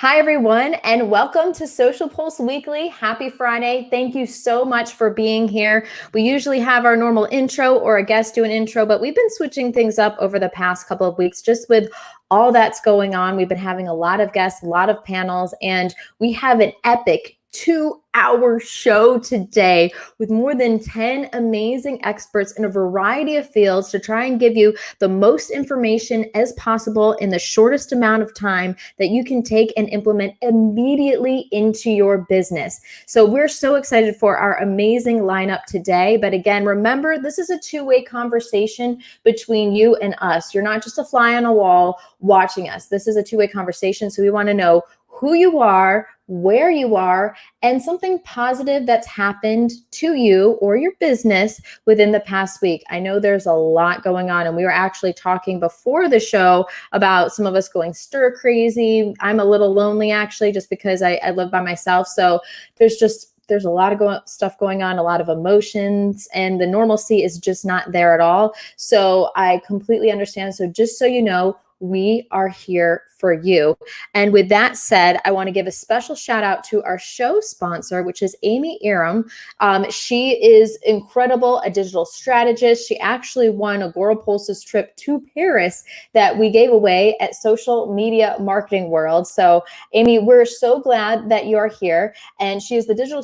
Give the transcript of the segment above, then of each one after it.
Hi, everyone, and welcome to Social Pulse Weekly. Happy Friday. Thank you so much for being here. We usually have our normal intro or a guest do an intro, but we've been switching things up over the past couple of weeks just with all that's going on. We've been having a lot of guests, a lot of panels, and we have an epic 2-hour show today with more than 10 amazing experts in a variety of fields to try and give you the most information as possible in the shortest amount of time that you can take and implement immediately into your business. So we're so excited for our amazing lineup today. But again, remember, this is a two-way conversation between you and us. You're not just a fly on a wall watching us. This is a two-way conversation. So we want to know who you are, where you are, and something positive that's happened to you or your business within the past week. I know there's a lot going on, and we were actually talking before the show about some of us going stir crazy. I'm a little lonely actually, just because I live by myself. So there's a lot of stuff going on, a lot of emotions, and the normalcy is just not there at all. So I completely understand. So just so you know, we are here for you. And with that said, I want to give a special shout out to our show sponsor, which is Amy Aram. She is incredible, a digital strategist. She actually won Agorapulse's trip to Paris that we gave away at Social Media Marketing World. So Amy, we're so glad that you're here. And she is the digital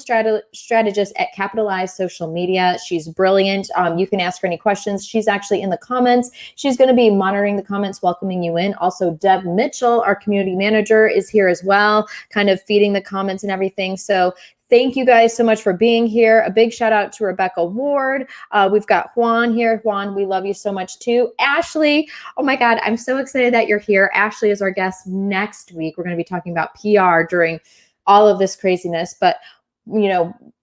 strategist at Capitalize Social Media. She's brilliant. You can ask her any questions. She's actually in the comments. She's going to be monitoring the comments, welcoming you in. Also, Deb Mitchell, our community manager, is here as well, kind of feeding the comments and everything. So thank you guys so much for being here. A big shout out to Rebecca Ward. We've got Juan here. Juan, we love you so much too. Ashley, oh my God, I'm so excited that you're here. Ashley is our guest next week. We're going to be talking about PR during all of this craziness, but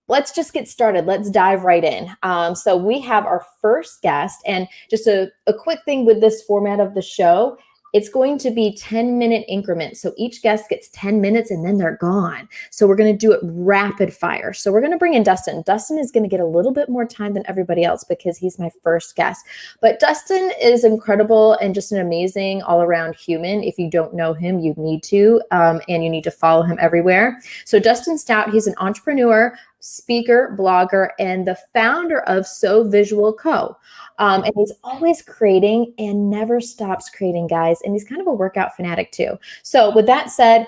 let's just get started. Let's dive right in. So we have our first guest, and just a quick thing with this format of the show. It's going to be 10-minute increments. So each guest gets 10 minutes and then they're gone. So we're going to do it rapid fire. So we're going to bring in Dustin. Dustin is going to get a little bit more time than everybody else because he's my first guest. But Dustin is incredible and just an amazing all-around human. If you don't know him, you need to, and you need to follow him everywhere. So Dustin Stout, he's an entrepreneur, speaker, blogger, and the founder of So Visual Co. And he's always creating and never stops creating, guys. And he's kind of a workout fanatic too. So with that said,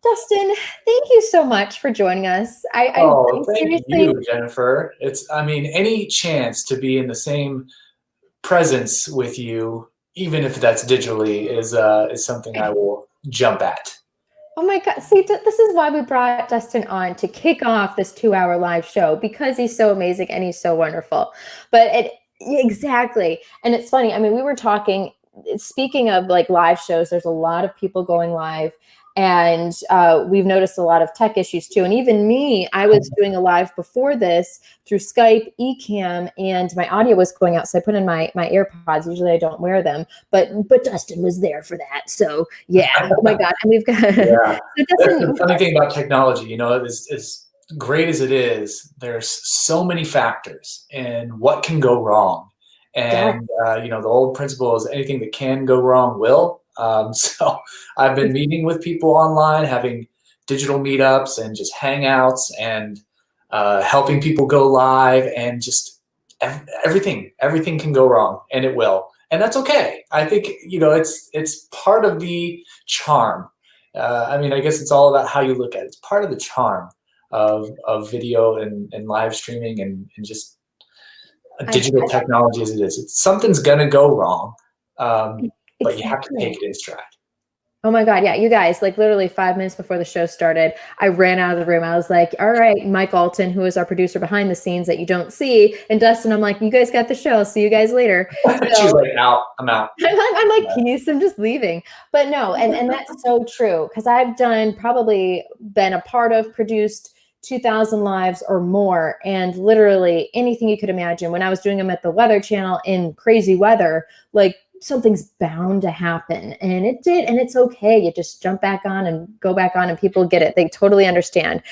Dustin, thank you so much for joining us. Thank you, Jennifer. Any chance to be in the same presence with you, even if that's digitally, is something I will jump at. Oh my God. See, this is why we brought Dustin on to kick off this 2-hour live show, because he's so amazing and he's so wonderful. Exactly. And it's funny. I mean, we were talking, speaking of like live shows, there's a lot of people going live, and we've noticed a lot of tech issues too. And even me, I was doing a live before this through Skype, Ecamm, and my audio was going out. So I put in my AirPods. Usually I don't wear them, but Dustin was there for that. So yeah, oh my God. And we've got, yeah. So Dustin, that's the funny thing about technology, as great as it is, there's so many factors and what can go wrong. And, the old principle is anything that can go wrong will. So I've been meeting with people online, having digital meetups and just hangouts, and helping people go live, and just everything can go wrong, and it will. And that's okay. I think, it's part of the charm. I guess it's all about how you look at it. It's part of the charm of video and live streaming and just digital technology as it is. Something's going to go wrong. But you have to take it in stride. Oh my God. Yeah. You guys, like literally 5 minutes before the show started, I ran out of the room. I was like, all right, Mike Alton, who is our producer behind the scenes that you don't see, and Dustin, I'm like, you guys got the show. I'll see you guys later. So, she's like, out. I'm out. I'm like, peace. I'm just leaving. But no. And that's so true. Because I've probably been a part of, produced 2,000 lives or more, and literally anything you could imagine. When I was doing them at the Weather Channel in crazy weather, like something's bound to happen, and it did, and it's okay. You just jump back on and go back on, and people get it. They totally understand.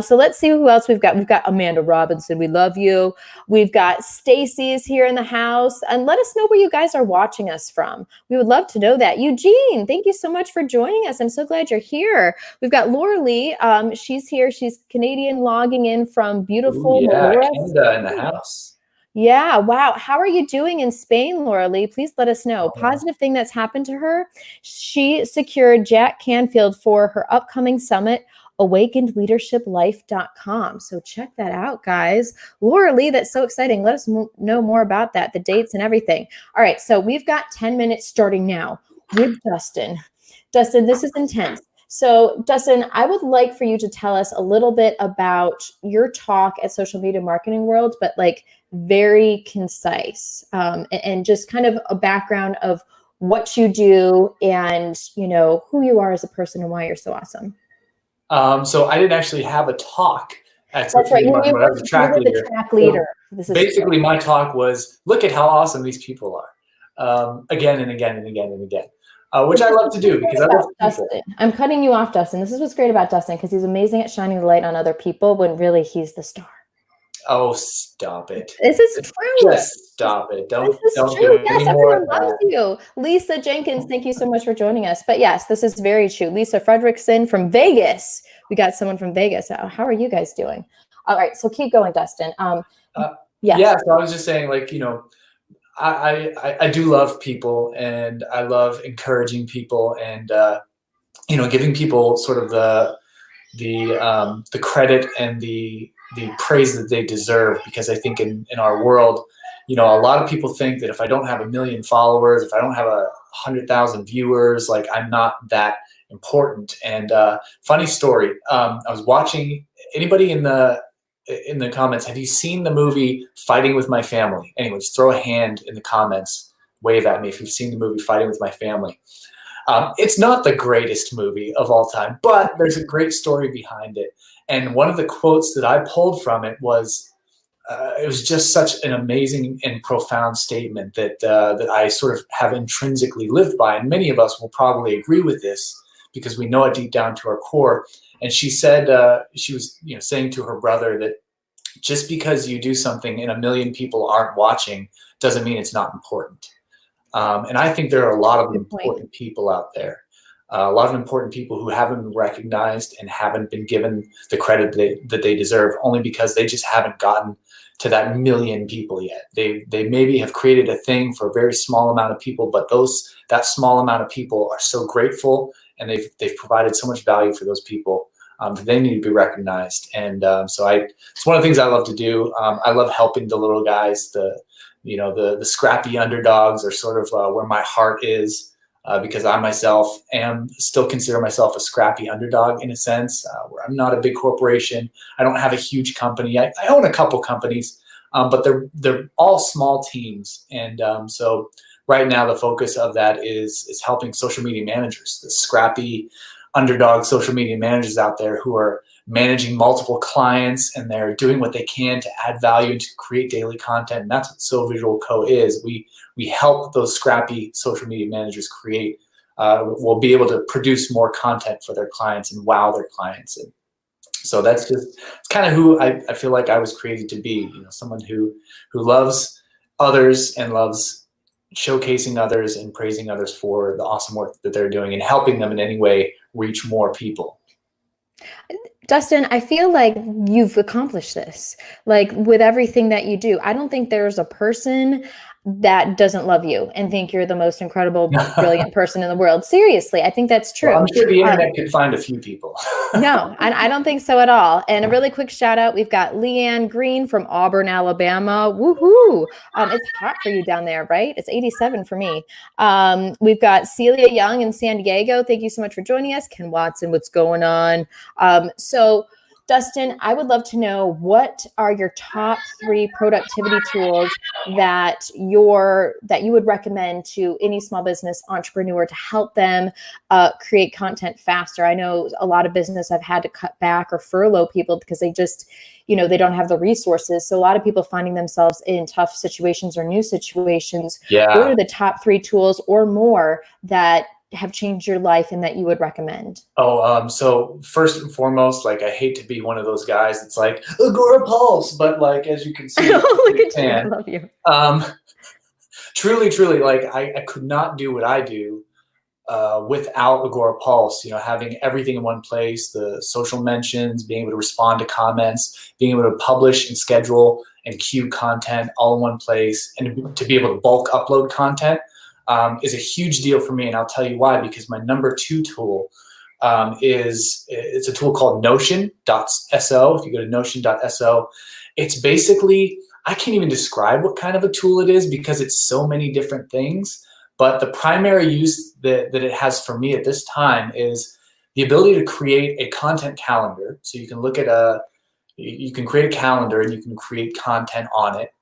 So let's see who else we've got. We've got Amanda Robinson. We love you. We've got Stacy's here in the house, and let us know where you guys are watching us from. We would love to know that. Eugene, thank you so much for joining us. I'm so glad you're here. We've got Laura Lee. She's here. She's Canadian, logging in from beautiful Canada in the house. Yeah. Wow. How are you doing in Spain, Laura Lee? Please let us know. Positive thing that's happened to her. She secured Jack Canfield for her upcoming summit, awakenedleadership.life.com. So check that out, guys. Laura Lee, that's so exciting. Let us know more about that, the dates and everything. All right. So we've got 10 minutes starting now with Dustin. Dustin, this is intense. So, Dustin, I would like for you to tell us a little bit about your talk at Social Media Marketing World, but like very concise, and just kind of a background of what you do and, you know, who you are as a person and why you're so awesome. So I didn't actually have a talk at That's right. You were the track leader. This is basically, my talk was, look at how awesome these people are, again and again and again and again. Which I love to do because I love people. Dustin. I'm cutting you off, Dustin. This is what's great about Dustin, because he's amazing at shining the light on other people when really he's the star. Oh, stop it. This is true. Just stop it. Don't do it yes, anymore. Everyone loves you. Lisa Jenkins, thank you so much for joining us. But yes, this is very true. Lisa Fredrickson from Vegas. We got someone from Vegas. How are you guys doing? All right, so keep going, Dustin. Yeah, so I was just saying, like, you know, I do love people, and I love encouraging people, and you know, giving people sort of the credit and the praise that they deserve, because I think in our world, you know, a lot of people think that if I don't have 1 million followers, if I don't have 100,000 viewers, like I'm not that important. And funny story, I was watching, anybody in the comments, have you seen the movie Fighting with My Family? Anyway, just throw a hand in the comments, wave at me if you've seen the movie Fighting with My Family. It's not the greatest movie of all time, but there's a great story behind it. And one of the quotes that I pulled from it was, it was just such an amazing and profound statement that that I sort of have intrinsically lived by. And many of us will probably agree with this because we know it deep down to our core. And she said, she was, you know, saying to her brother that just because you do something and 1 million people aren't watching doesn't mean it's not important. And I think there are a lot of important people out there, a lot of important people who haven't been recognized and haven't been given the credit that they deserve, only because they just haven't gotten to that 1 million people yet. They maybe have created a thing for a very small amount of people, but that small amount of people are so grateful, and they've provided so much value for those people that they need to be recognized. And so it's one of the things I love to do. I love helping the little guys, the scrappy underdogs are sort of where my heart is, because I myself still consider myself a scrappy underdog in a sense, where I'm not a big corporation. I don't have a huge company. I own a couple companies, but they're all small teams. And so right now the focus of that is helping social media managers, the scrappy underdog social media managers out there who are managing multiple clients, and they're doing what they can to add value and to create daily content. And that's what So Visual Co. is. We help those scrappy social media managers create, will be able to produce more content for their clients and wow their clients. And so it's kind of who I feel like I was created to be, you know, someone who loves others and loves showcasing others and praising others for the awesome work that they're doing and helping them in any way reach more people. Dustin, I feel like you've accomplished this, like with everything that you do. I don't think there's a person that doesn't love you and think you're the most incredible, brilliant person in the world. Seriously, I think that's true. Well, I'm sure the internet could find a few people. No, I don't think so at all. And a really quick shout out, we've got Leanne Green from Auburn, Alabama. Woohoo! It's hot for you down there, right? It's 87 for me. We've got Celia Young in San Diego. Thank you so much for joining us. Ken Watson, what's going on? So Dustin, I would love to know, what are your top 3 productivity tools that you would recommend to any small business entrepreneur to help them create content faster? I know a lot of business have had to cut back or furlough people because they just, they don't have the resources. So a lot of people finding themselves in tough situations or new situations. Yeah. What are the top 3 tools or more that have changed your life and that you would recommend? So first and foremost, like, I hate to be one of those guys that's like Agora Pulse, but like, as you can see, Look at you, I love you. Truly, like, I could not do what I do without Agora Pulse. Having everything in one place, the social mentions, being able to respond to comments, being able to publish and schedule and queue content all in one place, and to be able to bulk upload content is a huge deal for me. And I'll tell you why, because my number 2 tool it's a tool called Notion.so. If you go to Notion.so, it's basically, I can't even describe what kind of a tool it is because it's so many different things. But the primary use that it has for me at this time is the ability to create a content calendar. So you can you can create a calendar and you can create content on it,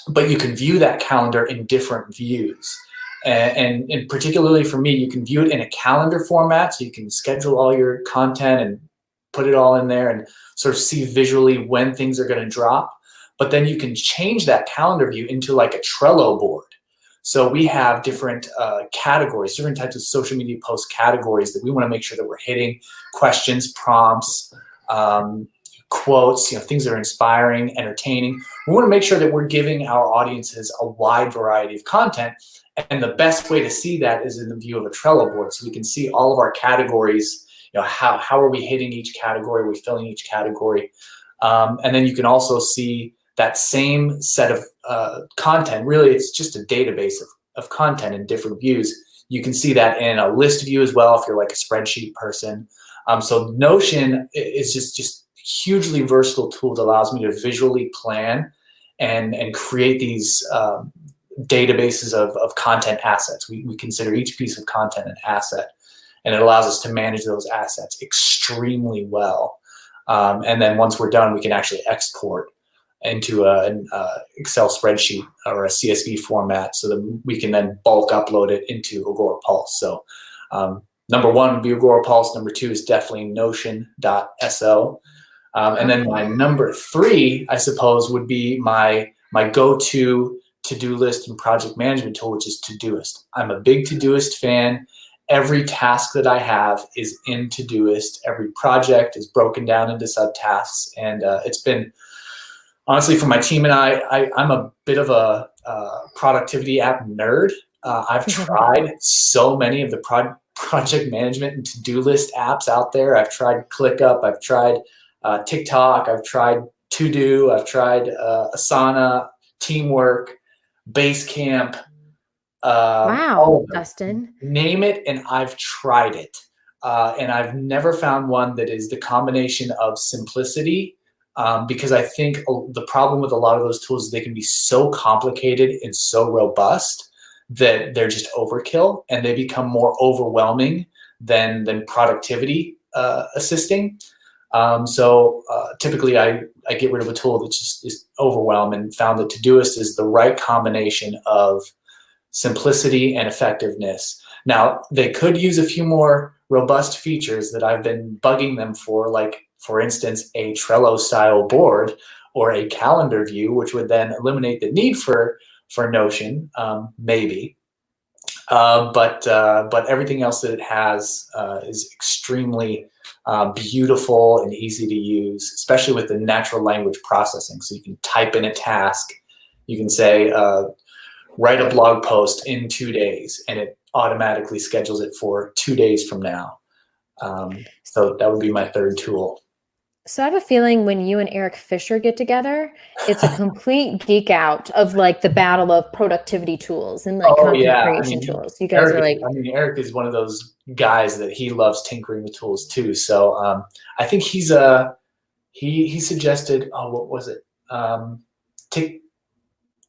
but you can view that calendar in different views. And particularly for me, you can view it in a calendar format, so you can schedule all your content and put it all in there and sort of see visually when things are going to drop. But then you can change that calendar view into like a Trello board. So we have different categories, different types of social media post categories that we want to make sure that we're hitting: questions, prompts, quotes, things that are inspiring, entertaining. We want to make sure that we're giving our audiences a wide variety of content. And the best way to see that is in the view of a Trello board. So we can see all of our categories, how are we hitting each category, are we filling each category? And then you can also see that same set of content. Really, it's just a database of content in different views. You can see that in a list view as well if you're like a spreadsheet person. So Notion is just hugely versatile tool that allows me to visually plan and create these databases of content assets. We consider each piece of content an asset, and it allows us to manage those assets extremely well. And then once we're done, we can actually export into an Excel spreadsheet or a CSV format so that we can then bulk upload it into Agora Pulse. So number 1 would be Agora Pulse. Number 2 is definitely Notion.so. And then my number 3, I suppose, would be my go-to to-do list and project management tool, which is Todoist. I'm a big Todoist fan. Every task that I have is in Todoist. Every project is broken down into subtasks. And it's been, honestly, for my team and I'm a bit of a productivity app nerd. I've tried so many of the project management and to-do list apps out there. I've tried ClickUp, I've tried TikTok, I've tried To-Do, I've tried Asana, Teamwork, Basecamp. Wow, Dustin. Name it, and I've tried it. And I've never found one that is the combination of simplicity, because I think the problem with a lot of those tools is they can be so complicated and so robust that they're just overkill, and they become more overwhelming than productivity assisting. So typically I get rid of a tool that just is overwhelming, and found that Todoist is the right combination of simplicity and effectiveness. Now, they could use a few more robust features that I've been bugging them for, like, for instance, a Trello style board or a calendar view, which would then eliminate the need for Notion, maybe. But everything else that it has is extremely beautiful and easy to use, especially with the natural language processing. So you can type in a task, you can say, write a blog post in 2 days, and it automatically schedules it for 2 days from now. So that would be my 3rd tool. So I have a feeling when you and Eric Fisher get together, it's a complete geek out of like the battle of productivity tools and like content creation tools. You guys are like, Eric is one of those guys that he loves tinkering with tools too. So I think he suggested, what was it?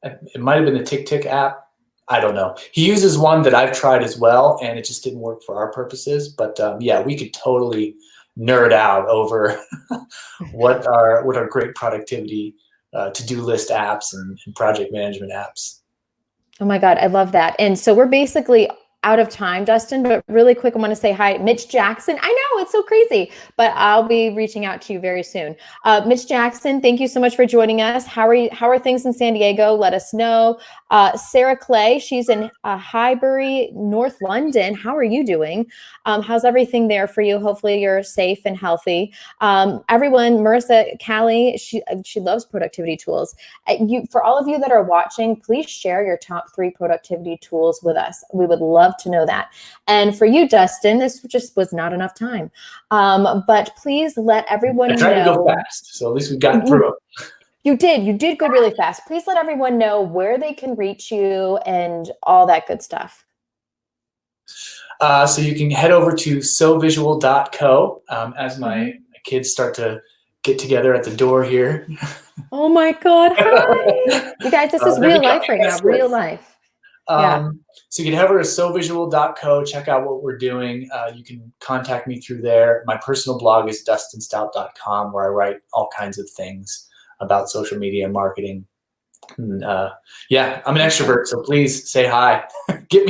It might have been the TickTick app. I don't know. He uses one that I've tried as well, and it just didn't work for our purposes. But yeah, we could totally nerd out over what are great productivity to-do list apps and project management apps. Oh my God, I love that. And so we're basically out of time, Dustin, but really quick, I want to say hi, Mitch Jackson. I know it's so crazy, but I'll be reaching out to you very soon. Mitch Jackson, thank you so much for joining us. How are things in San Diego? Let us know. Sarah Clay, she's in Highbury, North London. How are you doing? How's everything there for you? Hopefully you're safe and healthy. Everyone, Marissa Callie, she loves productivity tools. For all of you that are watching, please share your top 3 productivity tools with us. We would love to know that. And for you, Dustin, this just was not enough time. But please let everyone know. I tried to go fast, so at least we got through it. You did go really fast. Please let everyone know where they can reach you and all that good stuff. So you can head over to sovisual.co as my kids start to get together at the door here. Oh my God. Hi. You guys, this is real life right now. Real life. So you can head over to sovisual.co, check out what we're doing. You can contact me through there. My personal blog is dustinstout.com, where I write all kinds of things about social media and marketing. And, I'm an extrovert, so please say hi. Get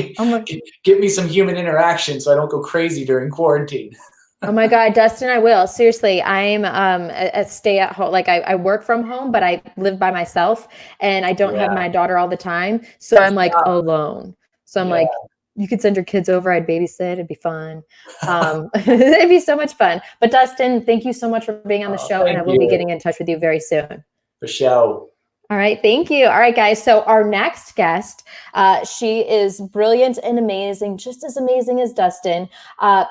me some human interaction so I don't go crazy during quarantine. Oh my God, Dustin, I will. Seriously, I'm a stay-at-home. Like I work from home, but I live by myself, and I don't have my daughter all the time. So I'm like alone. So I'm like, you could send your kids over. I'd babysit. It'd be fun. It'd be so much fun. But Dustin, thank you so much for being on the show, and I will be getting in touch with you very soon. For sure. All right. Thank you. All right, guys. So our next guest, she is brilliant and amazing, just as amazing as Dustin.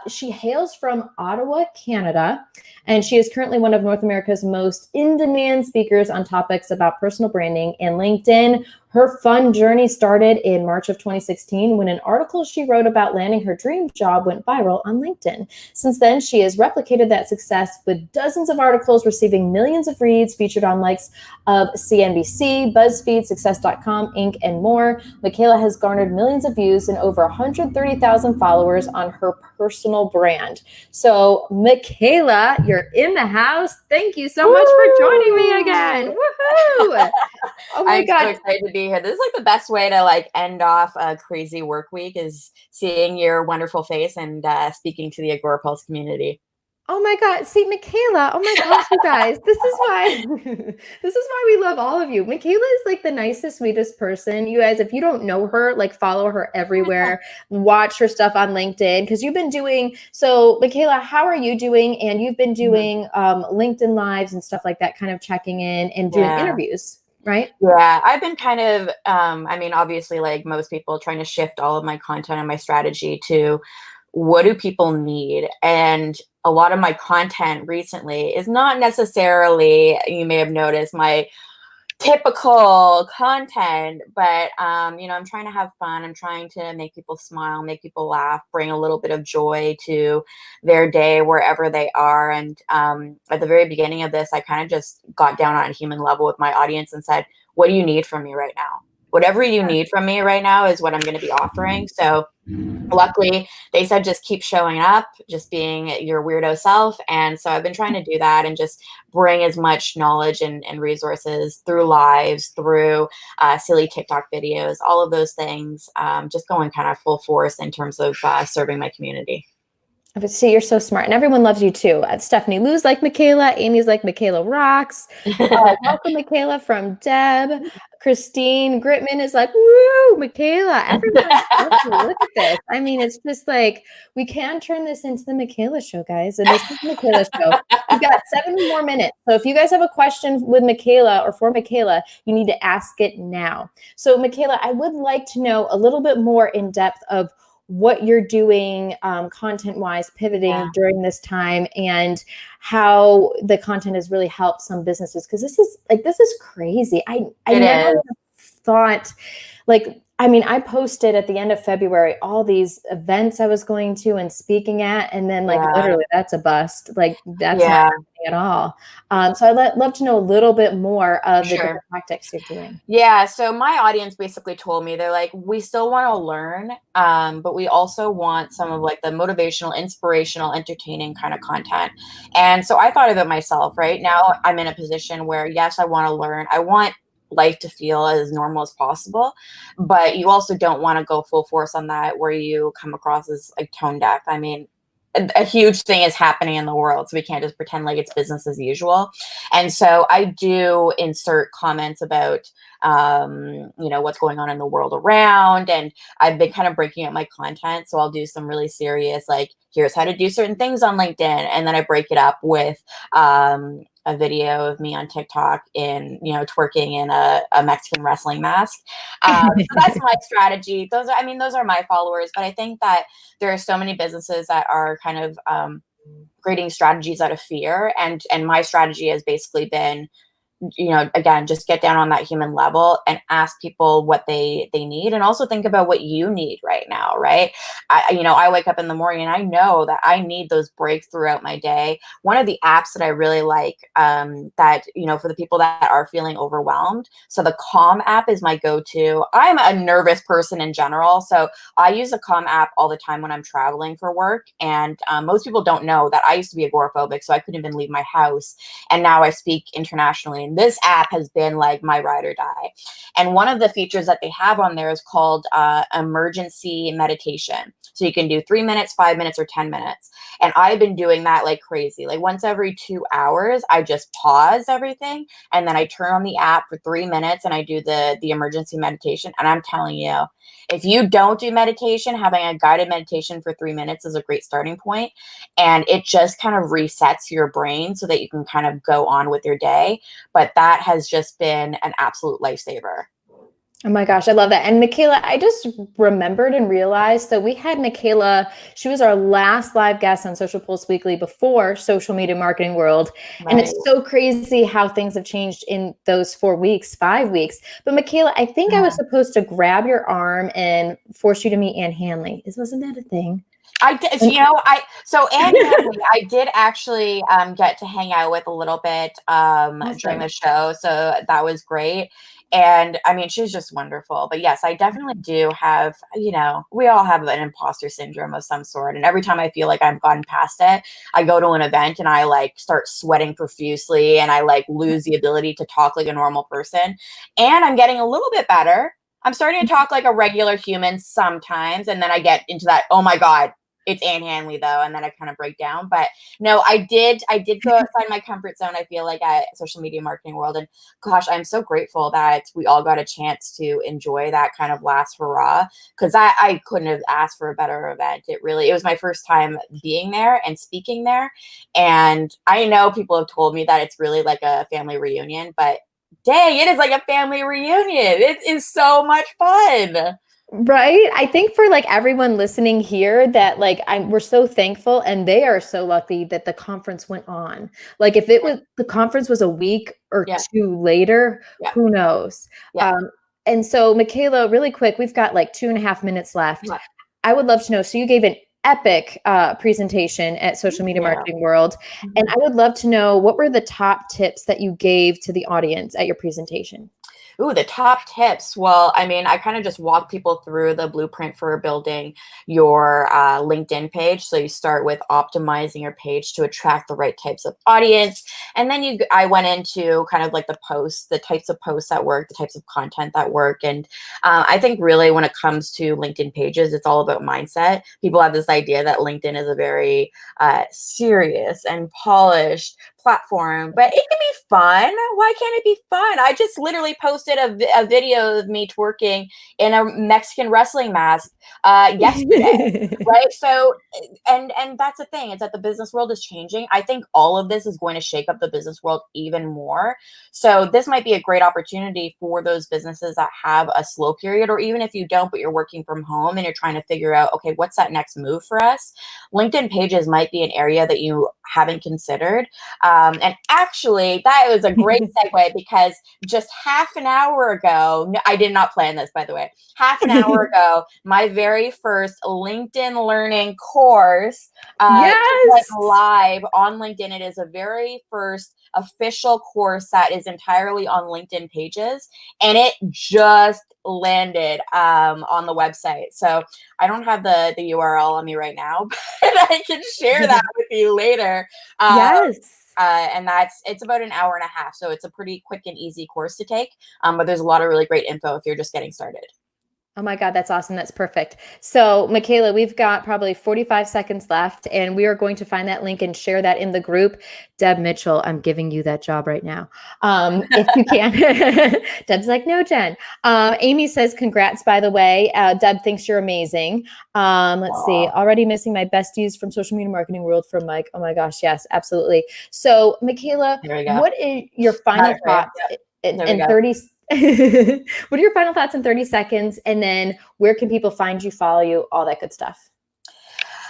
She hails from Ottawa, Canada, and she is currently one of North America's most in-demand speakers on topics about personal branding and LinkedIn. Her fun journey started in March of 2016 when an article she wrote about landing her dream job went viral on LinkedIn. Since then, she has replicated that success with dozens of articles receiving millions of reads, featured on likes of CNBC, BuzzFeed, Success.com, Inc., and more. Michaela has garnered millions of views and over 130,000 followers on her personal brand. So, Michaela, you're in the house. Thank you so much for joining me again. Woohoo! Oh my God. I'm so excited to be here. This is like the best way to end off a crazy work week, is seeing your wonderful face and speaking to the Agora Pulse community. Oh my God. See, Michaela, oh my gosh, you guys, this is why we love all of you. Michaela is like the nicest, sweetest person. You guys, if you don't know her, follow her everywhere, watch her stuff on LinkedIn, because you've been doing, so Michaela, how are you doing? And you've been doing LinkedIn lives and stuff like that, kind of checking in and doing interviews, right? Yeah, I've been kind of, obviously like most people, trying to shift all of my content and my strategy to what do people need? And a lot of my content recently is not necessarily, you may have noticed, my typical content, but I'm trying to have fun. I'm trying to make people smile, make people laugh, bring a little bit of joy to their day wherever they are. And at the very beginning of this, I kind of just got down on a human level with my audience and said, what do you need from me right now? Whatever you need from me right now is what I'm going to be offering. So luckily they said, just keep showing up, just being your weirdo self. And so I've been trying to do that and just bring as much knowledge and resources through lives, through silly TikTok videos, all of those things, just going kind of full force in terms of serving my community. But see, you're so smart, and everyone loves you too. Stephanie Lou's like Michaela. Amy's like Michaela rocks. Welcome, Michaela, from Deb. Christine Gritmon is like, woo, Michaela. Everyone look at this. I mean, it's just like, we can turn this into the Michaela show, guys. And this is the Michaela show. We've got 7 more minutes. So if you guys have a question with Michaela or for Michaela, you need to ask it now. So Michaela, I would like to know a little bit more in depth of what you're doing content-wise, pivoting during this time, and how the content has really helped some businesses. Because this is crazy. I never thought, I posted at the end of February all these events I was going to and speaking at, and then literally that's a bust. That's not happening at all. So I'd love to know a little bit more of the different tactics you're doing. Yeah, so my audience basically told me, they're like, we still want to learn, but we also want some of like the motivational, inspirational, entertaining kind of content. And so I thought of it myself. Right now I'm in a position where, yes, I want to learn. I want life to feel as normal as possible, but you also don't want to go full force on that where you come across as like tone deaf. I mean, a huge thing is happening in the world, so we can't just pretend like it's business as usual. And so I do insert comments about what's going on in the world around, and I've been kind of breaking up my content. So I'll do some really serious, like, here's how to do certain things on LinkedIn, and then I break it up with a video of me on TikTok in, twerking in a Mexican wrestling mask. So that's my strategy. Those are my followers. But I think that there are so many businesses that are kind of creating strategies out of fear. And my strategy has basically been, again, just get down on that human level and ask people what they need, and also think about what you need right now, right? I wake up in the morning and I know that I need those breaks throughout my day. One of the apps that I really like, that, for the people that are feeling overwhelmed. So the Calm app is my go-to. I'm a nervous person in general, so I use the Calm app all the time when I'm traveling for work. And most people don't know that I used to be agoraphobic, so I couldn't even leave my house. And now I speak internationally. And this app has been like my ride or die. And one of the features that they have on there is called emergency meditation. So you can do 3 minutes, 5 minutes, or 10 minutes. And I've been doing that like crazy. Like once every 2 hours, I just pause everything. And then I turn on the app for 3 minutes and I do the emergency meditation. And I'm telling you, if you don't do meditation, having a guided meditation for 3 minutes is a great starting point. And it just kind of resets your brain so that you can kind of go on with your day. But that has just been an absolute lifesaver. Oh my gosh, I love that. And Michaela, I just remembered and realized that we had Michaela, she was our last live guest on Social Pulse Weekly before Social Media Marketing World. Right. And it's so crazy how things have changed in those 4 weeks, 5 weeks. But Michaela, I think I was supposed to grab your arm and force you to meet Ann Handley. Wasn't that a thing? I did, Ann Handley, I did actually get to hang out with a little bit during the show. So that was great. And I mean, she's just wonderful. But yes, I definitely do have, we all have an imposter syndrome of some sort. And every time I feel like I've gotten past it, I go to an event and I like start sweating profusely and I like lose the ability to talk like a normal person. And I'm getting a little bit better. I'm starting to talk like a regular human sometimes. And then I get into that, oh my God, it's Ann Handley though, and then I kind of break down. But no, I did go outside my comfort zone, I feel like, at Social Media Marketing World. And gosh, I'm so grateful that we all got a chance to enjoy that kind of last hurrah, because I couldn't have asked for a better event. It was my first time being there and speaking there. And I know people have told me that it's really like a family reunion, but dang, it is like a family reunion. It is so much fun. Right. I think for like everyone listening here that like we're so thankful, and they are so lucky that the conference went on. Like if the conference was a week or two later, who knows? And so Michaela, really quick, we've got like 2.5 minutes left. I would love to know. So you gave an epic presentation at Social Media Marketing World. And I would love to know, what were the top tips that you gave to the audience at your presentation? Ooh, the top tips. Well, I mean, I kind of just walk people through the blueprint for building your LinkedIn page. So you start with optimizing your page to attract the right types of audience. And then I went into kind of like the types of posts that work, the types of content that work. And I think really when it comes to LinkedIn pages, it's all about mindset. People have this idea that LinkedIn is a very serious and polished platform, but it can be fun. Why can't it be fun? I just literally posted a video of me twerking in a Mexican wrestling mask yesterday, right? So, and that's the thing, is that the business world is changing. I think all of this is going to shake up the business world even more. So this might be a great opportunity for those businesses that have a slow period, or even if you don't, but you're working from home and you're trying to figure out, okay, what's that next move for us? LinkedIn pages might be an area that you haven't considered. And actually, that was a great segue because just half an hour ago, I did not plan this, by the way. Half an hour ago, my very first LinkedIn learning course went live on LinkedIn. It is a very first official course that is entirely on LinkedIn pages, and it just landed on the website. So I don't have the URL on me right now, but I can share that with you later. And it's about an hour and a half. So it's a pretty quick and easy course to take. But there's a lot of really great info if you're just getting started. Oh my God, that's awesome. That's perfect. So Michaela, we've got probably 45 seconds left, and we are going to find that link and share that in the group. Deb Mitchell, I'm giving you that job right now. If you can. Deb's like, no, Jen. Amy says, congrats, by the way. Deb thinks you're amazing. Let's see. Already missing my besties from social media marketing world from Mike. Oh my gosh. Yes, absolutely. So Michaela, what is your final thoughts in 30 what are your final thoughts in 30 seconds? And then where can people find you, follow you, all that good stuff?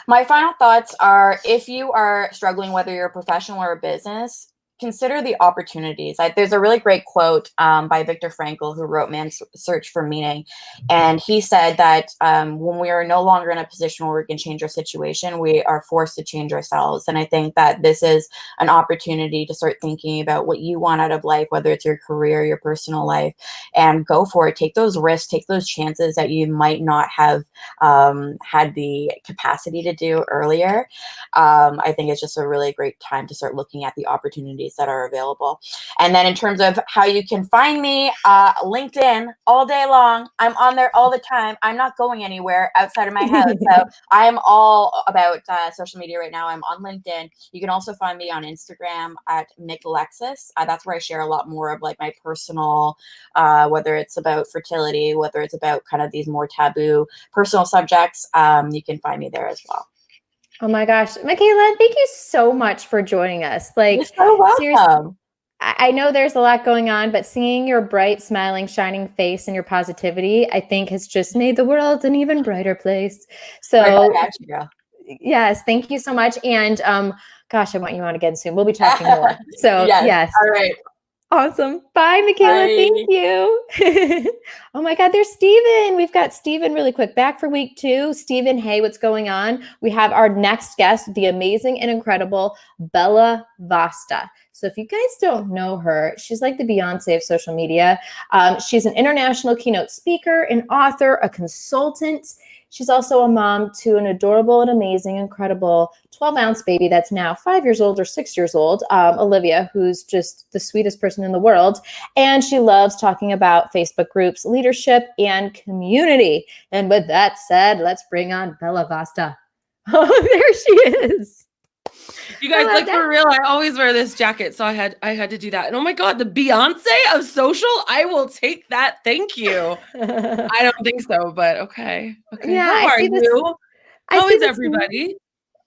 My final thoughts are, if you are struggling, whether you're a professional or a business, consider the opportunities. There's a really great quote by Viktor Frankl, who wrote Man's Search for Meaning. And he said that when we are no longer in a position where we can change our situation, we are forced to change ourselves. And I think that this is an opportunity to start thinking about what you want out of life, whether it's your career, your personal life, and go for it. Take those risks, take those chances that you might not have had the capacity to do earlier. I think it's just a really great time to start looking at the opportunities that are available. And then in terms of how you can find me, LinkedIn all day long. I'm on there all the time. I'm not going anywhere outside of my house. So I am all about social media right now. I'm on LinkedIn. You can also find me on Instagram at Michaela Alexis. That's where I share a lot more of like my personal, whether it's about fertility, whether it's about kind of these more taboo personal subjects. You can find me there as well. Oh my gosh, Michaela, thank you so much for joining us. Like, you're so welcome. Seriously, I know there's a lot going on, but seeing your bright, smiling, shining face and your positivity, I think has just made the world an even brighter place. So, yes, thank you so much. And gosh, I want you on again soon. We'll be talking more. So, yes. All right. Awesome. Bye, Michaela. Bye. Thank you. Oh my God, there's Steven. We've got Steven really quick. Back for week 2. Steven, hey, what's going on? We have our next guest, the amazing and incredible Bella Vasta. So if you guys don't know her, she's like the Beyonce of social media. She's an international keynote speaker, an author, a consultant. She's also a mom to an adorable and amazing, incredible 12-ounce baby that's now 5 years old or 6 years old, Olivia, who's just the sweetest person in the world. And she loves talking about Facebook groups, leadership, and community. And with that said, let's bring on Bella Vasta. Oh, there she is. You guys, like for real, I always wear this jacket, so I had to do that. And oh my God, the Beyonce of social, I will take that. Thank you. I don't think so, but okay. Yeah, how are you? How is everybody?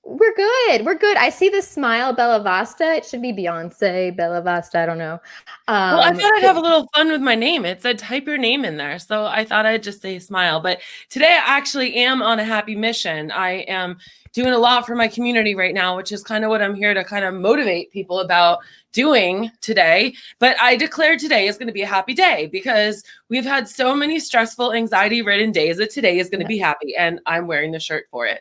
We're good. We're good. I see the smile, Bella Vasta. It should be Beyonce, Bella Vasta. I don't know. Well, I thought I'd have a little fun with my name. It said type your name in there. So I thought I'd just say smile. But today I actually am on a happy mission. I am doing a lot for my community right now, which is kind of what I'm here to kind of motivate people about doing today. But I declared today is going to be a happy day because we've had so many stressful, anxiety-ridden days that today is going to be happy. And I'm wearing the shirt for it.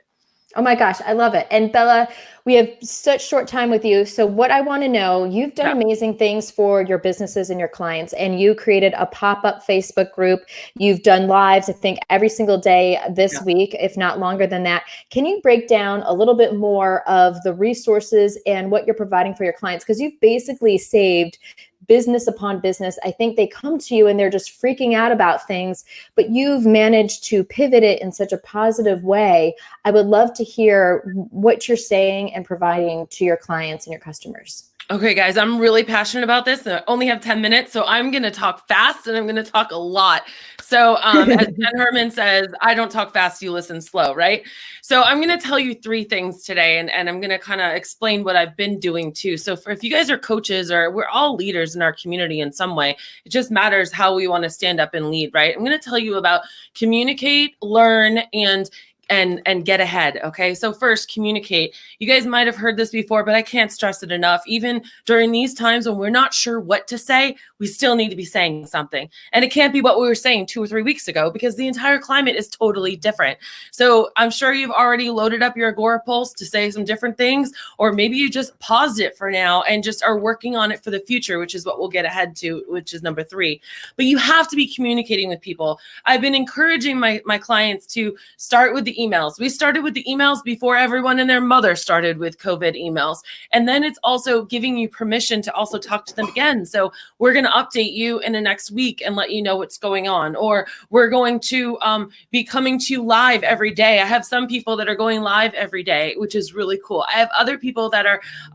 Oh my gosh, I love it. And Bella, we have such short time with you. So what I want to know, you've done amazing things for your businesses and your clients, and you created a pop-up Facebook group. You've done lives, I think, every single day this week, if not longer than that. Can you break down a little bit more of the resources and what you're providing for your clients? Because you've basically saved business upon business. I think they come to you and they're just freaking out about things, but you've managed to pivot it in such a positive way. I would love to hear what you're saying and providing to your clients and your customers. Okay, guys, I'm really passionate about this. I only have 10 minutes, so I'm going to talk fast and I'm going to talk a lot. So as Jen Herman says, I don't talk fast, you listen slow, right? So I'm going to tell you 3 things today, and I'm going to kind of explain what I've been doing too. So if you guys are coaches, or we're all leaders in our community in some way, it just matters how we want to stand up and lead, right? I'm going to tell you about communicate, learn, and and get ahead. Okay. So first, communicate. You guys might have heard this before, but I can't stress it enough. Even during these times when we're not sure what to say, we still need to be saying something. And it can't be what we were saying 2 or 3 weeks ago because the entire climate is totally different. So I'm sure you've already loaded up your Agora Pulse to say some different things, or maybe you just paused it for now and just are working on it for the future, which is what we'll get ahead to, which is number 3. But you have to be communicating with people. I've been encouraging my clients to start with the emails. We started with the emails before everyone and their mother started with COVID emails. And then it's also giving you permission to also talk to them again. So we're going to update you in the next week and let you know what's going on. Or we're going to be coming to you live every day. I have some people that are going live every day, which is really cool. I have other people that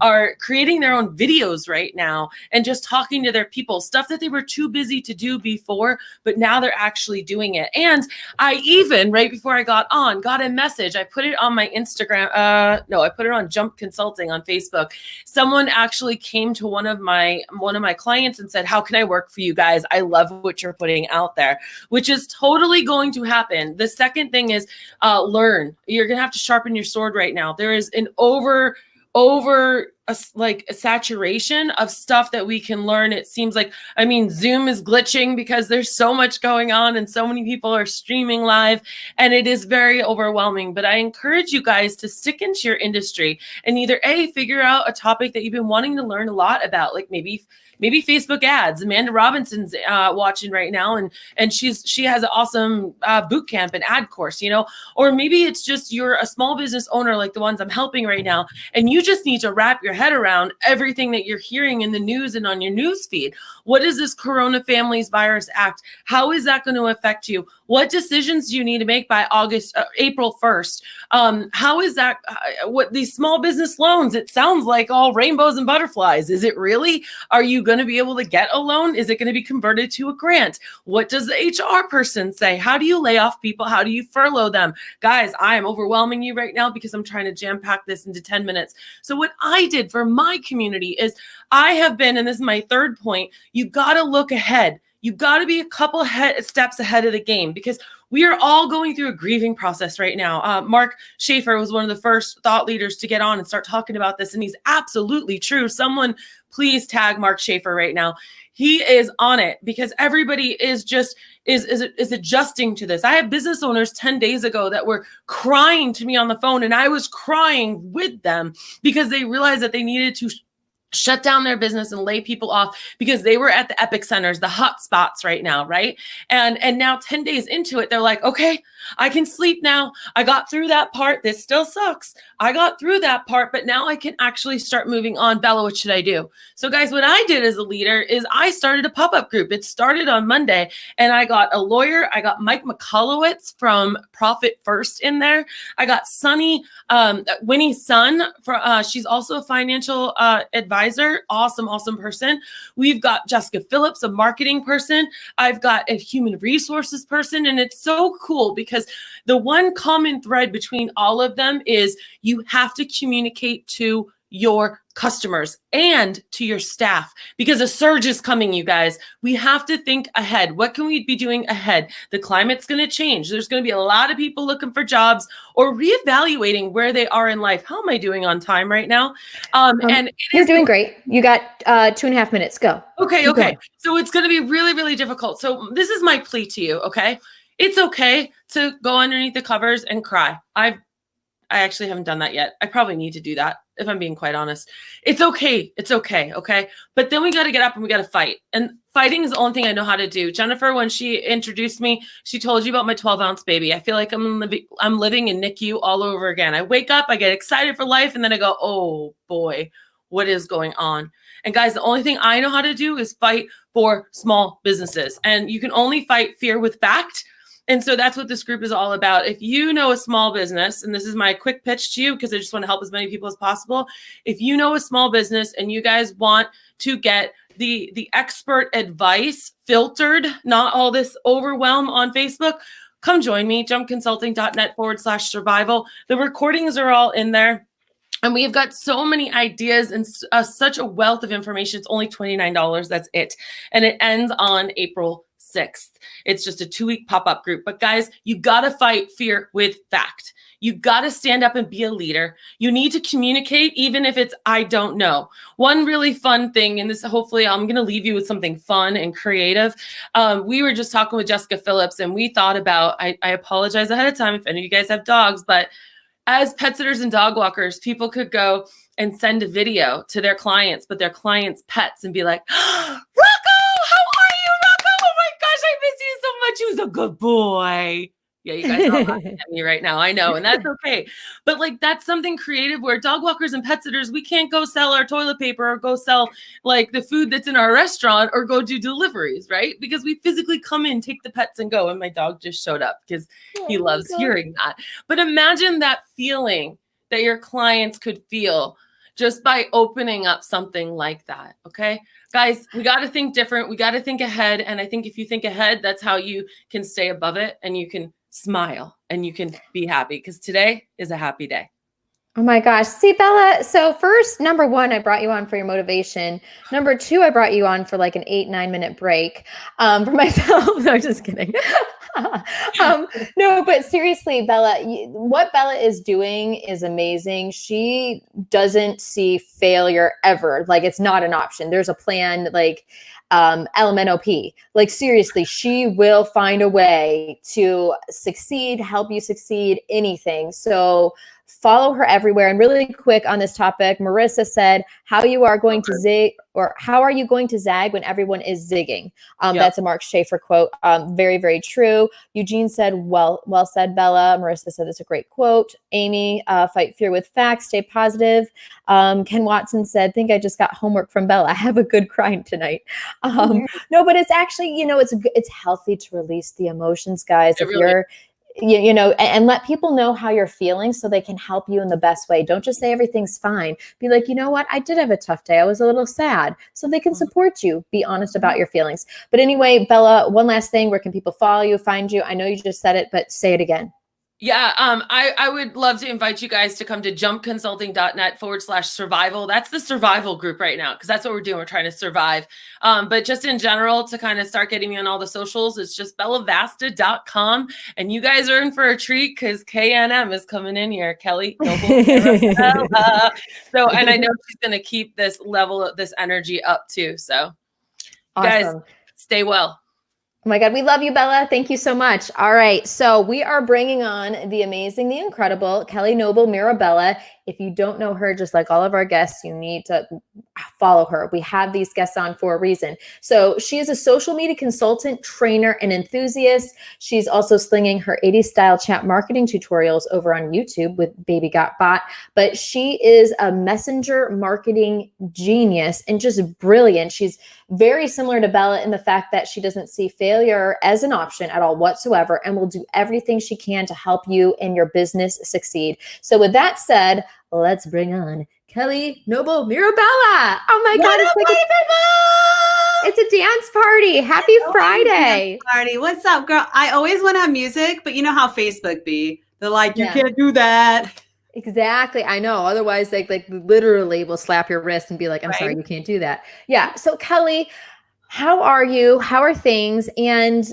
are creating their own videos right now and just talking to their people, stuff that they were too busy to do before, but now they're actually doing it. And I even, right before I got a message. I put it on my Instagram. I put it on Jump Consulting on Facebook. Someone actually came to one of my clients and said, "How can I work for you guys? I love what you're putting out there," which is totally going to happen. The second thing is learn. You're going to have to sharpen your sword right now. There is an over a saturation of stuff that we can learn. It seems like, Zoom is glitching because there's so much going on and so many people are streaming live, and it is very overwhelming. But I encourage you guys to stick into your industry and either figure out a topic that you've been wanting to learn a lot about, like maybe Facebook ads. Amanda Robinson's watching right now, and she has an awesome boot camp and ad course, or maybe it's just you're a small business owner like the ones I'm helping right now, and you just need to wrap your head around everything that you're hearing in the news and on your news feed. What is this Corona Families Virus Act? How is that going to affect you? What decisions do you need to make by April 1st? How is that, what these small business loans, it sounds like all rainbows and butterflies. Is it really? Are you going to be able to get a loan? Is it going to be converted to a grant? What does the HR person say? How do you lay off people? How do you furlough them? Guys, I am overwhelming you right now because I'm trying to jam pack this into 10 minutes. So what I did for my community is I have been, and this is my third point, you got to look ahead. You got to be a couple steps ahead of the game because we are all going through a grieving process right now. Mark Schaefer was one of the first thought leaders to get on and start talking about this, and he's absolutely true. Someone please tag Mark Schaefer right now. He is on it because everybody is adjusting to this. I had business owners 10 days ago that were crying to me on the phone, and I was crying with them because they realized that they needed to shut down their business and lay people off because they were at the epic centers, the hot spots right now, right? And now 10 days into it, they're like, okay, I can sleep now. I got through that part. This still sucks. I got through that part, but now I can actually start moving on. Bella, what should I do? So guys, what I did as a leader is I started a pop-up group. It started on Monday, and I got a lawyer. I got Mike McCallowitz from Profit First in there. I got Sunny, Winnie's son. She's also a financial advisor. Awesome person. We've got Jessica Phillips, a marketing person. I've got a human resources person, and it's so cool because the one common thread between all of them is you have to communicate to your customers and to your staff because a surge is coming, you guys. We have to think ahead. What can we be doing ahead? The climate's going to change. There's going to be a lot of people looking for jobs or reevaluating where they are in life. How am I doing on time right now? And you're doing great. You got 2.5 minutes. Go. Okay. So it's going to be really, really difficult. So this is my plea to you. Okay. It's okay to go underneath the covers and cry. I actually haven't done that yet. I probably need to do that if I'm being quite honest. It's okay. Okay. But then we got to get up and we got to fight. And fighting is the only thing I know how to do. Jennifer, when she introduced me, she told you about my 12-ounce baby. I feel like I'm living in NICU all over again. I wake up, I get excited for life, and then I go, oh boy, what is going on? And guys, the only thing I know how to do is fight for small businesses. And you can only fight fear with fact. And so that's what this group is all about. If you know a small business, and this is my quick pitch to you because I just want to help as many people as possible. If you know a small business and you guys want to get the expert advice filtered, not all this overwhelm on Facebook, come join me, jumpconsulting.net/survival. The recordings are all in there. And we've got so many ideas and such a wealth of information. It's only $29. That's it. And it ends on April 6th. It's just a 2-week pop-up group. But guys, you got to fight fear with fact. You got to stand up and be a leader. You need to communicate, even if it's, I don't know. One really fun thing, and this, hopefully I'm going to leave you with something fun and creative. We were just talking with Jessica Phillips, and we thought about, I apologize ahead of time if any of you guys have dogs, but as pet sitters and dog walkers, people could go and send a video to their clients, but their clients' pets, and be like, Rocco, how are you, Rocco? Oh my gosh, I miss you so much. He was a good boy. Yeah, you guys are all laughing at me right now. I know, and that's okay. But like, that's something creative where dog walkers and pet sitters, we can't go sell our toilet paper or go sell like the food that's in our restaurant or go do deliveries, right? Because we physically come in, take the pets and go. And my dog just showed up because he loves hearing that. But imagine that feeling that your clients could feel just by opening up something like that. Okay, guys, we got to think different. We got to think ahead. And I think if you think ahead, that's how you can stay above it and you can smile and you can be happy, because today is a happy day. Oh my gosh. See, Bella, so first, number one, I brought you on for your motivation. Number two, I brought you on for like an 8-9 minute break for myself. No, just kidding. No, but seriously, Bella, what Bella is doing is amazing. She doesn't see failure ever. Like, it's not an option. There's a plan, like LMNOP. Like, seriously, she will find a way to succeed, help you succeed, anything. So follow her everywhere. And really quick on this topic, Marissa said, how you are going to zig, or how are you going to zag when everyone is zigging? That's a Mark Schaefer quote. Very, very true. Eugene said, well said, Bella. Marissa said, that's a great quote. Amy, fight fear with facts, stay positive. Ken Watson said, think I just got homework from Bella. I have a good crying tonight. No, but it's actually, it's healthy to release the emotions, guys. If you're, and let people know how you're feeling so they can help you in the best way. Don't just say everything's fine. Be like, you know what? I did have a tough day. I was a little sad. So they can support you. Be honest about your feelings. But anyway, Bella, one last thing. Where can people follow you, find you? I know you just said it, but say it again. Yeah, I would love to invite you guys to come to jumpconsulting.net/survival. That's the survival group right now, because that's what we're doing. We're trying to survive. But just in general, to kind of start getting me on all the socials, it's just bellavasta.com. And you guys are in for a treat because KNM is coming in here. Kelly, Noble Mirabella. So, and I know she's going to keep this level, this energy up too. So Awesome. Guys, stay well. Oh my God, we love you, Bella. Thank you so much. All right, so we are bringing on the amazing, the incredible Kelly Noble Mirabella. If you don't know her, just like all of our guests, you need to follow her. We have these guests on for a reason. So she is a social media consultant, trainer, and enthusiast. She's also slinging her 80s style chat marketing tutorials over on YouTube with Baby Got Bot. But she is a messenger marketing genius and just brilliant. She's very similar to Bella in the fact that she doesn't see failure as an option at all whatsoever and will do everything she can to help you and your business succeed. So with that said, let's bring on Kelly Noble Mirabella. Oh my God, it's a dance party. Happy Friday. Party. What's up, girl? I always want to have music, but you know how Facebook be. They're like, you can't do that. Exactly. I know. Otherwise, they like literally will slap your wrist and be like, I'm sorry, you can't do that. Yeah. So Kelly, how are you? How are things? And,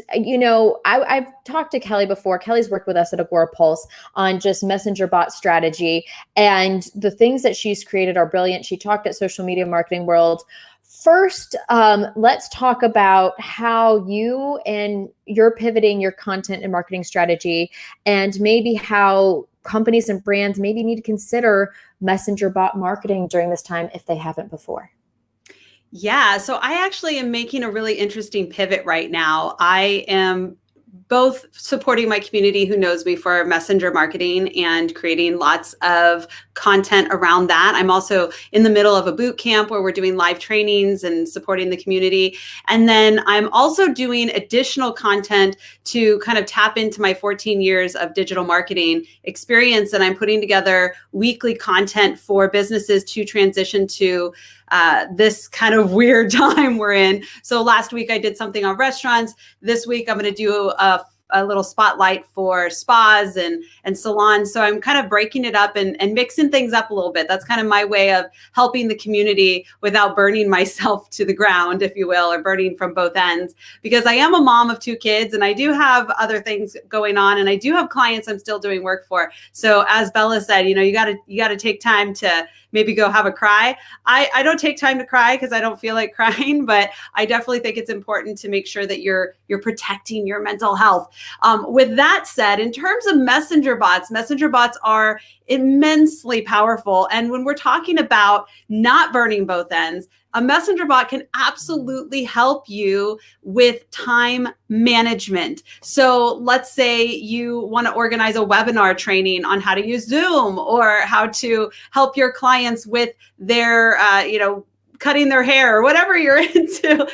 I've talked to Kelly before. Kelly's worked with us at Agora Pulse on just messenger bot strategy. And the things that she's created are brilliant. She talked at Social Media Marketing World. First, let's talk about how you and you're pivoting your content and marketing strategy, and maybe how companies and brands maybe need to consider messenger bot marketing during this time if they haven't before. Yeah, so I actually am making a really interesting pivot right now. I am both supporting my community who knows me for messenger marketing and creating lots of content around that. I'm also in the middle of a boot camp where we're doing live trainings and supporting the community. And then I'm also doing additional content to kind of tap into my 14 years of digital marketing experience. And I'm putting together weekly content for businesses to transition to this kind of weird time we're in. So last week I did something on restaurants. This week I'm going to do a a little spotlight for spas and salons. So I'm kind of breaking it up and mixing things up a little bit. That's kind of my way of helping the community without burning myself to the ground, if you will, or burning from both ends, because I am a mom of 2 kids and I do have other things going on, and I do have clients I'm still doing work for. So as Bella said, you got to take time to maybe go have a cry. I don't take time to cry because I don't feel like crying, but I definitely think it's important to make sure that you're protecting your mental health. With that said, in terms of messenger bots are immensely powerful. And when we're talking about not burning both ends, a messenger bot can absolutely help you with time management. So let's say you want to organize a webinar training on how to use Zoom, or how to help your clients with their, cutting their hair, or whatever you're into.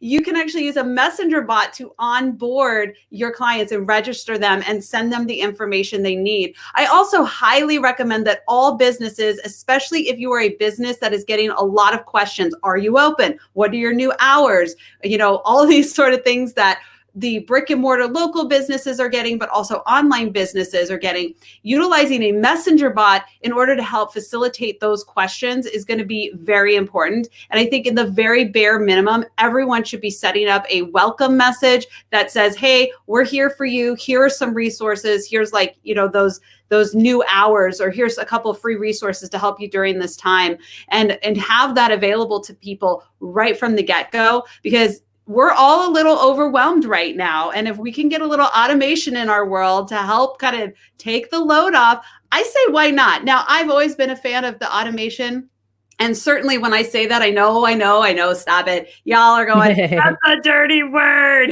You can actually use a messenger bot to onboard your clients and register them and send them the information they need. I also highly recommend that all businesses, especially if you are a business that is getting a lot of questions, are you open? What are your new hours? All of these sort of things that the brick and mortar local businesses are getting, but also online businesses are getting. Utilizing a messenger bot in order to help facilitate those questions is going to be very important. And I think in the very bare minimum, everyone should be setting up a welcome message that says, hey, we're here for you. Here are some resources. Here's those new hours, or here's a couple of free resources to help you during this time, and have that available to people right from the get-go, because we're all a little overwhelmed right now. And if we can get a little automation in our world to help kind of take the load off, I say, why not? Now, I've always been a fan of the automation. And certainly when I say that, I know, stop it. Y'all are going, that's a dirty word.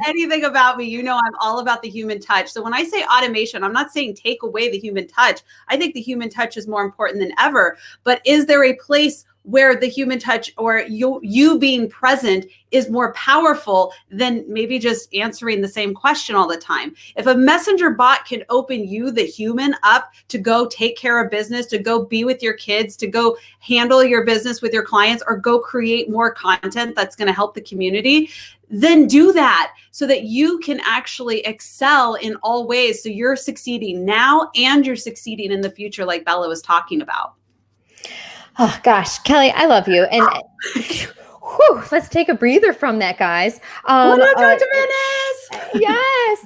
Anything about me, I'm all about the human touch. So when I say automation, I'm not saying take away the human touch. I think the human touch is more important than ever. But is there a place where the human touch, or you being present, is more powerful than maybe just answering the same question all the time? If a messenger bot can open you, the human, up to go take care of business, to go be with your kids, to go handle your business with your clients, or go create more content that's going to help the community, then do that so that you can actually excel in all ways. So you're succeeding now and you're succeeding in the future, like Bella was talking about. Oh gosh, Kelly, I love you. And let's take a breather from that, guys. What up, Dr. Manis? Yes.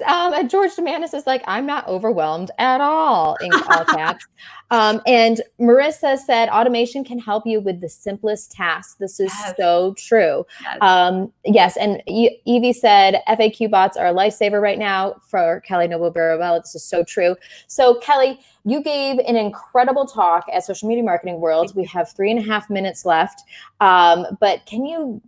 George Demanis is like, I'm not overwhelmed at all, in all caps. And Marissa said, automation can help you with the simplest tasks. This is so true. Yes. And Evie said, FAQ bots are a lifesaver right now for Kelly Noble Mirabella. This is so true. So Kelly, you gave an incredible talk at Social Media Marketing World. We have 3.5 minutes left. But can you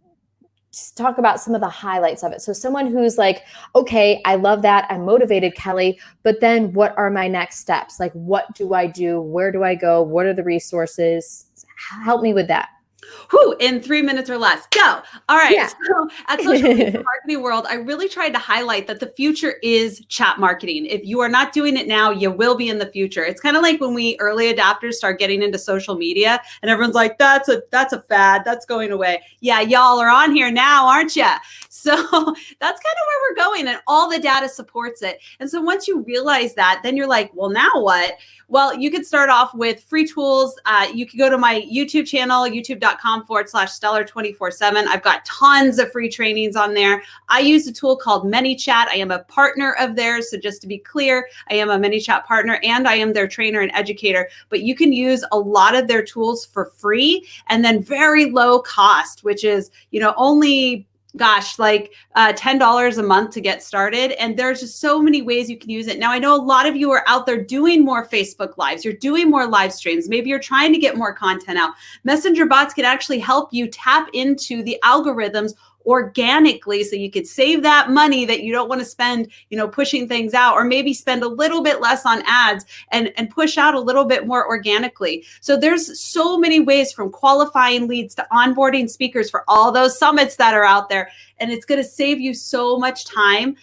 just talk about some of the highlights of it? So someone who's like, okay, I love that. I'm motivated, Kelly, but then what are my next steps? Like, what do I do? Where do I go? What are the resources? Help me with that. In 3 minutes or less. Go. All right. Yeah. So at Social Media Marketing World, I really tried to highlight that the future is chat marketing. If you are not doing it now, you will be in the future. It's kind of like when we early adopters start getting into social media and everyone's like, that's a fad. That's going away. Yeah, y'all are on here now, aren't you? So that's kind of where we're going, and all the data supports it. And so once you realize that, then you're like, well, now what? Well, you could start off with free tools. You could go to my YouTube channel, youtube.com/stellar247. I've got tons of free trainings on there. I use a tool called ManyChat. I am a partner of theirs. So just to be clear, I am a ManyChat partner and I am their trainer and educator. But you can use a lot of their tools for free and then very low cost, which is, only like $10 a month to get started. And there's just so many ways you can use it. Now, I know a lot of you are out there doing more Facebook Lives. You're doing more live streams. Maybe you're trying to get more content out. Messenger bots can actually help you tap into the algorithms organically, so you could save that money that you don't want to spend, pushing things out, or maybe spend a little bit less on ads and push out a little bit more organically. So there's so many ways, from qualifying leads to onboarding speakers for all those summits that are out there. and it's going to save you so much time.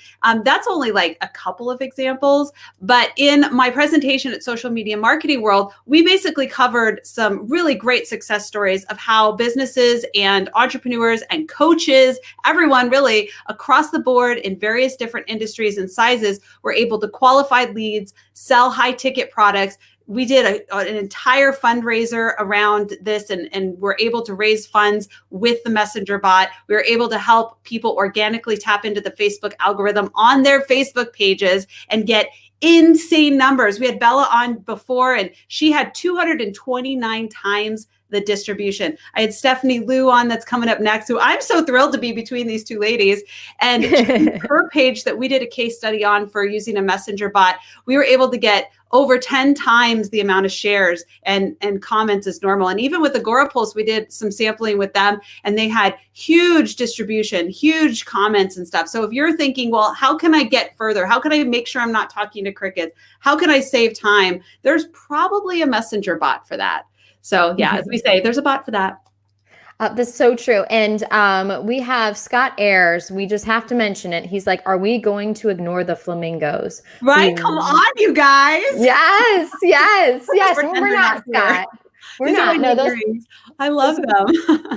That's only like a couple of examples, but in my presentation at Social Media Marketing World, we basically covered some really great success stories of how businesses and entrepreneurs and coaches, everyone really across the board in various different industries and sizes, were able to qualify leads, sell high ticket products. We did an entire fundraiser around this and we're able to raise funds with the Messenger bot. We were able to help people organically tap into the Facebook algorithm on their Facebook pages and get insane numbers. We had Bella on before and she had 229 times the distribution. I had Stephanie Liu on that's coming up next, who I'm so thrilled to be between these two ladies. And her page that we did a case study on for using a Messenger bot, we were able to get over 10 times the amount of shares and comments as normal. And even with Agorapulse, we did some sampling with them and they had huge distribution, huge comments and stuff. So if you're thinking, well, how can I get further? How can I make sure I'm not talking to crickets? How can I save time? There's probably a Messenger bot for that. So yeah, as we say, there's a bot for that. That's so true. And we have Scott Ayers. We just have to mention it. He's like, are we going to ignore the flamingos? Right? Come on, you guys. Yes. We're not, Scott. We're not. No, those earrings. I love them.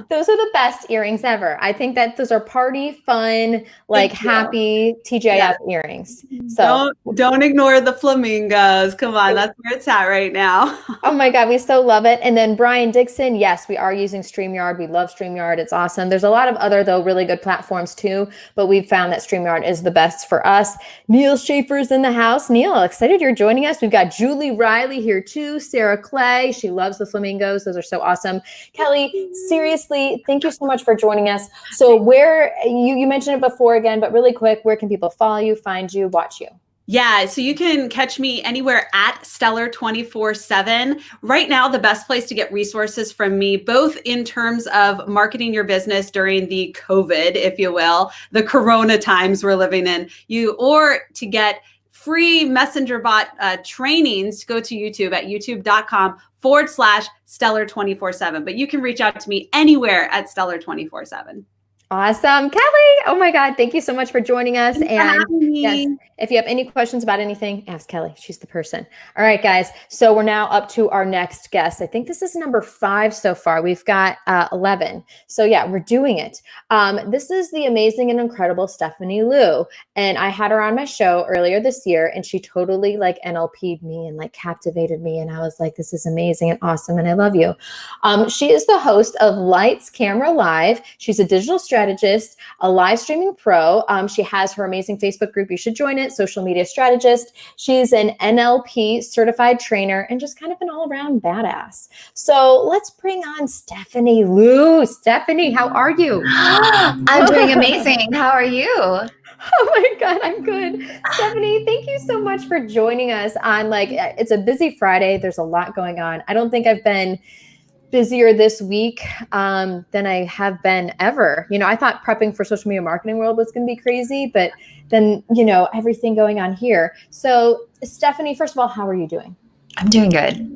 Those are the best earrings ever. I think that those are party, fun, like happy TGIF earrings. So don't ignore the flamingos. Come on, that's where it's at right now. Oh my God, we so love it. And then Brian Dixon, yes, we are using StreamYard. We love StreamYard. It's awesome. There's a lot of other, though, really good platforms too, but we've found that StreamYard is the best for us. Neil Schaefer's in the house. Neil, excited you're joining us. We've got Julie Riley here too. Sarah Clay, she loves the flamingos. Those are so awesome. Kelly, seriously, thank you so much for joining us. So where, you mentioned it before again, but really quick, where can people follow you, find you, watch you? Yeah, so you can catch me anywhere at Stellar 24/7. Right now, the best place to get resources from me, both in terms of marketing your business during the COVID, if you will, the Corona times we're living in, or to get free Messenger bot trainings, go to YouTube at youtube.com/Stellar247. But you can reach out to me anywhere at Stellar 24/7. Awesome. Kelly, oh my God, thank you so much for joining us. Thanks and for having me. yes, if you have any questions about anything, ask Kelly. She's the person. All right, guys. So we're now up to our next guest. I think this is number 5 so far. We've got 11. So yeah, we're doing it. This is the amazing and incredible Stephanie Liu. And I had her on my show earlier this year and she totally like NLP'd me and like captivated me. And I was like, this is amazing and awesome. And I love you. She is the host of Lights Camera Live. She's a digital strategist, a live streaming pro. She has her amazing Facebook group. You should join it. Social Media Strategist. She's an NLP certified trainer and just kind of an all-around badass. So let's bring on Stephanie Liu. Stephanie, how are you? I'm doing amazing. How are you? Oh my God, I'm good. Stephanie, thank you so much for joining us on it's a busy Friday. There's a lot going on. I don't think I've been busier this week than I have been ever. I thought prepping for Social Media Marketing World was going to be crazy, but then, everything going on here. So Stephanie, first of all, how are you doing? I'm doing good.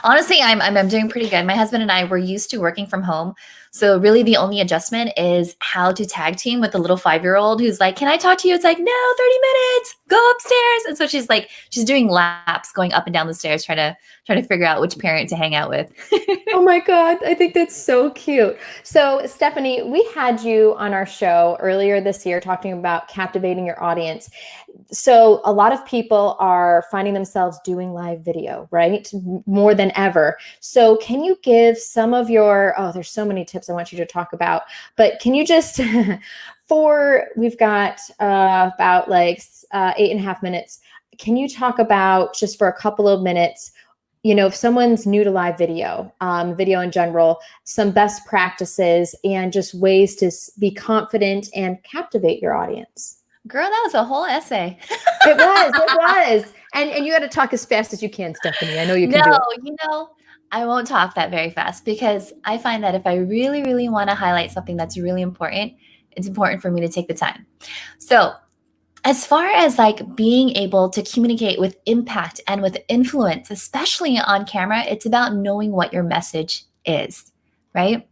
Honestly, I'm doing pretty good. My husband and I were used to working from home. So really the only adjustment is how to tag team with the little 5-year-old who's like, can I talk to you? It's like, no, 30 minutes, go upstairs. And so she's doing laps going up and down the stairs, trying to figure out which parent to hang out with. Oh my God. I think that's so cute. So Stephanie, we had you on our show earlier this year talking about captivating your audience. So a lot of people are finding themselves doing live video, right? More than ever. So can you give some of your, there's so many tips I want you to talk about, but can you just, we've got about 8.5 minutes. Can you talk about just for a couple of minutes, if someone's new to live video, video in general, some best practices and just ways to be confident and captivate your audience? Girl, that was a whole essay. It was. And you got to talk as fast as you can, Stephanie. I know you can do it. I won't talk that very fast because I find that if I really, really want to highlight something that's really important, it's important for me to take the time. So as far as being able to communicate with impact and with influence, especially on camera, it's about knowing what your message is, right?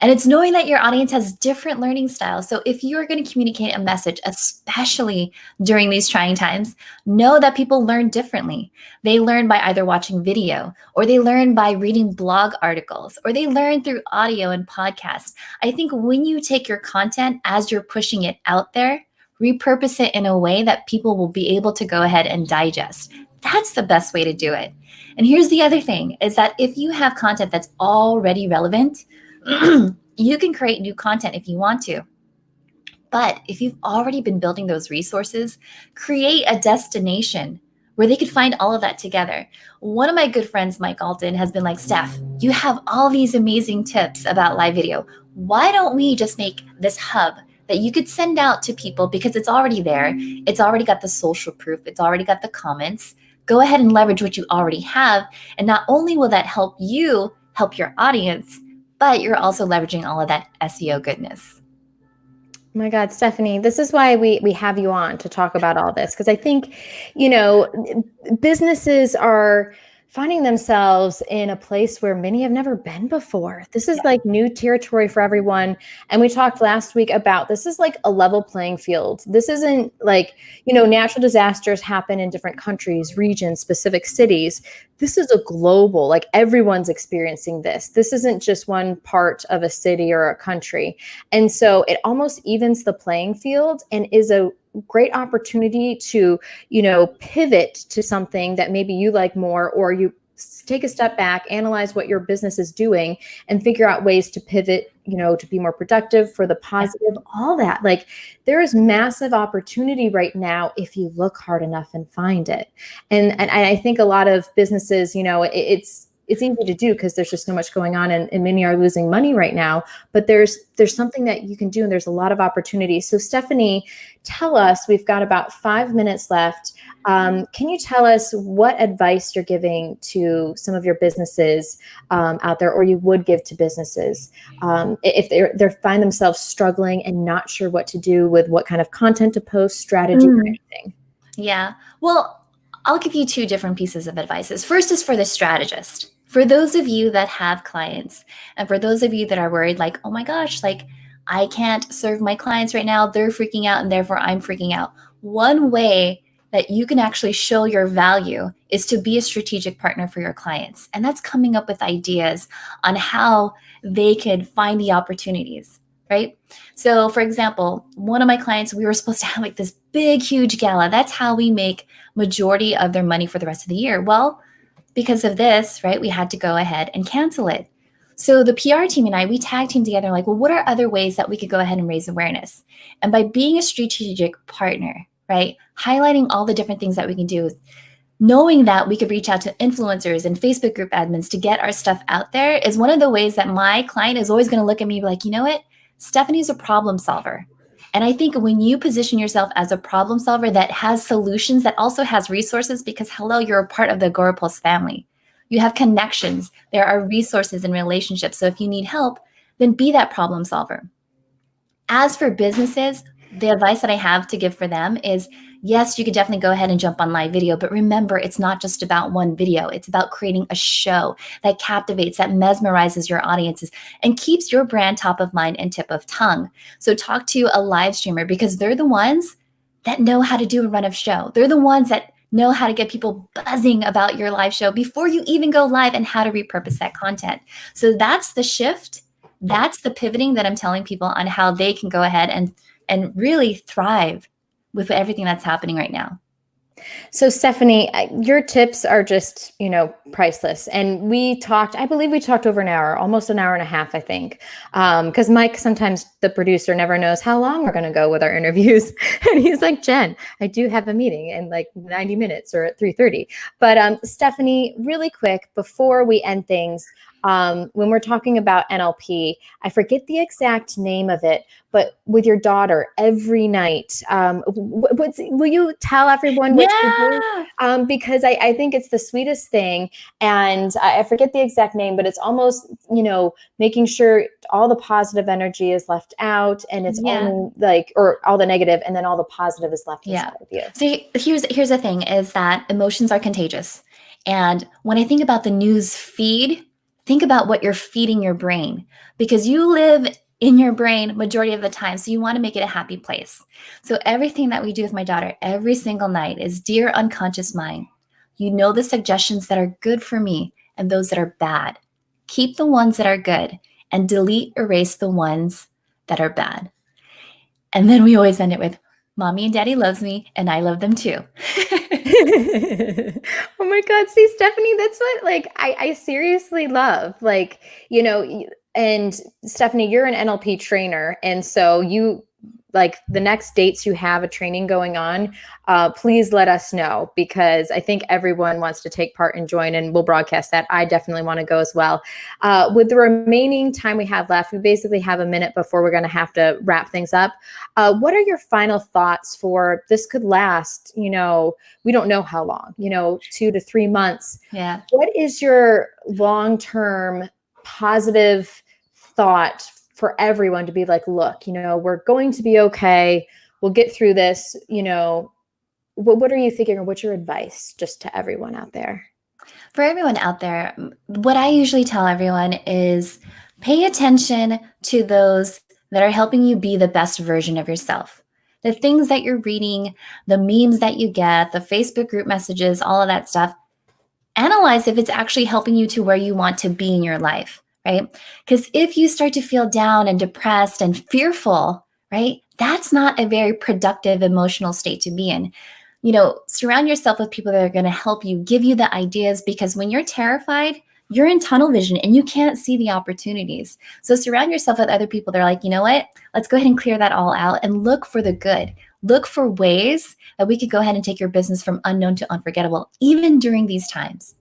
And it's knowing that your audience has different learning styles. So if you're going to communicate a message, especially during these trying times, know that people learn differently. They learn by either watching video, or they learn by reading blog articles, or they learn through audio and podcasts. I think when you take your content as you're pushing it out there, repurpose it in a way that people will be able to go ahead and digest. That's the best way to do it. And here's the other thing, is that if you have content that's already relevant, you can create new content if you want to. But if you've already been building those resources, create a destination where they could find all of that together. One of my good friends, Mike Alton, has been like, Steph, you have all these amazing tips about live video. Why don't we just make this hub that you could send out to people, because it's already there. It's already got the social proof. It's already got the comments. Go ahead and leverage what you already have. And not only will that help you help your audience, but you're also leveraging all of that SEO goodness. Oh my God, Stephanie, this is why we have you on to talk about all this. Because I think, businesses are finding themselves in a place where many have never been before. This is like new territory for everyone. And we talked last week about this is like a level playing field. This isn't like, natural disasters happen in different countries, regions, specific cities. This is a global, like everyone's experiencing this. This isn't just one part of a city or a country. And so it almost evens the playing field and is a great opportunity to, pivot to something that maybe you like more, or you take a step back, analyze what your business is doing and figure out ways to pivot, to be more productive, for the positive, all that. Like there is massive opportunity right now if you look hard enough and find it. And I think a lot of businesses, it's easy to do because there's just so much going on and many are losing money right now, but there's something that you can do and there's a lot of opportunity. So Stephanie, tell us, we've got about 5 minutes left. Can you tell us what advice you're giving to some of your businesses out there, or you would give to businesses if they find themselves struggling and not sure what to do with what kind of content to post, strategy, or anything? Yeah, well, I'll give you two different pieces of advice. First is for the strategist. For those of you that have clients, and for those of you that are worried, like, oh my gosh, like I can't serve my clients right now, they're freaking out and therefore I'm freaking out. One way that you can actually show your value is to be a strategic partner for your clients. And that's coming up with ideas on how they could find the opportunities, right? So for example, one of my clients, we were supposed to have like this big, huge gala. That's how we make majority of their money for the rest of the year. Well, because of this, right, we had to go ahead and cancel it. So the PR team and I, we tag team together like, well, what are other ways that we could go ahead and raise awareness? And by being a strategic partner, right, highlighting all the different things that we can do, knowing that we could reach out to influencers and Facebook group admins to get our stuff out there is one of the ways that my client is always going to look at me and be like, you know what, Stephanie's a problem solver. And I think when you position yourself as a problem solver that has solutions, that also has resources, because hello, you're a part of the Agorapulse family. You have connections. There are resources and relationships. So if you need help, then be that problem solver. As for businesses, the advice that I have to give for them is, yes, you could definitely go ahead and jump on live video, but remember, it's not just about one video. It's about creating a show that captivates, that mesmerizes your audiences and keeps your brand top of mind and tip of tongue. So talk to a live streamer, because they're the ones that know how to do a run of show. They're the ones that know how to get people buzzing about your live show before you even go live, and how to repurpose that content. So that's the shift. That's the pivoting that I'm telling people on how they can go ahead and really thrive with everything that's happening right now. So Stephanie, your tips are just, priceless. And I believe we talked over an hour, almost an hour and a half, I think. Because Mike, sometimes the producer, never knows how long we're going to go with our interviews. And he's like, Jen, I do have a meeting in like 90 minutes or at 3:30. But Stephanie, really quick, before we end things, when we're talking about NLP, I forget the exact name of it, but with your daughter every night, will you tell everyone what you do? Because I think it's the sweetest thing, and I forget the exact name, but it's almost, making sure all the positive energy is left out, and it's only or all the negative, and then all the positive is left inside of you. So here's the thing, is that emotions are contagious. And when I think about the news feed, think about what you're feeding your brain, because you live in your brain majority of the time. So you want to make it a happy place. So everything that we do with my daughter every single night is, dear unconscious mind, you know the suggestions that are good for me and those that are bad. Keep the ones that are good and delete, erase the ones that are bad. And then we always end it with, mommy and daddy loves me and I love them too. Oh my God. See, Stephanie, that's what like I seriously love. Like, you know, and Stephanie, you're an NLP trainer. And so you like the next dates you have a training going on, please let us know, because I think everyone wants to take part and join, and we'll broadcast that. I definitely want to go as well. With the remaining time we have left, we basically have a minute before we're going to have to wrap things up. What are your final thoughts for this? Could last, you know, we don't know how long, you know, 2 to 3 months. Yeah. What is your long-term positive thought for everyone to be like, look, you know, we're going to be okay. We'll get through this. You know, what are you thinking, or what's your advice just to everyone out there? For everyone out there, what I usually tell everyone is pay attention to those that are helping you be the best version of yourself. The things that you're reading, the memes that you get, the Facebook group messages, all of that stuff. Analyze if it's actually helping you to where you want to be in your life. Right? Because if you start to feel down and depressed and fearful, right, that's not a very productive emotional state to be in. You know, surround yourself with people that are going to help you, give you the ideas, because when you're terrified, you're in tunnel vision and you can't see the opportunities. So surround yourself with other people that are like, you know what, let's go ahead and clear that all out and look for the good. Look for ways that we could go ahead and take your business from unknown to unforgettable, even during these times.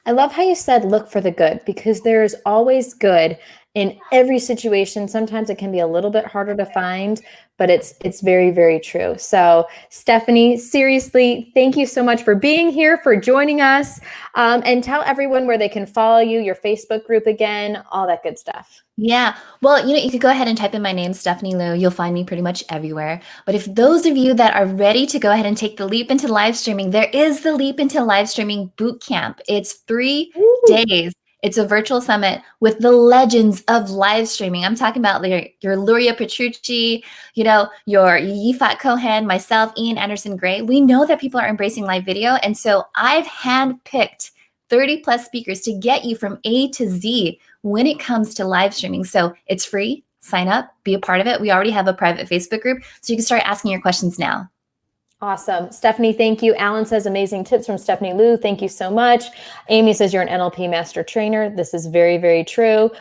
I love how you said look for the good, because there's always good in every situation. Sometimes it can be a little bit harder to find, but it's very, very true. So Stephanie, seriously, thank you so much for being here, for joining us, and tell everyone where they can follow you, your Facebook group again, all that good stuff. Yeah. Well, you know, you could go ahead and type in my name, Stephanie Liu. You'll find me pretty much everywhere. But if those of you that are ready to go ahead and take the leap into live streaming, there is the Leap into Live Streaming Boot Camp. It's 3 days. It's a virtual summit with the legends of live streaming. I'm talking about your Luria Petrucci, you know, your Yifat Cohen, myself, Ian Anderson Gray. We know that people are embracing live video. And so I've handpicked 30 plus speakers to get you from A to Z when it comes to live streaming. So it's free. Sign up, be a part of it. We already have a private Facebook group, so you can start asking your questions now. Awesome. Stephanie, thank you. Alan says amazing tips from Stephanie Liu. Thank you so much. Amy says you're an NLP master trainer. This is very, very true.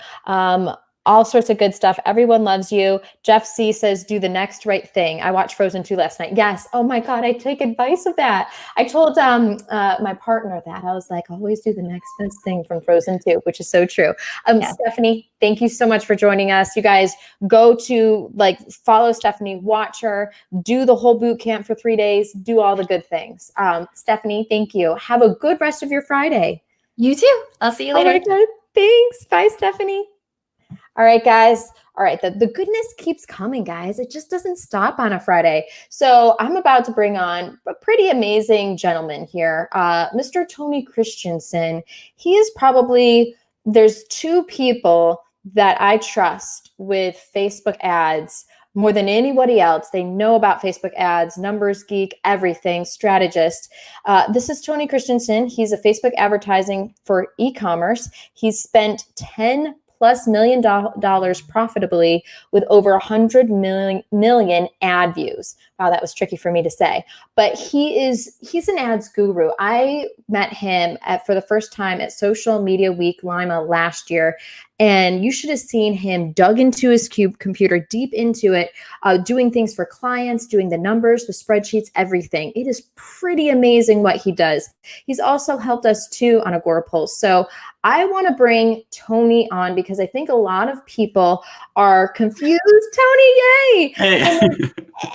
All sorts of good stuff. Everyone loves you. Jeff C says, do the next right thing. I watched Frozen 2 last night. Yes. Oh my God. I take advice of that. I told my partner that. I was like, always do the next best thing from Frozen 2, which is so true. Yeah. Stephanie, thank you so much for joining us. You guys go to follow Stephanie, watch her, do the whole boot camp for 3 days, do all the good things. Stephanie, thank you. Have a good rest of your Friday. You too. I'll see you later. Oh my God. Thanks. Bye, Stephanie. All right, guys. All right. The goodness keeps coming, guys. It just doesn't stop on a Friday. So I'm about to bring on a pretty amazing gentleman here, Mr. Tony Christensen. He is probably, there's 2 people that I trust with Facebook ads more than anybody else. They know about Facebook ads, numbers geek, everything, strategist. This is Tony Christensen. He's a Facebook advertising for e-commerce. He's spent $10+ million profitably with over 100 million ad views. Wow, that was tricky for me to say. But he's an ads guru. I met him for the first time at Social Media Week Lima last year. And you should have seen him dug into his computer, deep into it, doing things for clients, doing the numbers, the spreadsheets, everything. It is pretty amazing what he does. He's also helped us too on Agorapulse. So I want to bring Tony on because I think a lot of people are confused. Tony, yay! Hey.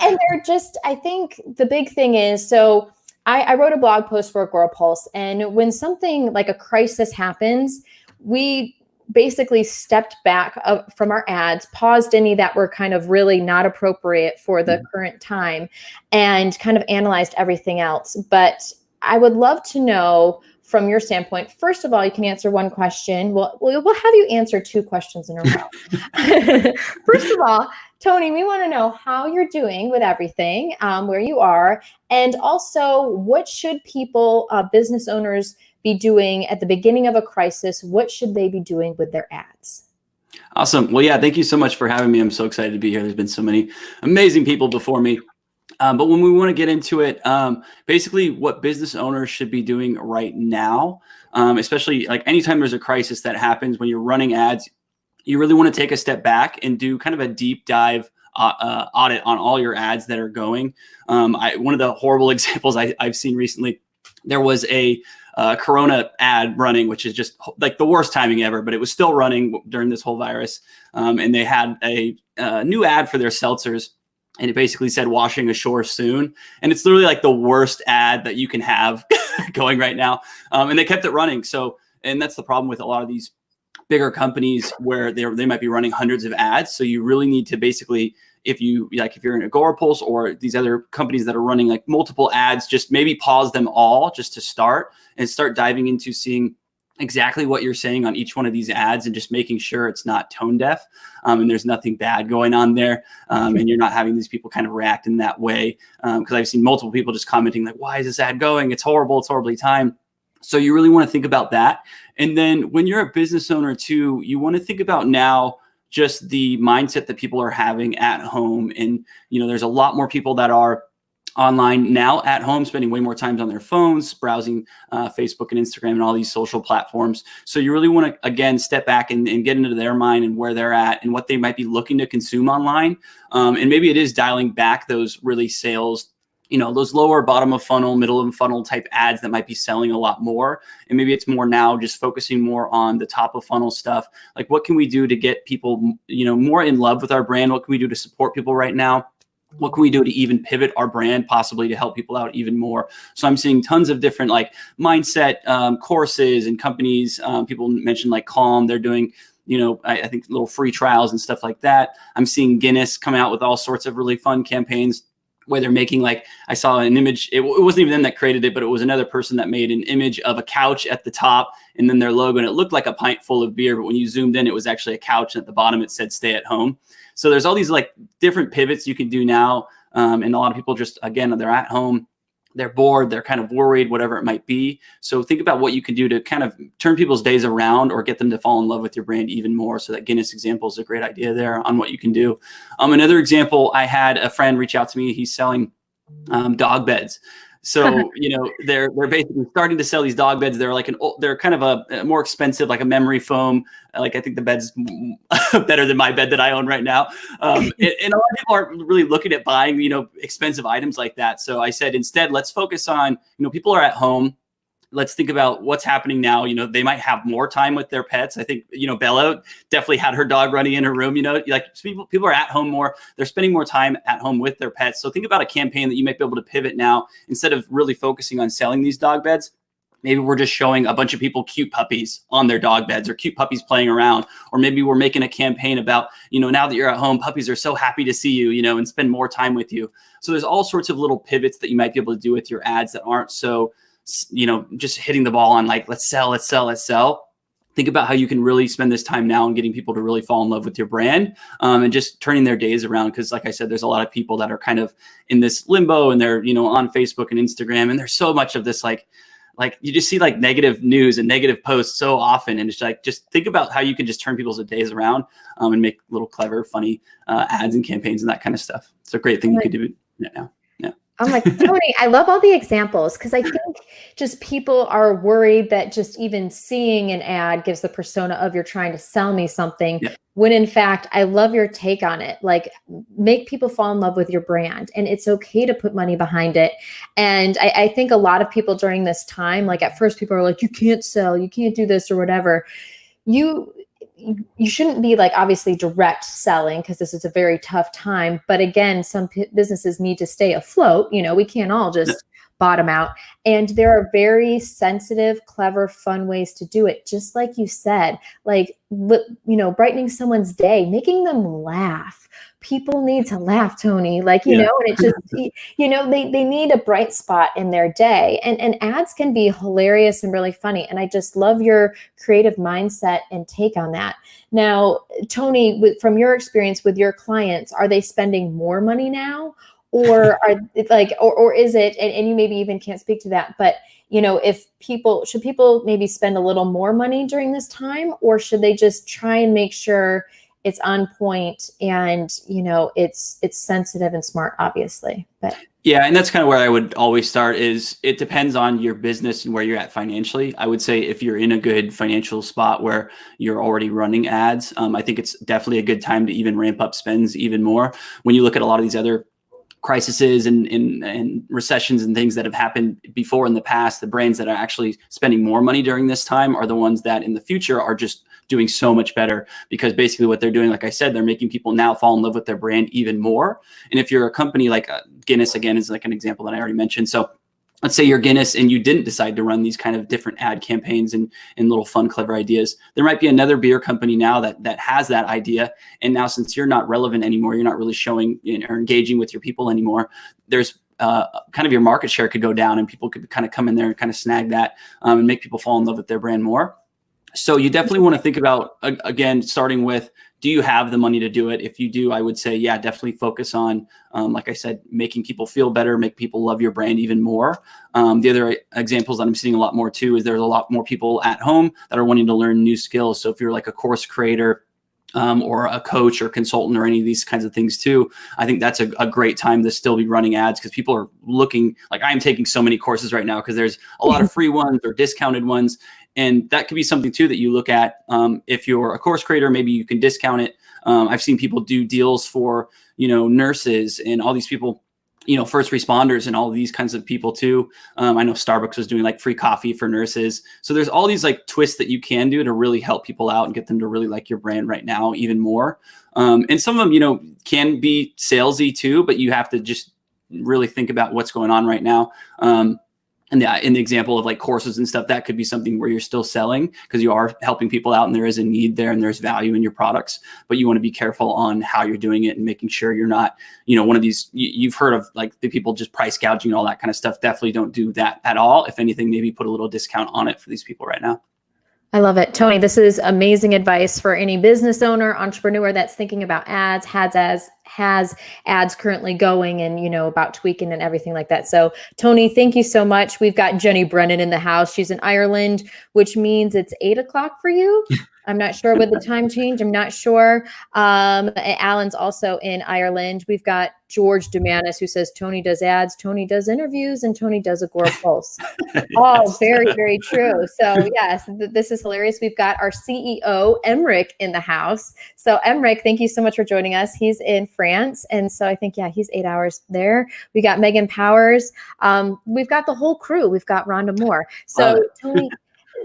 And they're just, I think the big thing is, so I wrote a blog post for Agorapulse, and when something like a crisis happens, we basically stepped back from our ads, paused any that were kind of really not appropriate for the current time, and kind of analyzed everything else. But I would love to know from your standpoint. First of all, you can answer one question. We'll have you answer 2 questions in a row. First of all, Tony, we want to know how you're doing with everything, where you are, and also what should people, business owners, be doing at the beginning of a crisis? What should they be doing with their ads? Awesome. Well, yeah, thank you so much for having me. I'm so excited to be here. There's been so many amazing people before me. But when we want to get into it, basically what business owners should be doing right now, especially like anytime there's a crisis that happens when you're running ads, you really want to take a step back and do kind of a deep dive audit on all your ads that are going. One of the horrible examples I've seen recently, there was a Corona ad running, which is just like the worst timing ever, but it was still running during this whole virus. And they had a new ad for their seltzers. And it basically said washing ashore soon. And it's literally like the worst ad that you can have going right now. And they kept it running. So, and that's the problem with a lot of these bigger companies where they might be running hundreds of ads. So you really need to basically, if you're in Agorapulse or these other companies that are running like multiple ads, just maybe pause them all just to start and start diving into seeing exactly what you're saying on each one of these ads and just making sure it's not tone deaf and there's nothing bad going on there and you're not having these people kind of react in that way. Because I've seen multiple people just commenting like, why is this ad going? It's horrible. It's horribly timed. So you really want to think about that. And then when you're a business owner too, you want to think about now just the mindset that people are having at home. And, there's a lot more people that are online now at home, spending way more time on their phones, browsing Facebook and Instagram and all these social platforms. So you really want to, again, step back and get into their mind and where they're at and what they might be looking to consume online. And maybe it is dialing back those really sales, those lower bottom of funnel, middle of funnel type ads that might be selling a lot more. And maybe it's more now just focusing more on the top of funnel stuff. Like what can we do to get people, more in love with our brand? What can we do to support people right now? What can we do to even pivot our brand possibly to help people out even more? So I'm seeing tons of different like mindset courses and companies. People mentioned like Calm. They're doing, I think little free trials and stuff like that. I'm seeing Guinness come out with all sorts of really fun campaigns where they're making like, I saw an image, it wasn't even them that created it, but it was another person that made an image of a couch at the top and then their logo, and it looked like a pint full of beer, but when you zoomed in, it was actually a couch, and at the bottom it said stay at home. So there's all these like different pivots you can do now. And a lot of people just, again, they're at home, they're bored, they're kind of worried, whatever it might be. So think about what you can do to kind of turn people's days around or get them to fall in love with your brand even more. So that Guinness example is a great idea there on what you can do. Another example, I had a friend reach out to me. He's selling dog beds. So, they're basically starting to sell these dog beds. They're like they're kind of a more expensive, like a memory foam. Like I think the bed's better than my bed that I own right now. And a lot of people aren't really looking at buying, expensive items like that. So I said, instead, let's focus on, people are at home. Let's think about what's happening now. They might have more time with their pets. I think, Bella definitely had her dog running in her room, like people are at home more. They're spending more time at home with their pets. So think about a campaign that you might be able to pivot now instead of really focusing on selling these dog beds. Maybe we're just showing a bunch of people cute puppies on their dog beds or cute puppies playing around. Or maybe we're making a campaign about, now that you're at home, puppies are so happy to see you, and spend more time with you. So there's all sorts of little pivots that you might be able to do with your ads that aren't so, just hitting the ball on like, let's sell. Think about how you can really spend this time now and getting people to really fall in love with your brand and just turning their days around. Because like I said, there's a lot of people that are kind of in this limbo and they're, on Facebook and Instagram. And there's so much of this, like you just see like negative news and negative posts so often. And it's like, just think about how you can just turn people's days around and make little clever, funny ads and campaigns and that kind of stuff. It's a great thing you could do now. I'm like, Tony, I love all the examples because I think just people are worried that just even seeing an ad gives the persona of you're trying to sell me something. Yeah. When in fact, I love your take on it. Like make people fall in love with your brand, and it's okay to put money behind it. And I think a lot of people during this time, like at first people are like, you can't sell, you can't do this or whatever. You shouldn't be like obviously direct selling because this is a very tough time. But again, some businesses need to stay afloat. We can't all just bottom out. And there are very sensitive, clever, fun ways to do it. Just like you said, like, brightening someone's day, making them laugh. People need to laugh, Tony, like, and it just, they need a bright spot in their day, and ads can be hilarious and really funny. And I just love your creative mindset and take on that. Now, Tony, from your experience with your clients, are they spending more money now? Or or is it, and you maybe even can't speak to that, but should people maybe spend a little more money during this time, or should they just try and make sure it's on point and, it's sensitive and smart, obviously? But yeah, and that's kind of where I would always start. Is it depends on your business and where you're at financially. I would say if you're in a good financial spot where you're already running ads, I think it's definitely a good time to even ramp up spends even more. When you look at a lot of these other crises and recessions and things that have happened before in the past, the brands that are actually spending more money during this time are the ones that in the future are just doing so much better, because basically what they're doing, like I said, they're making people now fall in love with their brand even more. And if you're a company like Guinness, again, is like an example that I already mentioned. So let's say you're Guinness and you didn't decide to run these kind of different ad campaigns and little fun, clever ideas. There might be another beer company now that has that idea. And now, since you're not relevant anymore, you're not really showing or engaging with your people anymore, there's kind of your market share could go down, and people could kind of come in there and kind of snag that and make people fall in love with their brand more. So you definitely want to think about, again, starting with, do you have the money to do it? If you do, I would say, yeah, definitely focus on, like I said, making people feel better, make people love your brand even more. The other examples that I'm seeing a lot more too is there's a lot more people at home that are wanting to learn new skills. So if you're like a course creator, or a coach or consultant or any of these kinds of things too, I think that's a great time to still be running ads, because people are looking, like I'm taking so many courses right now because there's a lot of free ones or discounted ones. And that could be something too that you look at. If you're a course creator, maybe you can discount it. I've seen people do deals for, nurses and all these people, first responders and all of these kinds of people too. I know Starbucks was doing like free coffee for nurses. So there's all these like twists that you can do to really help people out and get them to really like your brand right now even more. And some of them, can be salesy too, but you have to just really think about what's going on right now. And in the example of like courses and stuff, that could be something where you're still selling because you are helping people out and there is a need there and there's value in your products, but you want to be careful on how you're doing it and making sure you're not, one of these, you've heard of like the people just price gouging and all that kind of stuff. Definitely don't do that at all. If anything, maybe put a little discount on it for these people right now. I love it. Tony, this is amazing advice for any business owner, entrepreneur that's thinking about ads, has ads currently going and, about tweaking and everything like that. So Tony, thank you so much. We've got Jenny Brennan in the house. She's in Ireland, which means it's 8:00 for you. I'm not sure with the time change. I'm not sure. Alan's also in Ireland. We've got George Dumanis who says Tony does ads, Tony does interviews, and Tony does Agora Pulse. All very, very true. So yes, this is hilarious. We've got our CEO, Emric, in the house. So Emric, thank you so much for joining us. He's in France. And so I think, he's 8 hours there. We got Megan Powers. We've got the whole crew. We've got Ronda Moore. So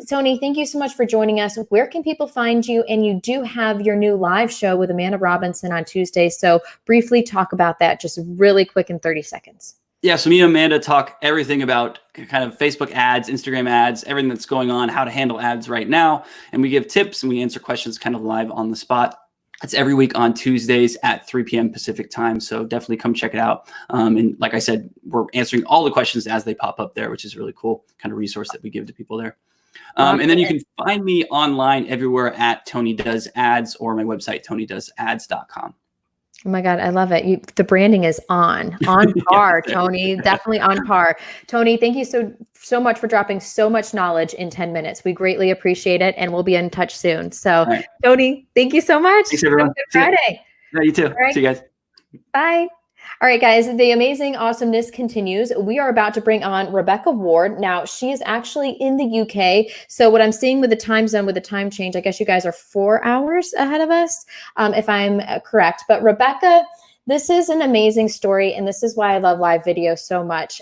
Tony, thank you so much for joining us. Where can people find you? And you do have your new live show with Amanda Robinson on Tuesday. So briefly talk about that, just really quick in 30 seconds. Yeah, so me and Amanda talk everything about kind of Facebook ads, Instagram ads, everything that's going on, how to handle ads right now. And we give tips and we answer questions kind of live on the spot. It's every week on Tuesdays at 3 p.m. Pacific time. So definitely come check it out. And like I said, we're answering all the questions as they pop up there, which is really cool kind of resource that we give to people there. And then you can find me online everywhere at Tony Does Ads or my website, tonydoesads.com. Oh my God, I love it. The branding is on par, Tony, definitely on par. Tony, thank you so much for dropping so much knowledge in 10 minutes. We greatly appreciate it, and we'll be in touch soon. So, right. Tony, thank you so much. Thanks, everyone. Have a good Friday. Yeah, you too. Right. See you guys. Bye. All right, guys, the amazing awesomeness continues. We are about to bring on Rebecca Ward. Now, she is actually in the UK. So what I'm seeing with the time zone, with the time change, I guess you guys are 4 hours ahead of us, if I'm correct. But Rebecca, this is an amazing story, and this is why I love live video so much.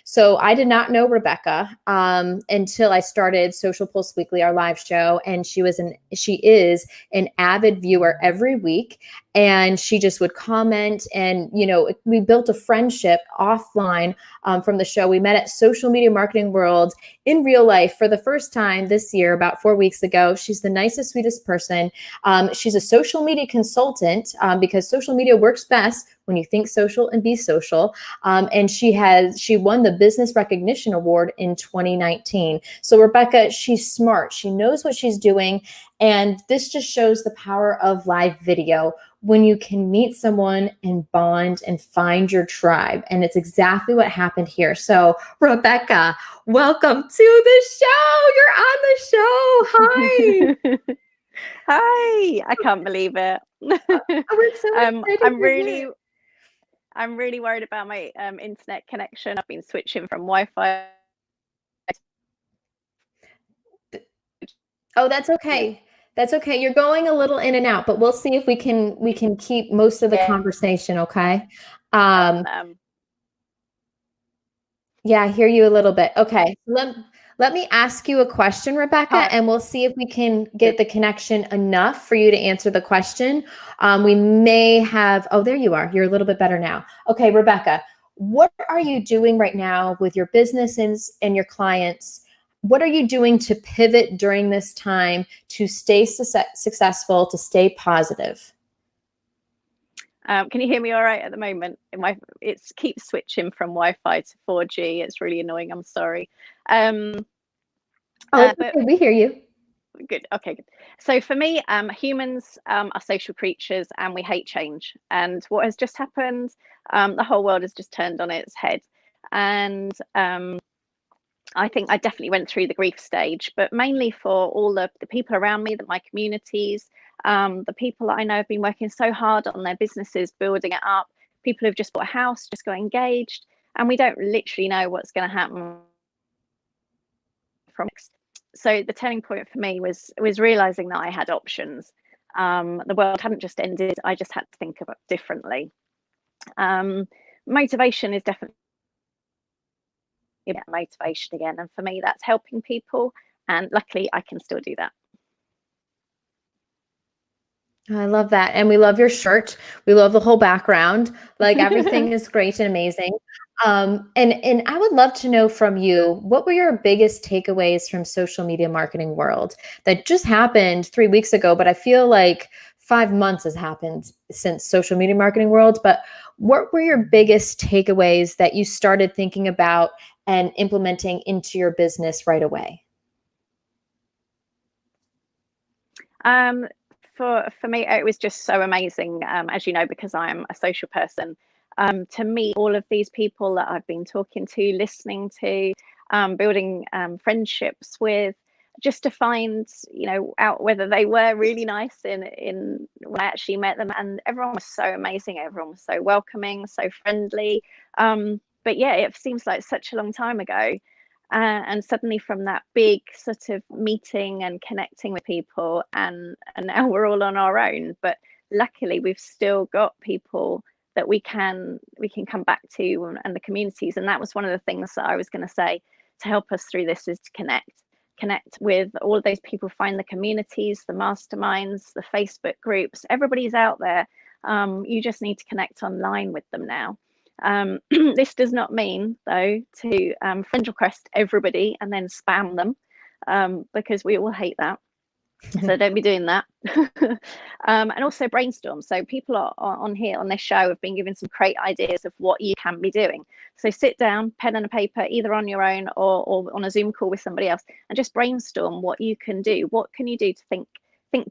So I did not know Rebecca until I started Social Pulse Weekly, our live show, and she is an avid viewer every week. and she just would comment. And, you know, we built a friendship offline from the show. We met at Social Media Marketing World in real life for the first time this year, about 4 weeks ago. She's the nicest, sweetest person. She's a social media consultant because social media works best when you think social and be social. And she won the Business Recognition Award in 2019. So Rebecca, she's smart. She knows what she's doing. And this just shows the power of live video when you can meet someone and bond and find your tribe. And it's exactly what happened here. So Rebecca, welcome to the show. You're on the show. Hi. Hi. I can't believe it. We're so excited I'm really worried about my internet connection. I've been switching from Wi-Fi. Oh, that's okay. That's okay. You're going a little in and out, but we'll see if we can keep most of the conversation, okay? Yeah, I hear you a little bit. Okay. Let me ask you a question, Rebecca, and we'll see if we can get the connection enough for you to answer the question. We may have, oh, there you are. You're a little bit better now. Okay, Rebecca, what are you doing right now with your businesses and your clients? What are you doing to pivot during this time to stay successful, to stay positive? Can you hear me all right at the moment? It keeps switching from Wi-Fi to 4G. It's really annoying. I'm sorry. But we hear you. Good. Okay, good. So for me, humans are social creatures and we hate change. And what has just happened, the whole world has just turned on its head. And I think I definitely went through the grief stage, but mainly for all the people around me, my communities, the people that I know have been working so hard on their businesses, building it up, people who've just bought a house, just got engaged, and we don't literally know what's going to happen from next. So the turning point for me was realizing that I had options. The world hadn't just ended. I just had to think about it differently. Motivation is definitely motivation again, and for me that's helping people, and luckily I can still do that. I love that. And we love your shirt. We love the whole background. Like everything is great and amazing. And I would love to know from you, what were your biggest takeaways from Social Media Marketing World that just happened 3 weeks ago, but I feel like 5 months has happened since Social Media Marketing World. But what were your biggest takeaways that you started thinking about and implementing into your business right away? For me, it was just so amazing, as you know, because I'm a social person, to meet all of these people that I've been talking to, listening to, building friendships with, just to find, out whether they were really nice in when I actually met them. And everyone was so amazing. Everyone was so welcoming, so friendly. But yeah, it seems like such a long time ago. And suddenly from that big sort of meeting and connecting with people, and now we're all on our own. But luckily we've still got people that we can come back to, and the communities. And that was one of the things that I was going to say to help us through this, is to connect with all of those people, find the communities, the masterminds, the Facebook groups. Everybody's out there. You just need to connect online with them now. This does not mean, though, to friend request everybody and then spam them, because we all hate that. So don't be doing that. And also brainstorm. So people are on here on this show have been given some great ideas of what you can be doing. So sit down, pen and a paper, either on your own or on a Zoom call with somebody else, and just brainstorm what you can do. What can you do to think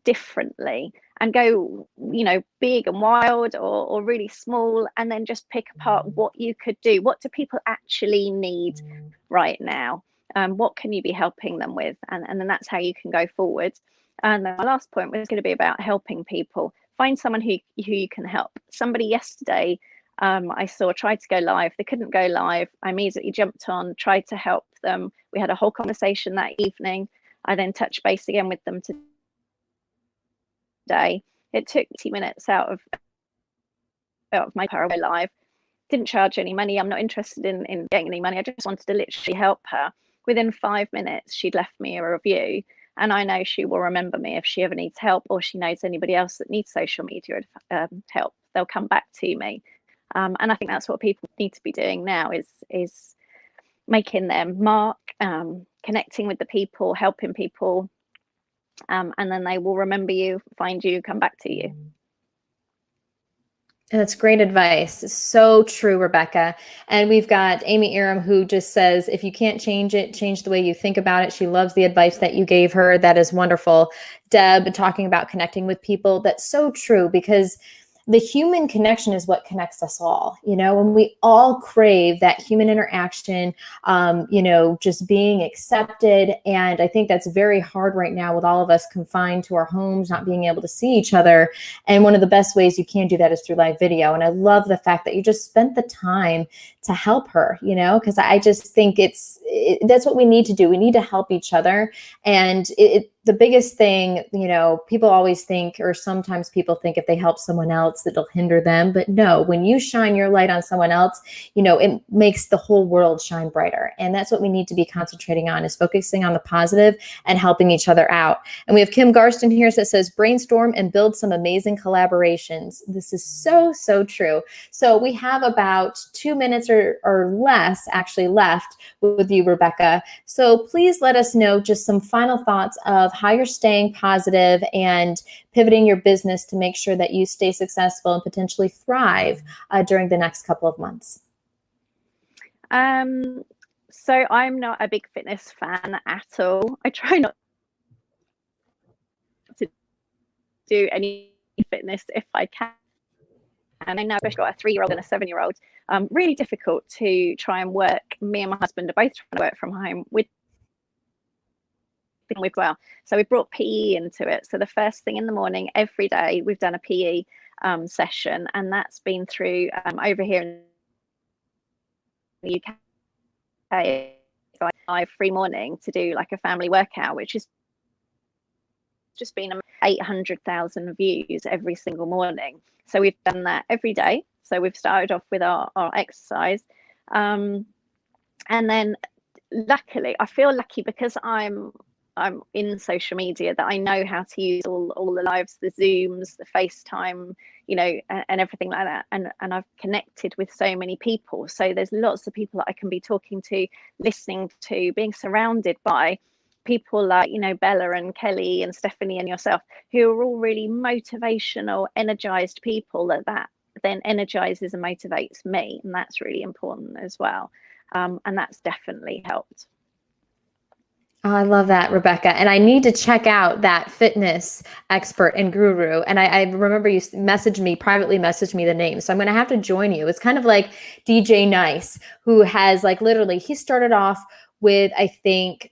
differently, and go, big and wild or really small, and then just pick apart what you could do. What do people actually need right now? What can you be helping them with? And then that's how you can go forward. And then my last point was going to be about helping people. Find someone who you can help. Somebody yesterday I saw tried to go live. They couldn't go live. I immediately jumped on, tried to help them. We had a whole conversation that evening. I then touched base again with them today. It took 20 minutes out of my power to go live. Didn't charge any money. I'm not interested in getting any money. I just wanted to literally help her. Within 5 minutes, she'd left me a review. And I know she will remember me if she ever needs help, or she knows anybody else that needs social media help. They'll come back to me. And I think that's what people need to be doing now, is making their mark, connecting with the people, helping people, and then they will remember you, find you, come back to you. That's great advice. So true, Rebecca. And we've got Amy Aram, who just says, if you can't change it, change the way you think about it. She loves the advice that you gave her. That is wonderful. Deb, talking about connecting with people. That's so true, because the human connection is what connects us all, and we all crave that human interaction, just being accepted. And I think that's very hard right now with all of us confined to our homes, not being able to see each other. And one of the best ways you can do that is through live video. And I love the fact that you just spent the time to help her, because I just think that's what we need to do. We need to help each other. And the biggest thing, people always think, or sometimes people think, if they help someone else, it'll hinder them. But no, when you shine your light on someone else, it makes the whole world shine brighter. And that's what we need to be concentrating on, is focusing on the positive and helping each other out. And we have Kim Garston here that says, brainstorm and build some amazing collaborations. This is so, so true. So we have about 2 minutes or less actually left with you, Rebecca. So please let us know just some final thoughts of how you're staying positive and pivoting your business to make sure that you stay successful and potentially thrive during the next couple of months. So I'm not a big fitness fan at all. I try not to do any fitness if I can. And I know I've got a 3-year-old and a 7-year-old. Really difficult to try and work. Me and my husband are both trying to work from home with well. So we brought PE into it. So the first thing in the morning, every day, we've done a PE session, and that's been through over here in the UK, live free morning to do like a family workout, which is just been 800,000 views every single morning. So we've done that every day. So we've started off with our exercise. And then luckily, I feel lucky because I'm in social media, that I know how to use all the lives, the Zooms, the FaceTime, and everything like that. And I've connected with so many people. So there's lots of people that I can be talking to, listening to, being surrounded by people like, Bella and Kelly and Stephanie and yourself, who are all really motivational, energized people that then energizes and motivates me. And that's really important as well. And that's definitely helped. Oh, I love that, Rebecca. And I need to check out that fitness expert and guru. And I remember you privately messaged me the name. So I'm going to have to join you. It's kind of like DJ Nice, who has literally, he started off with, I think,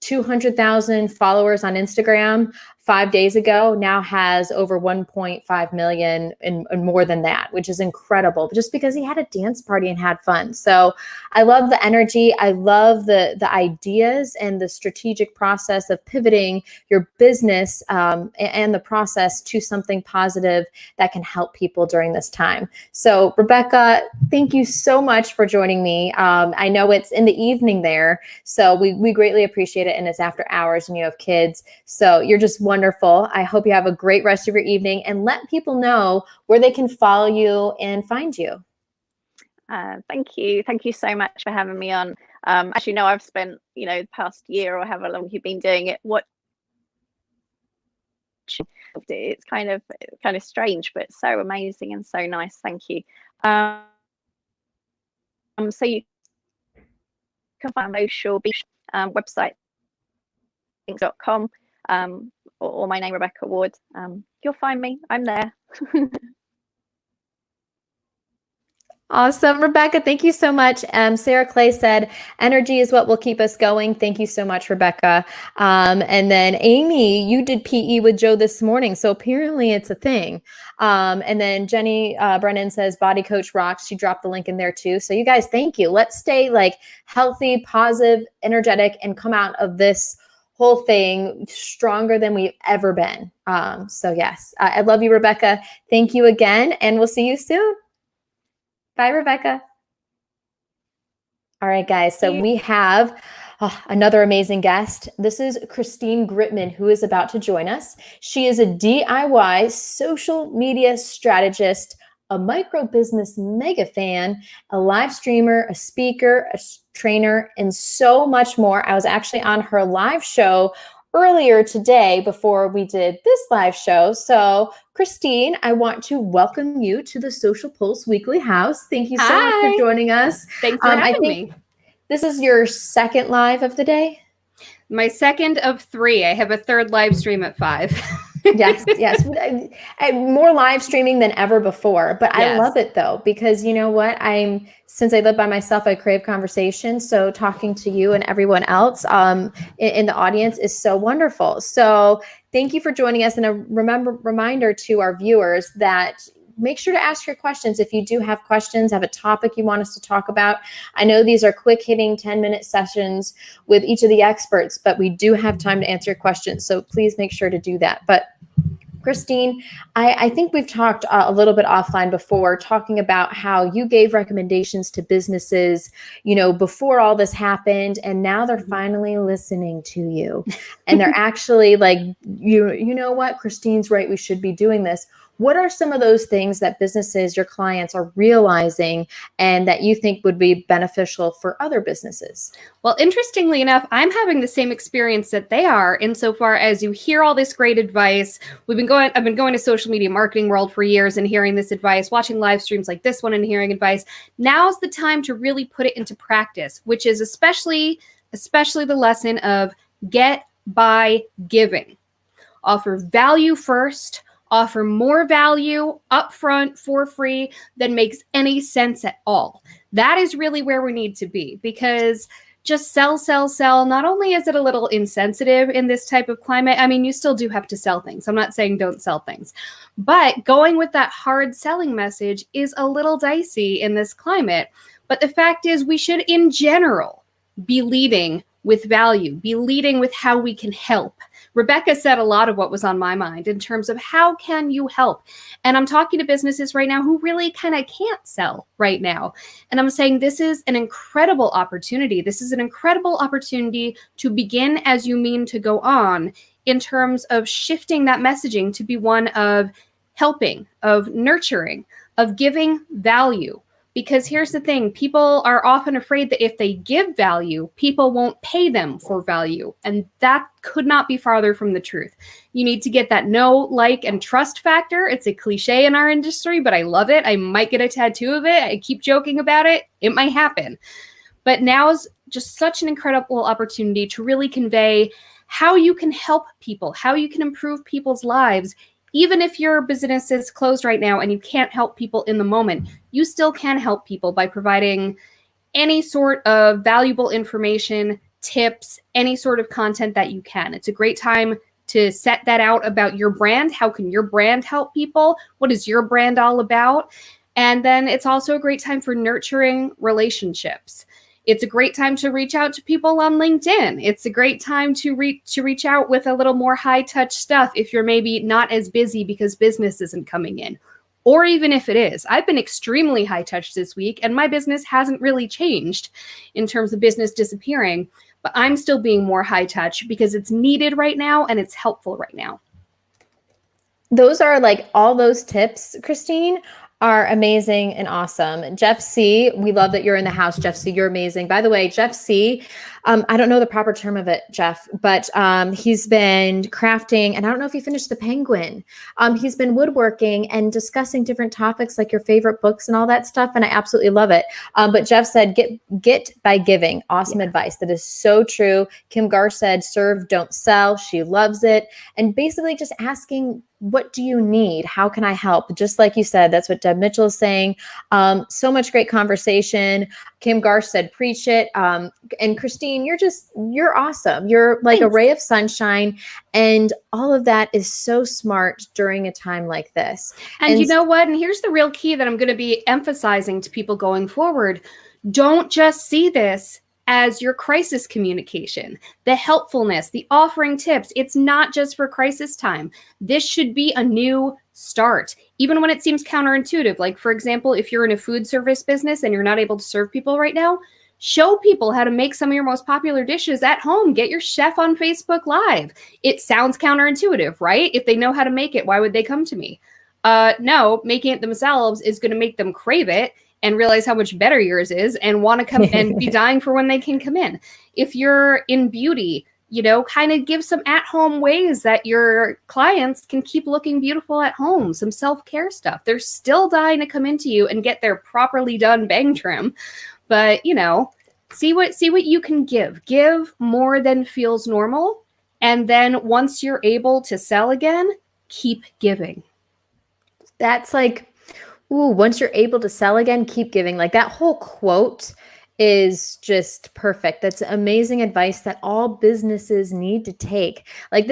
200,000 followers on Instagram 5 days ago, now has over 1.5 million and more than that, which is incredible, just because he had a dance party and had fun. So I love the energy. I love the ideas and the strategic process of pivoting your business and the process to something positive that can help people during this time. So Rebecca, thank you so much for joining me. I know it's in the evening there, so we greatly appreciate it. And it's after hours and you have kids. So you're just wonderful. I hope you have a great rest of your evening, and let people know where they can follow you and find you. Thank you. Thank you so much for having me on. As you know, I've spent, the past year or however long you've been doing it, it's kind of strange, but so amazing and so nice. Thank you. So you can find social website, things.com, or my name, Rebecca Ward. You'll find me. I'm there. Awesome. Rebecca, thank you so much. Sarah Clay said, energy is what will keep us going. Thank you so much, Rebecca. And then Amy, you did PE with Joe this morning. So apparently it's a thing. And then Jenny Brennan says, body coach rocks. She dropped the link in there too. So you guys, thank you. Let's stay healthy, positive, energetic, and come out of this whole thing stronger than we've ever been. So yes, I love you, Rebecca. Thank you again. And we'll see you soon. Bye, Rebecca. All right, guys. So we have Another amazing guest. This is Christine Gritmon, who is about to join us. She is a DIY social media strategist, a micro business mega fan, a live streamer, a speaker, a trainer, and so much more. I was actually on her live show earlier today before we did this live show. So Christine, I want to welcome you to the Social Pulse Weekly House. Thank you so much for joining us. Thanks for having me. This is your second live of the day? My second of 3. I have a third live stream at 5. Yes. More live streaming than ever before. But I love it though, because you know what? Since I live by myself, I crave conversation. So talking to you and everyone else in the audience is so wonderful. So thank you for joining us. And a reminder to our viewers that make sure to ask your questions. If you do have questions, have a topic you want us to talk about. I know these are quick hitting 10-minute sessions with each of the experts, but we do have time to answer your questions. So please make sure to do that. But Christine, I think we've talked a little bit offline before, talking about how you gave recommendations to businesses, before all this happened, and now they're finally listening to you. And they're actually like, you know what, Christine's right, we should be doing this. What are some of those things that businesses, your clients, are realizing and that you think would be beneficial for other businesses? Well, interestingly enough, I'm having the same experience that they are insofar as you hear all this great advice. I've been going to social media marketing world for years and hearing this advice, watching live streams like this one and hearing advice. Now's the time to really put it into practice, which is especially the lesson of get by giving. Offer value first. Offer more value upfront for free than makes any sense at all. That is really where we need to be, because just sell. Not only is it a little insensitive in this type of climate, I mean, you still do have to sell things. I'm not saying don't sell things, but going with that hard selling message is a little dicey in this climate. But the fact is, we should in general be leading with value, be leading with how we can help. Rebecca said a lot of what was on my mind in terms of how can you help? And I'm talking to businesses right now who really kind of can't sell right now. And I'm saying this is an incredible opportunity. This is an incredible opportunity to begin as you mean to go on, in terms of shifting that messaging to be one of helping, of nurturing, of giving value. Because here's the thing, people are often afraid that if they give value, people won't pay them for value. And that could not be farther from the truth. You need to get that know, like, and trust factor. It's a cliche in our industry, but I love it. I might get a tattoo of it. I keep joking about it. It might happen. But now's just such an incredible opportunity to really convey how you can help people, how you can improve people's lives. Even if your business is closed right now and you can't help people in the moment, you still can help people by providing any sort of valuable information, tips, any sort of content that you can. It's a great time to set that out about your brand. How can your brand help people? What is your brand all about? And then it's also a great time for nurturing relationships. It's a great time to reach out to people on LinkedIn. It's a great time to reach out with a little more high touch stuff if you're maybe not as busy because business isn't coming in. Or even if it is. I've been extremely high touch this week and my business hasn't really changed in terms of business disappearing, but I'm still being more high touch because it's needed right now and it's helpful right now. Those are like all those tips, Christine, are amazing and awesome. Jeff C., we love that you're in the house. Jeff C., you're amazing. By the way, Jeff C., I don't know the proper term of it, Jeff, but he's been crafting, and I don't know if he finished the penguin. He's been woodworking and discussing different topics like your favorite books and all that stuff, and I absolutely love it. But Jeff said, get by giving. Awesome advice. That is so true. Kim Gar said, serve, don't sell. She loves it. And basically just asking, what do you need? How can I help? Just like you said, that's what Deb Mitchell is saying. So much great conversation. Kim Garsh said, preach it. And Christine, you're awesome. You're like a ray of sunshine. And all of that is so smart during a time like this. And you know what? And here's the real key that I'm going to be emphasizing to people going forward. Don't just see this as your crisis communication, the helpfulness, the offering tips. It's not just for crisis time. This should be a new start, even when it seems counterintuitive. Like, for example, if you're in a food service business and you're not able to serve people right now, Show people how to make some of your most popular dishes at home. Get your chef on Facebook Live. It sounds counterintuitive, right? If they know how to make it, why would they come to me? No, making it themselves is going to make them crave it and realize how much better yours is and want to come and be dying for when they can come in. If you're in beauty, kind of give some at-home ways that your clients can keep looking beautiful at home, some self-care stuff. They're still dying to come into you and get their properly done bang trim. But, see what you can give. Give more than feels normal. And then once you're able to sell again, keep giving. That's like, once you're able to sell again, keep giving. Like that whole quote is just perfect. That's amazing advice that all businesses need to take. Like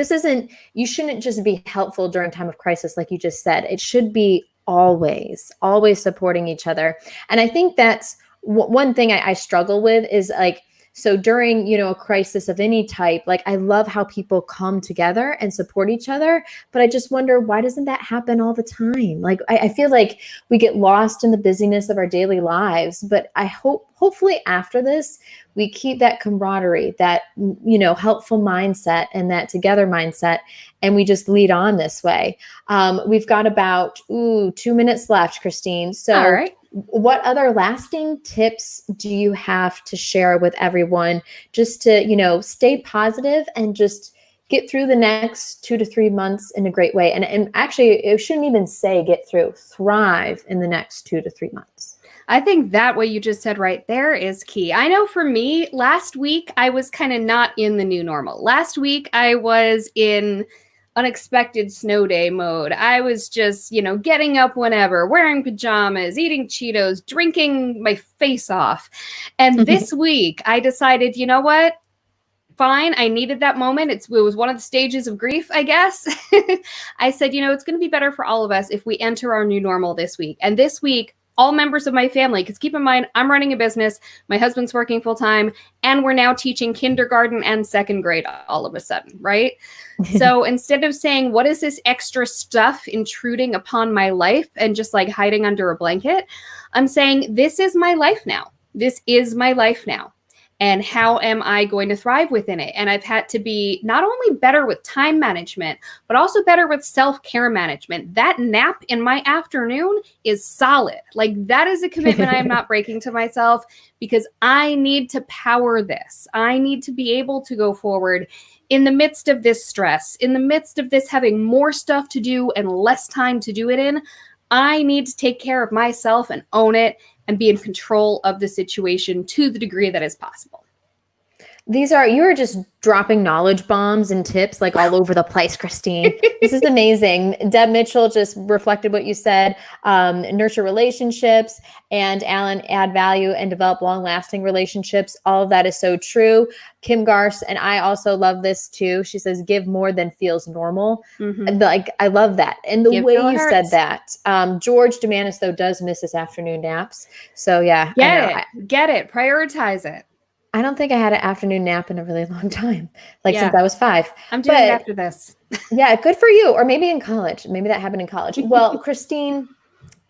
you shouldn't just be helpful during time of crisis, like you just said. It should be always supporting each other. And I think that's one thing I struggle with is like, so during, a crisis of any type, like I love how people come together and support each other, but I just wonder, why doesn't that happen all the time? Like, I feel like we get lost in the busyness of our daily lives, but I hopefully after this, we keep that camaraderie, that, helpful mindset and that together mindset, and we just lead on this way. We've got about 2 minutes left, Christine. So all right. What other lasting tips do you have to share with everyone just to, stay positive and just get through the next 2 to 3 months in a great way? And actually, it shouldn't even say get through, thrive in the next 2 to 3 months. I think that what you just said right there is key. I know for me, last week, I was kind of not in the new normal. Last week, I was in unexpected snow day mode. I was just, getting up whenever, wearing pajamas, eating Cheetos, drinking my face off. And this week I decided, you know what? Fine. I needed that moment. It was one of the stages of grief, I guess. I said, it's going to be better for all of us if we enter our new normal this week. And this week, all members of my family, because keep in mind, I'm running a business, my husband's working full time, and we're now teaching kindergarten and second grade all of a sudden, right? So instead of saying, what is this extra stuff intruding upon my life and just like hiding under a blanket, I'm saying, this is my life now. This is my life now. And how am I going to thrive within it? And I've had to be not only better with time management, but also better with self-care management. That nap in my afternoon is solid. Like that is a commitment I am not breaking to myself because I need to power this. I need to be able to go forward in the midst of this stress, in the midst of this having more stuff to do and less time to do it in. I need to take care of myself and own it and be in control of the situation to the degree that is possible. You're just dropping knowledge bombs and tips like all over the place, Christine. This is amazing. Deb Mitchell just reflected what you said, nurture relationships, and Alan, add value and develop long-lasting relationships. All of that is so true. Kim Garce, and I also love this too. She says, give more than feels normal. Like, I love that. And the way you said that, George Demanis, though, does miss his afternoon naps. So yeah. Get it. Prioritize it. I don't think I had an afternoon nap in a really long time, since I was 5. I'm doing it after this. Yeah, good for you. Or maybe in college. Maybe that happened in college. Well, Christine,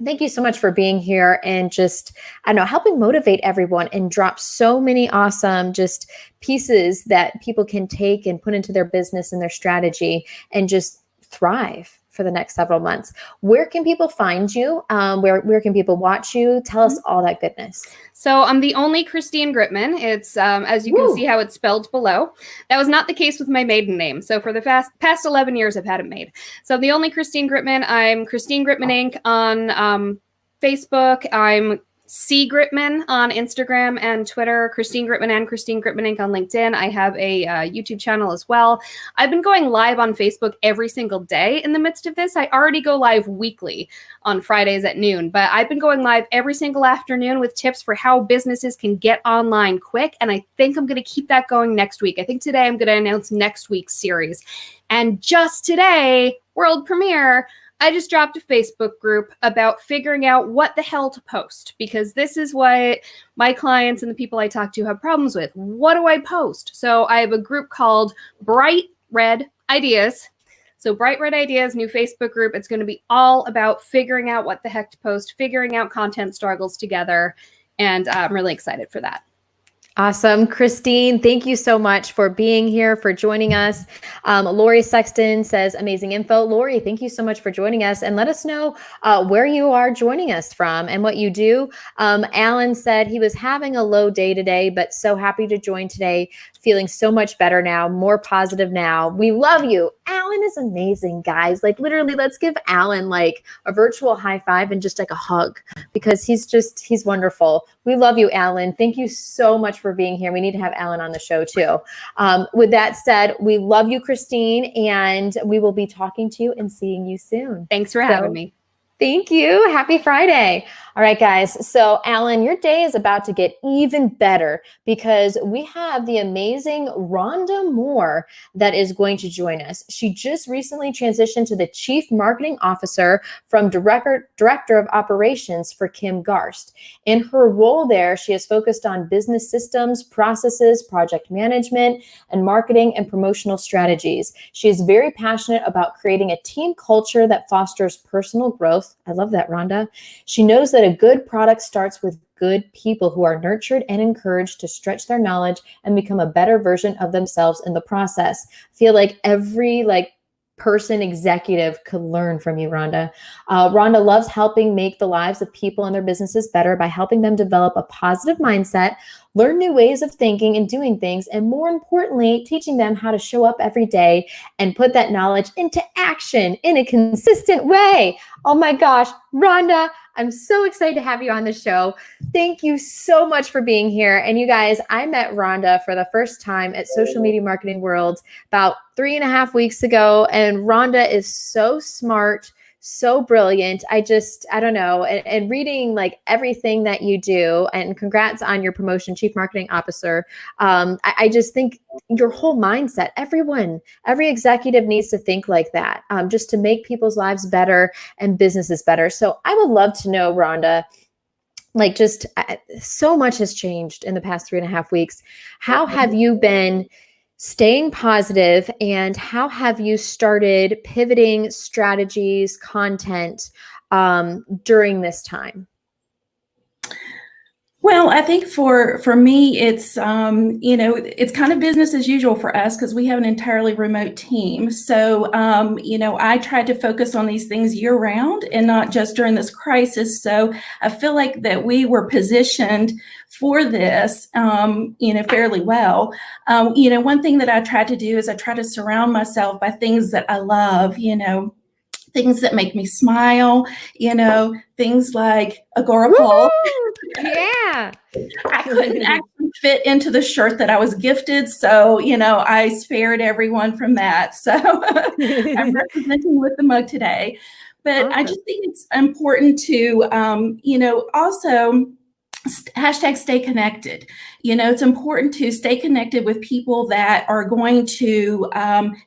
thank you so much for being here and just, helping motivate everyone and drop so many awesome just pieces that people can take and put into their business and their strategy and just thrive for the next several months. Where can people find you? Where can people watch you? Tell us all that goodness. So I'm the only Christine Gritmon. It's, as you can see how it's spelled below. That was not the case with my maiden name. So for the past 11 years, I've had it made. So I'm the only Christine Gritmon. I'm Christine Gritmon Inc. on Facebook. I'm C. Gritmon on Instagram and Twitter, Christine Gritmon and Christine Gritmon Inc. on LinkedIn. I have a YouTube channel as well. I've been going live on Facebook every single day in the midst of this. I already go live weekly on Fridays at noon, but I've been going live every single afternoon with tips for how businesses can get online quick. And I think I'm going to keep that going next week. I think today I'm going to announce next week's series. And just today, world premiere, I just dropped a Facebook group about figuring out what the hell to post, because this is what my clients and the people I talk to have problems with. What do I post? So I have a group called Bright Red Ideas. So Bright Red Ideas, new Facebook group. It's going to be all about figuring out what the heck to post, figuring out content struggles together. And I'm really excited for that. Awesome. Christine, thank you so much for being here, for joining us. Lori Sexton says, amazing info. Lori, thank you so much for joining us, and let us know where you are joining us from and what you do. Alan said he was having a low day today, but so happy to join today. Feeling so much better now, more positive now. We love you. Alan is amazing, guys. Like literally, let's give Alan like a virtual high five and just like a hug, because he's wonderful. We love you, Alan. Thank you so much for being here. We need to have Alan on the show too. With that said, we love you, Christine, and we will be talking to you and seeing you soon. Thanks for having me. Thank you. Happy Friday. All right, guys. So, Alan, your day is about to get even better because we have the amazing Ronda Moore that is going to join us. She just recently transitioned to the Chief Marketing Officer from Director of Operations for Kim Garst. In her role there, she has focused on business systems, processes, project management, and marketing and promotional strategies. She is very passionate about creating a team culture that fosters personal growth. I love that, Rhonda. She knows that a good product starts with good people who are nurtured and encouraged to stretch their knowledge and become a better version of themselves in the process. I feel like every person executive could learn from you, Rhonda. Rhonda loves helping make the lives of people and their businesses better by helping them develop a positive mindset, learn new ways of thinking and doing things, and more importantly, teaching them how to show up every day and put that knowledge into action in a consistent way. Oh my gosh, Rhonda, I'm so excited to have you on the show. Thank you so much for being here. And you guys, I met Rhonda for the first time at Social Media Marketing World about 3.5 weeks ago. And Rhonda is so smart, so brilliant. I don't know. And reading everything that you do, and congrats on your promotion, Chief Marketing Officer. I just think your whole mindset, every executive needs to think like that, just to make people's lives better and businesses better. So I would love to know, Rhonda, so much has changed in the past 3.5 weeks. How have you been staying positive, and how have you started pivoting strategies, content during this time? Well, I think for me, it's it's kind of business as usual for us because we have an entirely remote team. So I tried to focus on these things year round and not just during this crisis. So I feel like that we were positioned for this, fairly well. One thing that I tried to do is I try to surround myself by things that I love. Things that make me smile, things like Agorapol. Yeah. I couldn't actually fit into the shirt that I was gifted. So, I spared everyone from that. So I'm representing with the mug today. But awesome. I just think it's important to, also hashtag stay connected. It's important to stay connected with people that are going to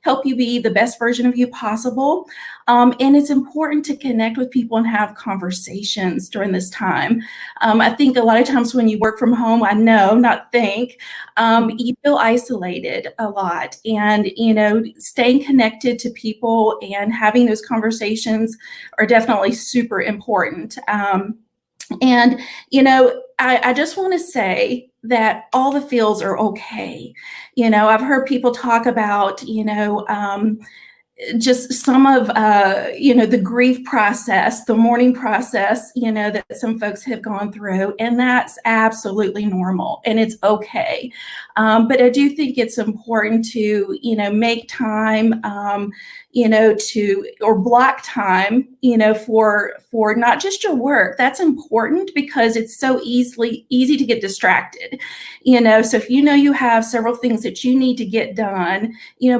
help you be the best version of you possible. And it's important to connect with people and have conversations during this time. I think a lot of times when you work from home, you feel isolated a lot. And, staying connected to people and having those conversations are definitely super important. I just want to say that all the feels are okay. I've heard people talk about, just some of, the grief process, the mourning process, that some folks have gone through, and that's absolutely normal and it's okay. But I do think it's important to, make time, or block time, for not just your work. That's important because it's so easy to get distracted, so if you have several things that you need to get done,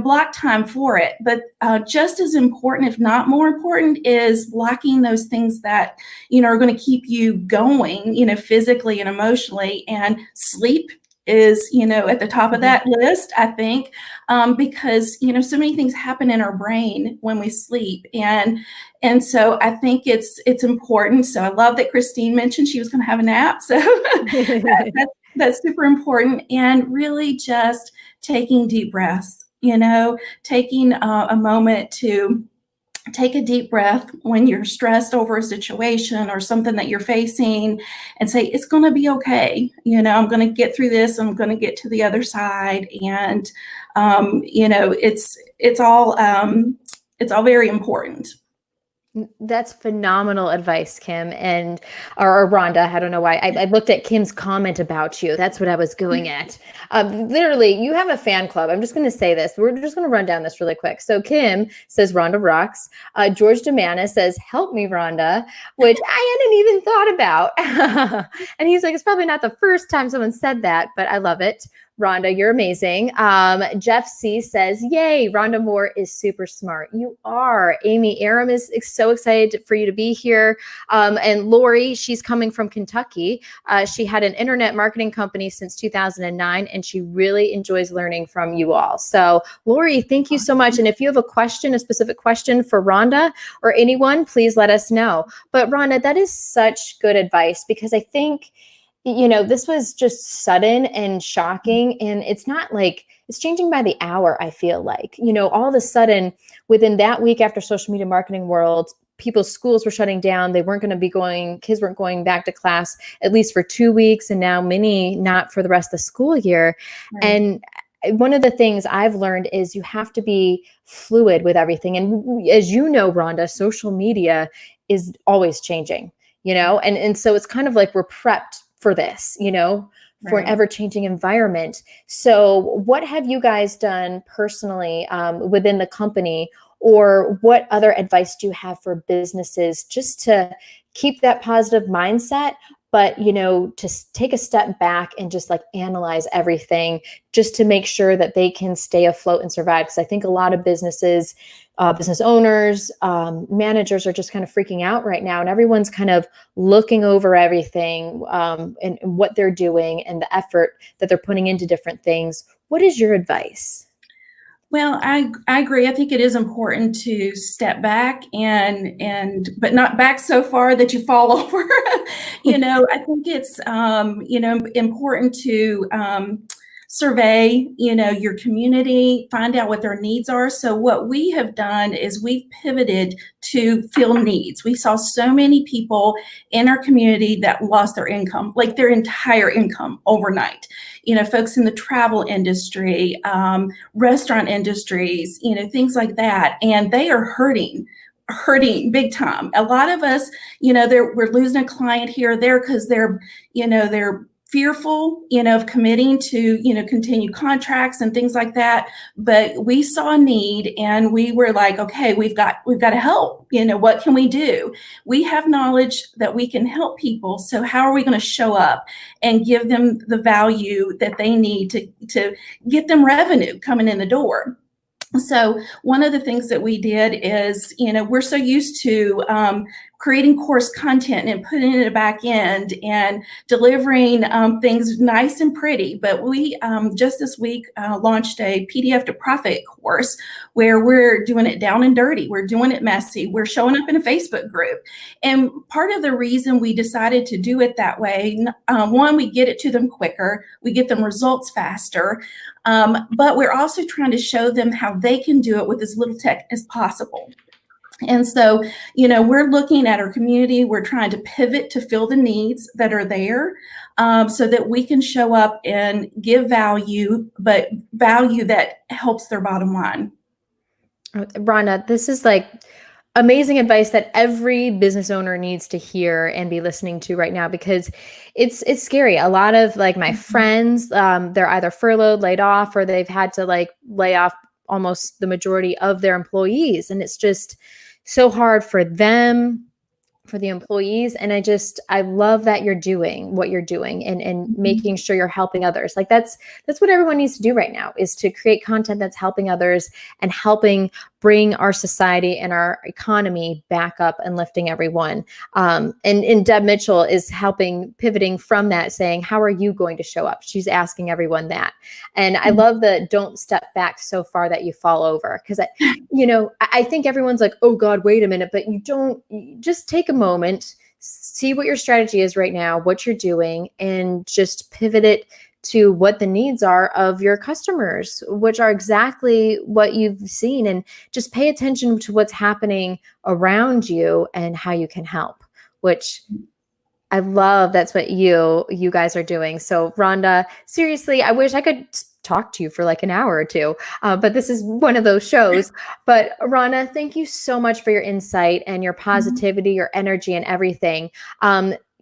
block time for it. But just as important, if not more important, is blocking those things that, are going to keep you going, physically and emotionally. And sleep is, at the top of that list, I think, because, so many things happen in our brain when we sleep. And so I think it's important. So I love that Christine mentioned she was going to have a nap. So that's super important. And really just taking deep breaths, taking a moment to take a deep breath when you're stressed over a situation or something that you're facing and say, it's going to be okay. I'm going to get through this. I'm going to get to the other side. And, it's all very important. That's phenomenal advice, Kim, or Rhonda. I don't know why. I looked at Kim's comment about you. That's what I was going at. Literally, you have a fan club. I'm just going to say this. We're just going to run down this really quick. So Kim says, Rhonda rocks. George Demana says, help me, Rhonda, which I hadn't even thought about. And he's like, it's probably not the first time someone said that, but I love it. Rhonda, you're amazing. Jeff C says, yay, Ronda Moore is super smart. You are. Amy Aram is so excited for you to be here. And Lori, she's coming from Kentucky. She had an internet marketing company since 2009, and she really enjoys learning from you all. So Lori, thank you so much. And if you have a specific question for Rhonda or anyone, please let us know. But Rhonda, that is such good advice, because I think this was just sudden and shocking, and it's not like it's changing by the hour. I feel like, all of a sudden within that week after social media marketing world, people's schools were shutting down. Kids weren't going back to class at least for 2 weeks. And now many not for the rest of the school year. Right. And one of the things I've learned is you have to be fluid with everything. And as you know, Rhonda, social media is always changing, and so it's kind of like we're prepped for this, for an ever-changing environment. So what have you guys done personally within the company, or what other advice do you have for businesses just to keep that positive mindset, but, to take a step back and just like analyze everything just to make sure that they can stay afloat and survive? Because I think a lot of businesses, business owners, managers are just kind of freaking out right now, and everyone's kind of looking over everything and what they're doing and the effort that they're putting into different things. What is your advice? Well, I agree. I think it is important to step back but not back so far that you fall over. I think it's important to survey, your community, find out what their needs are. So what we have done is we've pivoted to fill needs. We saw so many people in our community that lost their income, like their entire income overnight. Folks in the travel industry, restaurant industries, things like that. And they are hurting big time. A lot of us, we're losing a client here or there because they're fearful, of committing to, continue contracts and things like that. But we saw a need and we were like, okay, we've got to help. What can we do? We have knowledge that we can help people. So how are we going to show up and give them the value that they need to get them revenue coming in the door? So one of the things that we did is, we're so used to creating course content and putting it in the back end and delivering things nice and pretty. But we just this week launched a PDF to Profit course where we're doing it down and dirty. We're doing it messy. We're showing up in a Facebook group. And part of the reason we decided to do it that way, one, we get it to them quicker. We get them results faster. But we're also trying to show them how they can do it with as little tech as possible. And so, we're looking at our community. We're trying to pivot to fill the needs that are there so that we can show up and give value, but value that helps their bottom line. Rhonda, this is like amazing advice that every business owner needs to hear and be listening to right now, because it's scary. A lot of like my friends, they're either furloughed, laid off, or they've had to like lay off almost the majority of their employees. And it's just so hard for them, for the employees. And I love that you're doing what you're doing and making sure you're helping others. Like that's what everyone needs to do right now, is to create content that's helping others and helping bring our society and our economy back up and lifting everyone. And Deb Mitchell is pivoting from that, saying, how are you going to show up? She's asking everyone that. And I love the don't step back so far that you fall over. Because I think everyone's like, oh God, wait a minute. But you just take a moment, see what your strategy is right now, what you're doing, and just pivot it to what the needs are of your customers, which are exactly what you've seen, and just pay attention to what's happening around you and how you can help, which I love. That's what you guys are doing. So Rhonda, seriously, I wish I could talk to you for like an hour or two, but this is one of those shows. But Rhonda, thank you so much for your insight and your positivity, your energy, and everything.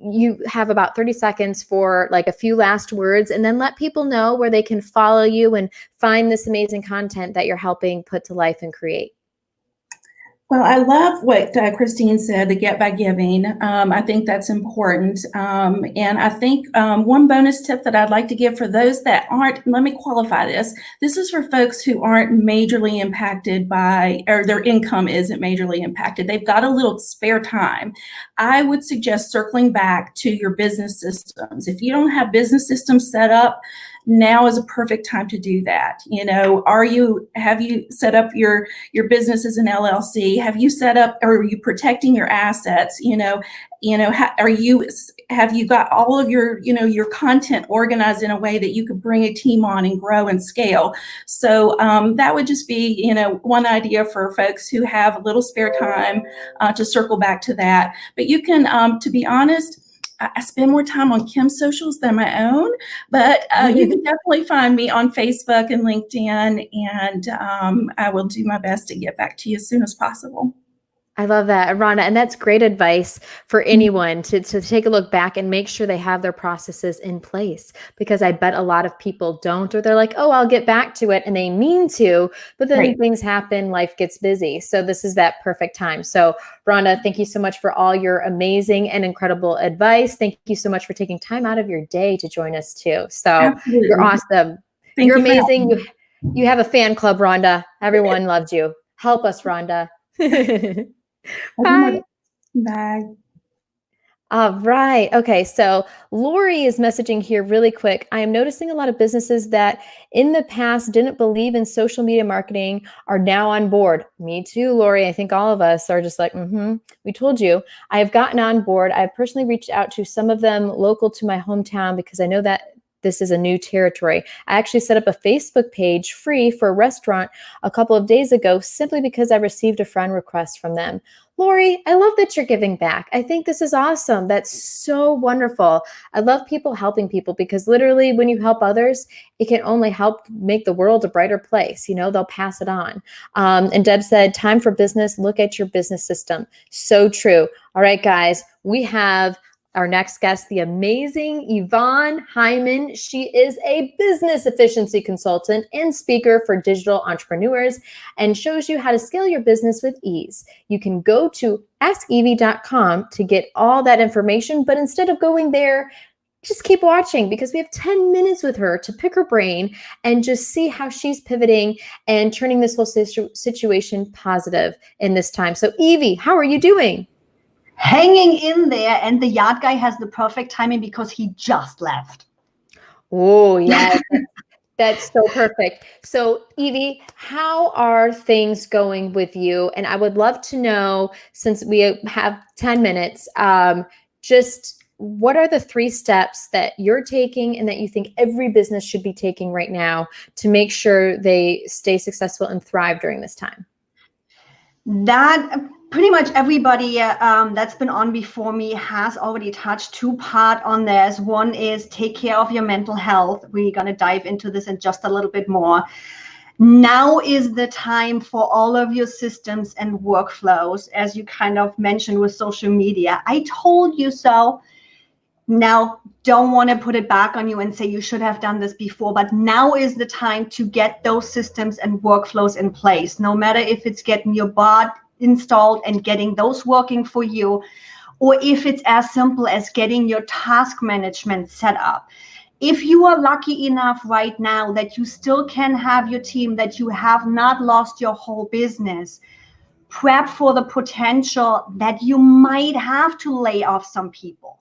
You have about 30 seconds for like a few last words, and then let people know where they can follow you and find this amazing content that you're helping put to life and create. Well, I love what Christine said, the get by giving. I think that's important. And I think one bonus tip that I'd like to give for those that aren't, let me qualify this. This is for folks who aren't majorly impacted by, or their income isn't majorly impacted. They've got a little spare time. I would suggest circling back to your business systems. If you don't have business systems set up, now is a perfect time to do that. You know, have you set up your business as an LLC? Have you set up, or are you protecting your assets? Have you got all of your content organized in a way that you could bring a team on and grow and scale? So that would just be, one idea for folks who have a little spare time to circle back to that. But you can, to be honest, I spend more time on Kim's socials than my own, but you can definitely find me on Facebook and LinkedIn, and I will do my best to get back to you as soon as possible. I love that, Rhonda. And that's great advice for anyone to take a look back and make sure they have their processes in place, because I bet a lot of people don't, or they're like, oh, I'll get back to it. And they mean to, but then things happen, life gets busy. So this is that perfect time. So Rhonda, thank you so much for all your amazing and incredible advice. Thank you so much for taking time out of your day to join us too. So Absolutely. You're awesome. You're amazing. You have a fan club, Rhonda. Everyone loves you. Help us, Rhonda. Bye. Bye. All right. Okay. So Lori is messaging here really quick. I am noticing a lot of businesses that in the past didn't believe in social media marketing are now on board. Me too, Lori. I think all of us are just like, we told you. I have gotten on board. I have personally reached out to some of them local to my hometown because I know that this is a new territory. I actually set up a Facebook page free for a restaurant a couple of days ago simply because I received a friend request from them. Lori, I love that you're giving back. I think this is awesome. That's so wonderful. I love people helping people, because literally when you help others, it can only help make the world a brighter place. They'll pass it on. And Deb said, time for business. Look at your business system. So true. All right, guys, we have our next guest, the amazing Yvonne Heimann. She is a business efficiency consultant and speaker for digital entrepreneurs and shows you how to scale your business with ease. You can go to askevie.com to get all that information, but instead of going there, just keep watching, because we have 10 minutes with her to pick her brain and just see how she's pivoting and turning this whole situation positive in this time. So Evie, how are you doing? Hanging in there, and the yard guy has the perfect timing because he just left. Oh, yeah. That's so perfect. So Evie, how are things going with you? And I would love to know, since we have 10 minutes, just what are the 3 steps that you're taking and that you think every business should be taking right now to make sure they stay successful and thrive during this time? That pretty much everybody that's been on before me has already touched 2 parts on this. One is take care of your mental health. We're going to dive into this in just a little bit more. Now is the time for all of your systems and workflows, as you kind of mentioned with social media. I told you so. Now, don't want to put it back on you and say you should have done this before, but now is the time to get those systems and workflows in place, no matter if it's getting your bot installed and getting those working for you, or if it's as simple as getting your task management set up. If you are lucky enough right now that you still can have your team, that you have not lost your whole business, prep for the potential that you might have to lay off some people.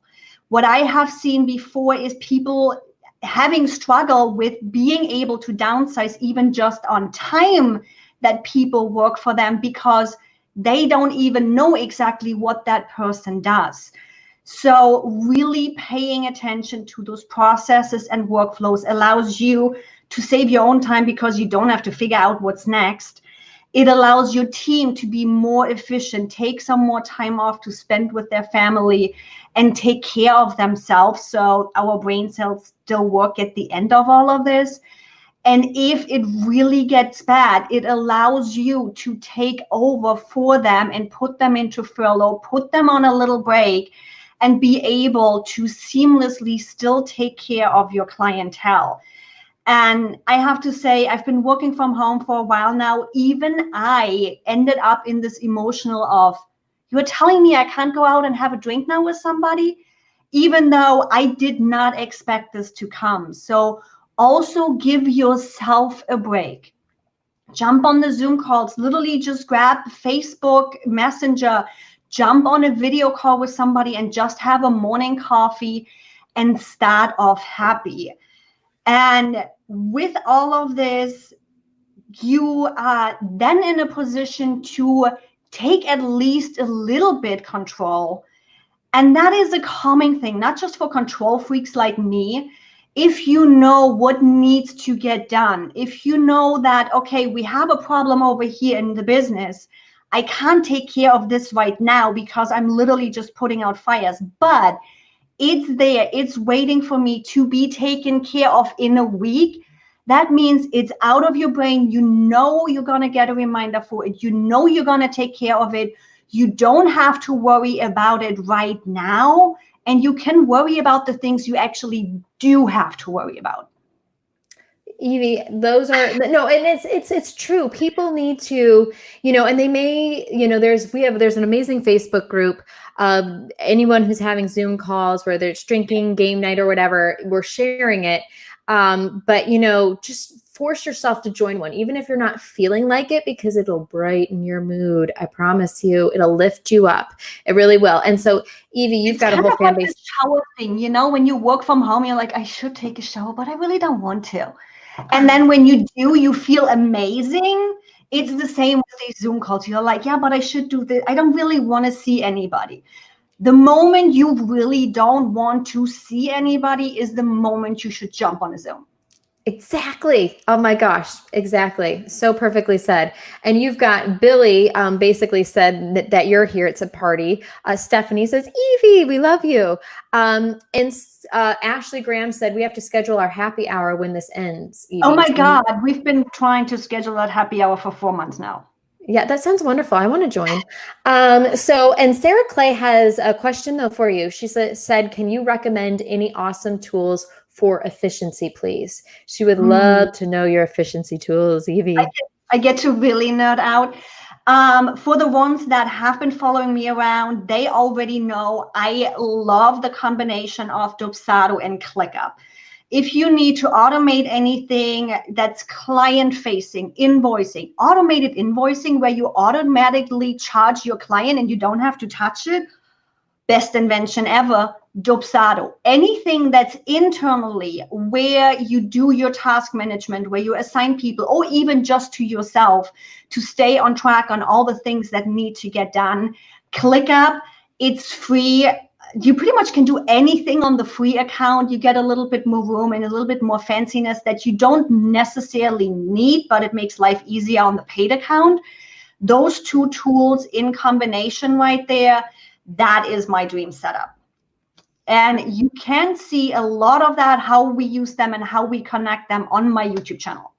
What I have seen before is people having struggle with being able to downsize even just on time that people work for them, because they don't even know exactly what that person does. So really paying attention to those processes and workflows allows you to save your own time because you don't have to figure out what's next. It allows your team to be more efficient, take some more time off to spend with their family and take care of themselves. So our brain cells still work at the end of all of this. And if it really gets bad, it allows you to take over for them and put them into furlough, put them on a little break, and be able to seamlessly still take care of your clientele. And I have to say, I've been working from home for a while now. Even I ended up in this emotional of, you're telling me I can't go out and have a drink now with somebody, even though I did not expect this to come. So also give yourself a break. Jump on the Zoom calls, literally just grab Facebook Messenger, jump on a video call with somebody and just have a morning coffee and start off happy. And with all of this, you are then in a position to take at least a little bit control. And that is a calming thing, not just for control freaks like me. If you know what needs to get done, if you know that, okay, we have a problem over here in the business, I can't take care of this right now because I'm literally just putting out fires, but it's there, it's waiting for me to be taken care of in a week. That means it's out of your brain. You know you're going to get a reminder for it. You know you're going to take care of it. You don't have to worry about it right now. And you can worry about the things you actually do have to worry about. Evie, those are no, and it's true. People need to, and they may, there's an amazing Facebook group. Anyone who's having Zoom calls, whether it's drinking, game night, or whatever, we're sharing it. But just force yourself to join one, even if you're not feeling like it, because it'll brighten your mood. I promise you, it'll lift you up. It really will. And so, Evie, you've got a whole fan base. Shower thing, when you work from home, you're like, I should take a shower, but I really don't want to. And then when you do, you feel amazing. It's the same with these Zoom calls. You're like, yeah, but I should do this. I don't really want to see anybody. The moment you really don't want to see anybody is the moment you should jump on a Zoom. Exactly. Oh my gosh. Exactly. So perfectly said. And you've got Billy basically said that you're here. It's a party. Stephanie says, Evie, we love you. And Ashley Graham said, we have to schedule our happy hour when this ends. Evie. Oh my God. We've been trying to schedule that happy hour for 4 months now. Yeah, that sounds wonderful. I want to join. And Sarah Clay has a question though for you. She said, can you recommend any awesome tools for efficiency, please? She would love to know your efficiency tools, Evie. I get to really nerd out. For the ones that have been following me around, they already know I love the combination of Dustin and ClickUp. If you need to automate anything that's client-facing, invoicing, automated invoicing where you automatically charge your client and you don't have to touch it, best invention ever, Dustin. Anything that's internally where you do your task management, where you assign people, or even just to yourself to stay on track on all the things that need to get done, ClickUp, it's free. You pretty much can do anything on the free account. You get a little bit more room and a little bit more fanciness that you don't necessarily need, but it makes life easier on the paid account. Those two tools in combination right there, that is my dream setup. And you can see a lot of that, how we use them and how we connect them on my YouTube channel.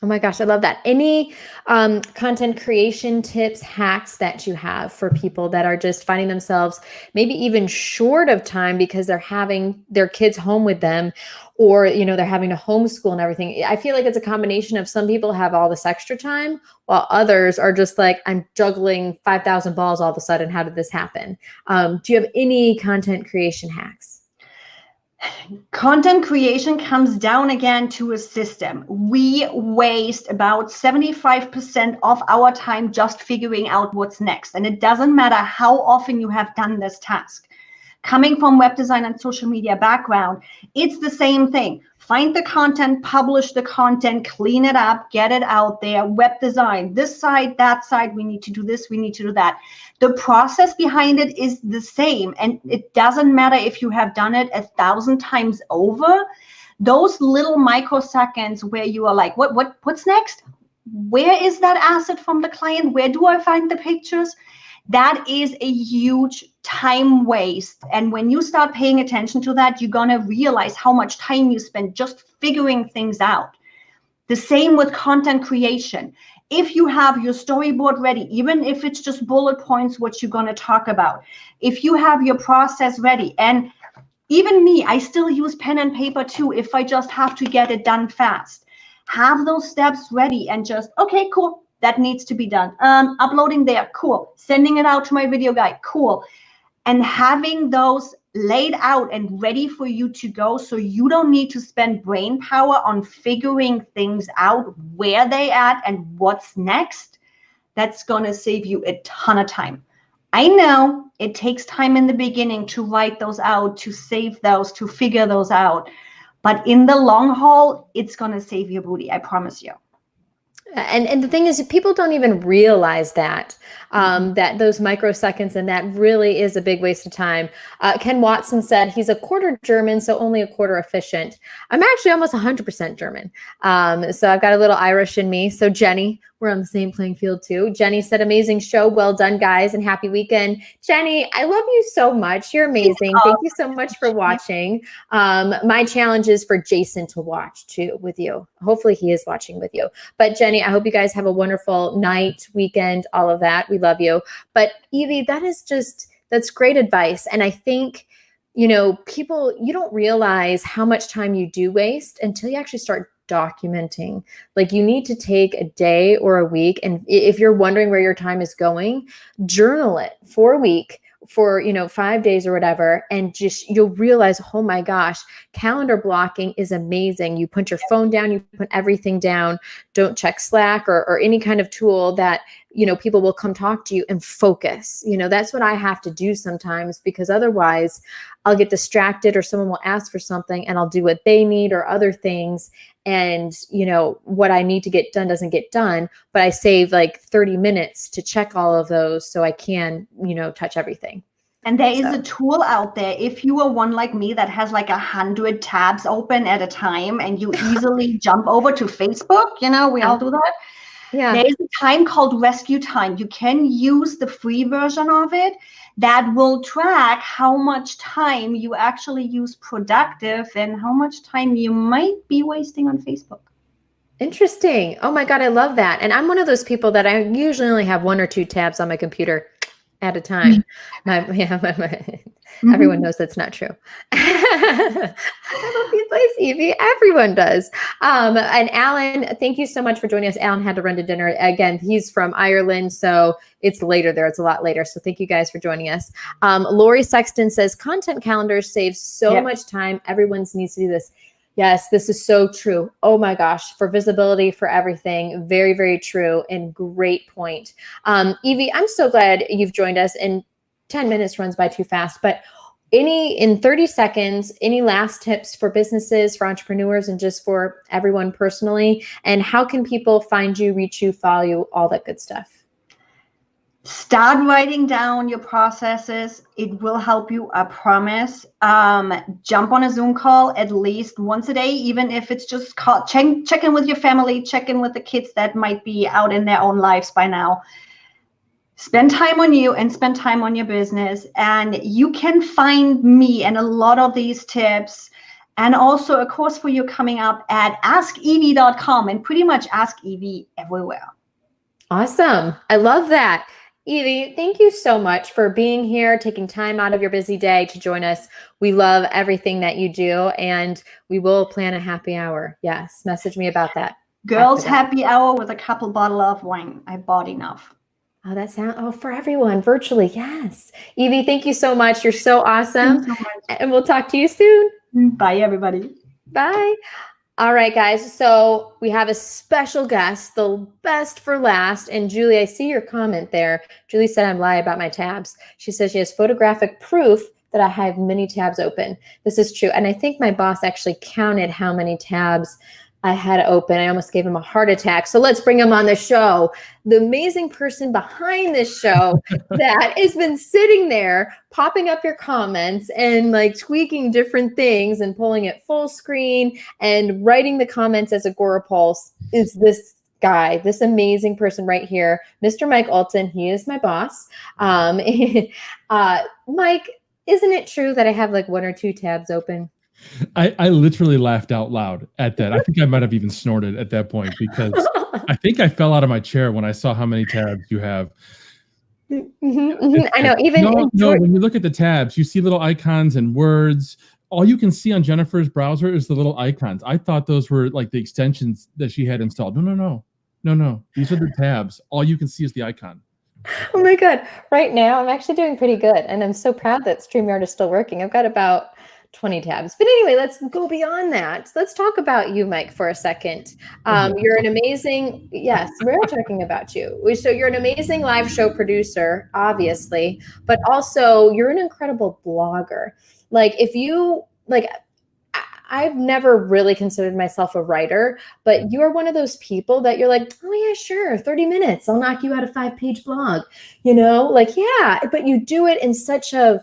Oh my gosh, I love that. Any content creation tips, hacks that you have for people that are just finding themselves maybe even short of time because they're having their kids home with them, or they're having to homeschool and everything? I feel like it's a combination of some people have all this extra time while others are just like, I'm juggling 5,000 balls all of a sudden. How did this happen? Do you have any content creation hacks? Content creation comes down again to a system. We waste about 75% of our time just figuring out what's next. And it doesn't matter how often you have done this task. Coming from web design and social media background, it's the same thing. Find the content, publish the content, clean it up, get it out there. Web design, this side, that side, we need to do this, we need to do that. The process behind it is the same. And it doesn't matter if you have done it 1,000 times over. Those little microseconds where you are like, what's next? Where is that asset from the client? Where do I find the pictures? That is a huge time waste. And when you start paying attention to that, you're going to realize how much time you spend just figuring things out. The same with content creation. If you have your storyboard ready, even if it's just bullet points, what you're going to talk about, if you have your process ready, and even me, I still use pen and paper too if I just have to get it done fast. Have those steps ready and just, okay, cool. That needs to be done. Uploading there, cool. Sending it out to my video guy, cool. And having those laid out and ready for you to go, so you don't need to spend brain power on figuring things out, where they at and what's next. That's gonna save you a ton of time. I know it takes time in the beginning to write those out, to save those, to figure those out. But in the long haul, it's gonna save your booty, I promise you. And the thing is, people don't even realize that, that those microseconds, and that really is a big waste of time. Ken Watson said he's a quarter German, so only a quarter efficient. I'm actually almost 100% German. So I've got a little Irish in me. So Jenny, we're on the same playing field too. Jenny said, amazing show. Well done, guys, and happy weekend. Jenny, I love you so much. You're amazing. Thank you so much for watching. My challenge is for Jason to watch too with you. Hopefully he is watching with you. But Jenny, I hope you guys have a wonderful night, weekend, all of that. We love you. But Evie, that's great advice. And I think, you know, people, you don't realize how much time you do waste until you actually start documenting. Like, you need to take a day or a week, and if you're wondering where your time is going, journal it for a week, for 5 days or whatever, and just you'll realize, oh my gosh, calendar blocking is amazing. You put your phone down, you put everything down, don't check Slack or any kind of tool that people will come talk to you, and focus. That's what I have to do sometimes, because otherwise I'll get distracted, or someone will ask for something and I'll do what they need or other things. And, what I need to get done doesn't get done, but I save like 30 minutes to check all of those so I can, touch everything. And there is a tool out there. If you are one like me that has like 100 tabs open at a time, and you easily jump over to Facebook, we all do that. Yeah. There is a time called Rescue Time. You can use the free version of it that will track how much time you actually use productive and how much time you might be wasting on Facebook. Interesting. Oh my God, I love that. And I'm one of those people that I usually only have 1 or 2 tabs on my computer at a time. Everyone knows that's not true. I love the advice, Evie. Everyone does. And Alan, thank you so much for joining us. Alan had to run to dinner. Again, he's from Ireland, so it's later there. It's a lot later. So thank you guys for joining us. Lori Sexton says, content calendars save so much time. Everyone needs to do this. Yes, this is so true. Oh my gosh, for visibility, for everything. Very, very true, and great point. Evie, I'm so glad you've joined us, and 10 minutes runs by too fast, but in 30 seconds, any last tips for businesses, for entrepreneurs, and just for everyone personally? And how can people find you, reach you, follow you, all that good stuff? Start writing down your processes. It will help you, I promise. Jump on a Zoom call at least once a day, even if it's just check in with your family, check in with the kids that might be out in their own lives by now. Spend time on you and spend time on your business. And you can find me and a lot of these tips, and also a course for you coming up at askevie.com, and pretty much Ask Evie everywhere. Awesome. I love that. Evie, thank you so much for being here, taking time out of your busy day to join us. We love everything that you do, and we will plan a happy hour. Yes, message me about that. Girls' happy hour with a couple bottle of wine. I bought enough. Oh, that sounds for everyone virtually. Yes. Evie, thank you so much. You're so awesome. Thanks so much. And we'll talk to you soon. Bye, everybody. Bye. All right, guys. So we have a special guest, the best for last. And Julie, I see your comment there. Julie said I'm lying about my tabs. She says she has photographic proof that I have many tabs open. This is true. And I think my boss actually counted how many tabs I had open. I almost gave him a heart attack. So let's bring him on the show. The amazing person behind this show that has been sitting there popping up your comments and like tweaking different things and pulling it full screen and writing the comments as Agorapulse is this guy, this amazing person right here, Mr. Mike Alton. He is my boss. Mike, isn't it true that I have like 1 or 2 tabs open? I literally laughed out loud at that. I think I might have even snorted at that point because I think I fell out of my chair when I saw how many tabs you have. I know. Even no, when you look at the tabs, you see little icons and words. All you can see on Jennifer's browser is the little icons. I thought those were like the extensions that she had installed. No. These are the tabs. All you can see is the icon. Oh my God. Right now, I'm actually doing pretty good. And I'm so proud that StreamYard is still working. I've got about 20 tabs. But anyway, let's go beyond that. Let's talk about you, Mike, for a second. You're an amazing, yes, we're talking about you. So you're an amazing live show producer, obviously, but also you're an incredible blogger. Like if you, like, I've never really considered myself a writer, but you're one of those people that you're like, oh yeah, sure, 30 minutes, I'll knock you out a 5-page blog, you know, like, yeah, but you do it in such a,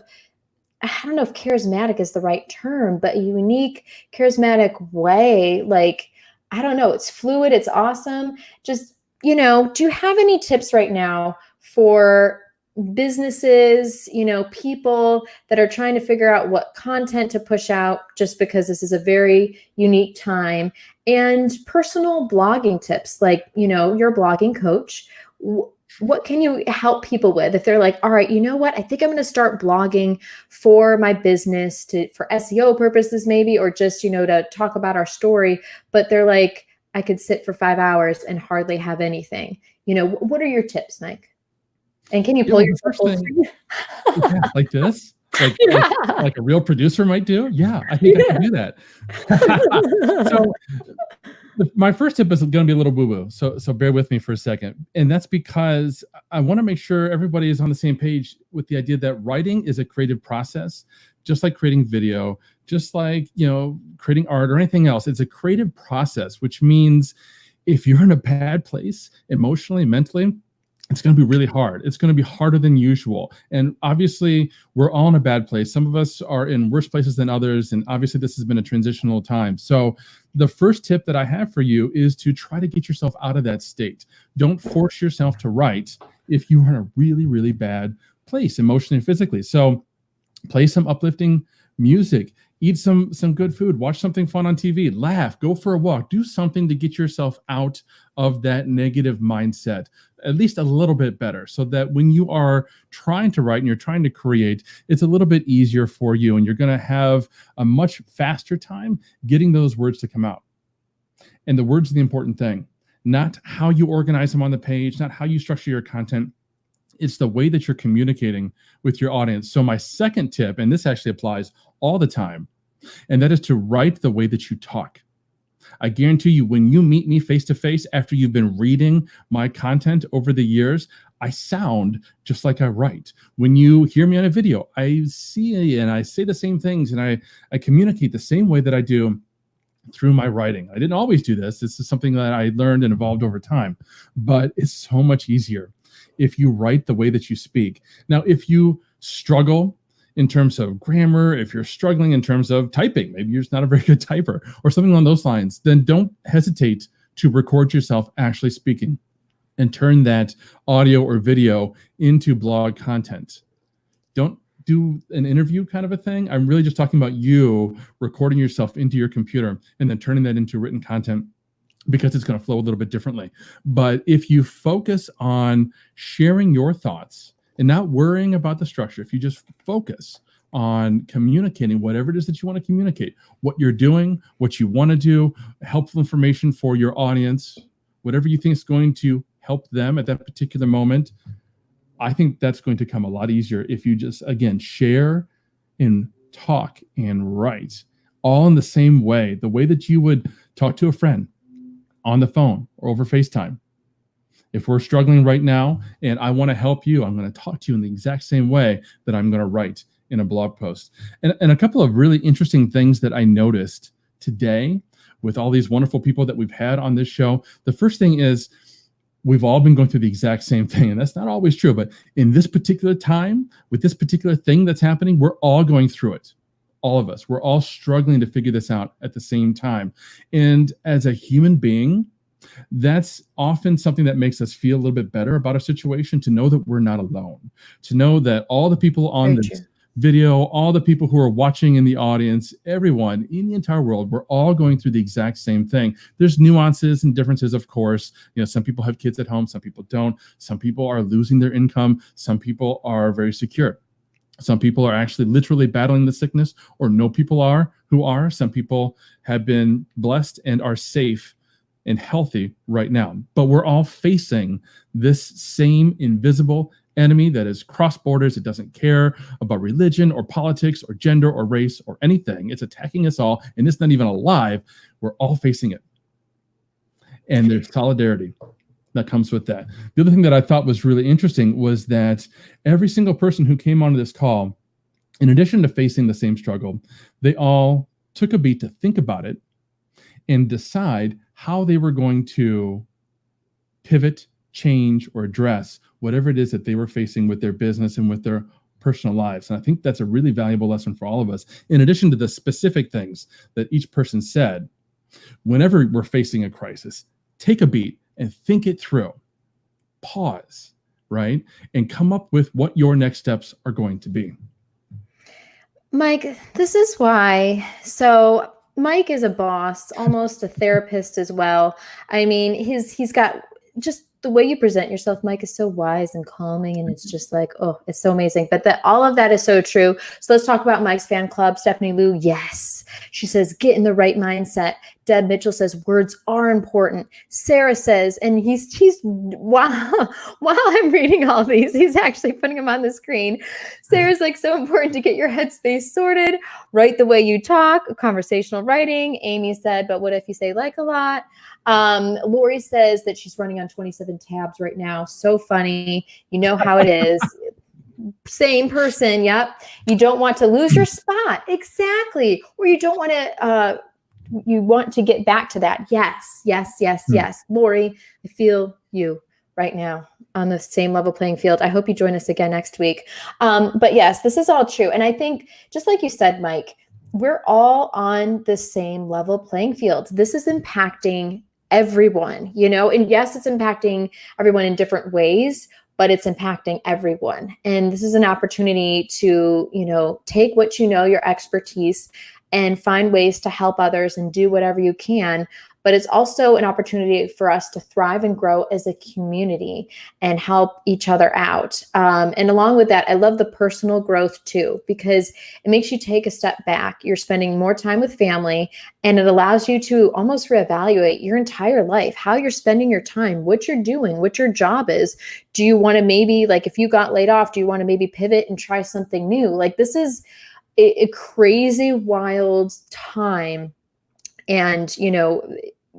I don't know if charismatic is the right term, but a unique, charismatic way. Like, I don't know, it's fluid, it's awesome. Just, you know, do you have any tips right now for businesses, you know, people that are trying to figure out what content to push out just because this is a very unique time, and personal blogging tips? Like, you know, you're a blogging coach. What can you help people with if they're like, all right, you know what? I think I'm going to start blogging for my business for SEO purposes maybe, or just, you know, to talk about our story. But they're like, I could sit for 5 hours and hardly have anything. You know, what are your tips, Mike? And can you pull your first thing? Yeah, like this? Like a real producer might do? Yeah, I think I can do that. So my first tip is going to be a little boo-boo, so bear with me for a second. And that's because I want to make sure everybody is on the same page with the idea that writing is a creative process, just like creating video, just like, you know, creating art or anything else. It's a creative process, which means if you're in a bad place emotionally, mentally, it's going to be really hard. It's going to be harder than usual. And obviously, we're all in a bad place. Some of us are in worse places than others. And obviously, this has been a transitional time. So the first tip that I have for you is to try to get yourself out of that state. Don't force yourself to write if you are in a really, really bad place emotionally and physically. So play some uplifting music. Eat some good food, watch something fun on TV, laugh, go for a walk, do something to get yourself out of that negative mindset, at least a little bit better, so that when you are trying to write and you're trying to create, it's a little bit easier for you and you're going to have a much faster time getting those words to come out. And the words are the important thing, not how you organize them on the page, not how you structure your content. It's the way that you're communicating with your audience. So my second tip, and this actually applies all the time, and that is to write the way that you talk. I guarantee you, when you meet me face to face after you've been reading my content over the years, I sound just like I write. When you hear me on a video, I see and I say the same things, and I communicate the same way that I do through my writing. I didn't always do this. This is something that I learned and evolved over time, but it's so much easier if you write the way that you speak. Now, if you struggle in terms of grammar, if you're struggling in terms of typing, maybe you're just not a very good typer or something along those lines, then don't hesitate to record yourself actually speaking and turn that audio or video into blog content. Don't do an interview kind of a thing. I'm really just talking about you recording yourself into your computer and then turning that into written content, because it's going to flow a little bit differently. But if you focus on sharing your thoughts and not worrying about the structure, if you just focus on communicating whatever it is that you want to communicate, what you're doing, what you want to do, helpful information for your audience, whatever you think is going to help them at that particular moment, I think that's going to come a lot easier if you just, again, share and talk and write all in the same way, the way that you would talk to a friend on the phone or over FaceTime. If we're struggling right now and I want to help you, I'm going to talk to you in the exact same way that I'm going to write in a blog post. And a couple of really interesting things that I noticed today with all these wonderful people that we've had on this show. The first thing is we've all been going through the exact same thing. And that's not always true. But in this particular time, with this particular thing that's happening, we're all going through it. All of us. We're all struggling to figure this out at the same time. And as a human being, that's often something that makes us feel a little bit better about our situation, to know that we're not alone, to know that all the people on this video, all the people who are watching in the audience, everyone in the entire world, we're all going through the exact same thing. There's nuances and differences, of course. You know, some people have kids at home, some people don't. Some people are losing their income. Some people are very secure. Some people are actually literally battling the sickness, or know people who are. Some people have been blessed and are safe and healthy right now. But we're all facing this same invisible enemy that is cross borders. It doesn't care about religion or politics or gender or race or anything. It's attacking us all, and it's not even alive. We're all facing it. And there's solidarity that comes with that. The other thing that I thought was really interesting was that every single person who came onto this call, in addition to facing the same struggle, they all took a beat to think about it and decide how they were going to pivot, change, or address whatever it is that they were facing with their business and with their personal lives. And I think that's a really valuable lesson for all of us. In addition to the specific things that each person said, whenever we're facing a crisis, take a beat and think it through. Pause, right? And come up with what your next steps are going to be. Mike, this is why. So Mike is a boss, almost a therapist as well. I mean, he's got just the way you present yourself, Mike, is so wise and calming, and it's just like, oh, it's so amazing. But all of that is so true. So let's talk about Mike's fan club. Stephanie Lou, yes. She says, get in the right mindset. Deb Mitchell says, words are important. Sarah says, and he's wow, while I'm reading all these, he's actually putting them on the screen. Sarah's like, so important to get your headspace sorted. Write the way you talk, conversational writing. Amy said, but what if you say like a lot? Lori says that she's running on 27 tabs right now. So funny. You know how it is. Same person. Yep. You don't want to lose your spot. Exactly. Or you don't want to, you want to get back to that. Yes, yes, yes, yes. Lori, I feel you right now on the same level playing field. I hope you join us again next week. But yes, this is all true. And I think, just like you said, Mike, we're all on the same level playing field. This is impacting everyone, you know, and yes, it's impacting everyone in different ways, but it's impacting everyone. And this is an opportunity to, you know, take what you know, your expertise, and find ways to help others and do whatever you can. But it's also an opportunity for us to thrive and grow as a community and help each other out. And along with that, I love the personal growth too, because it makes you take a step back. You're spending more time with family, and it allows you to almost reevaluate your entire life, how you're spending your time, what you're doing, what your job is. Do you want to maybe, like, if you got laid off, do you want to maybe pivot and try something new? Like, this is a crazy, wild time. And, you know,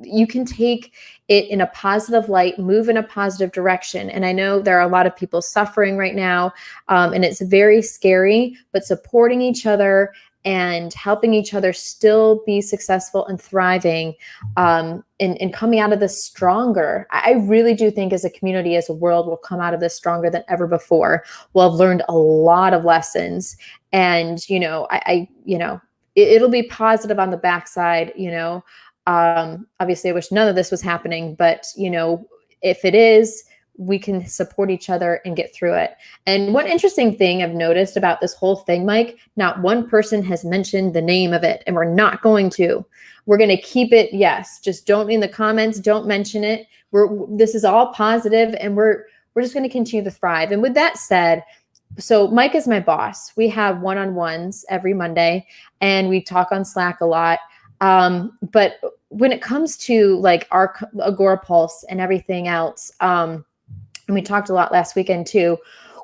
you can take it in a positive light, move in a positive direction. And I know there are a lot of people suffering right now, and it's very scary, but supporting each other and helping each other still be successful and thriving, and coming out of this stronger. I really do think as a community, as a world, we'll come out of this stronger than ever before. We'll have learned a lot of lessons. And, you know, it'll be positive on the backside, you know. Obviously, I wish none of this was happening, but, you know, if it is, we can support each other and get through it. And one interesting thing I've noticed about this whole thing, Mike, not one person has mentioned the name of it, and we're not going to. We're going to keep it, yes, just don't in the comments, don't mention it. This is all positive, and we're just going to continue to thrive. And with that said, so Mike is my boss. We have one-on-ones every Monday, and we talk on Slack a lot. But when it comes to like our Agora Pulse and everything else, and we talked a lot last weekend too,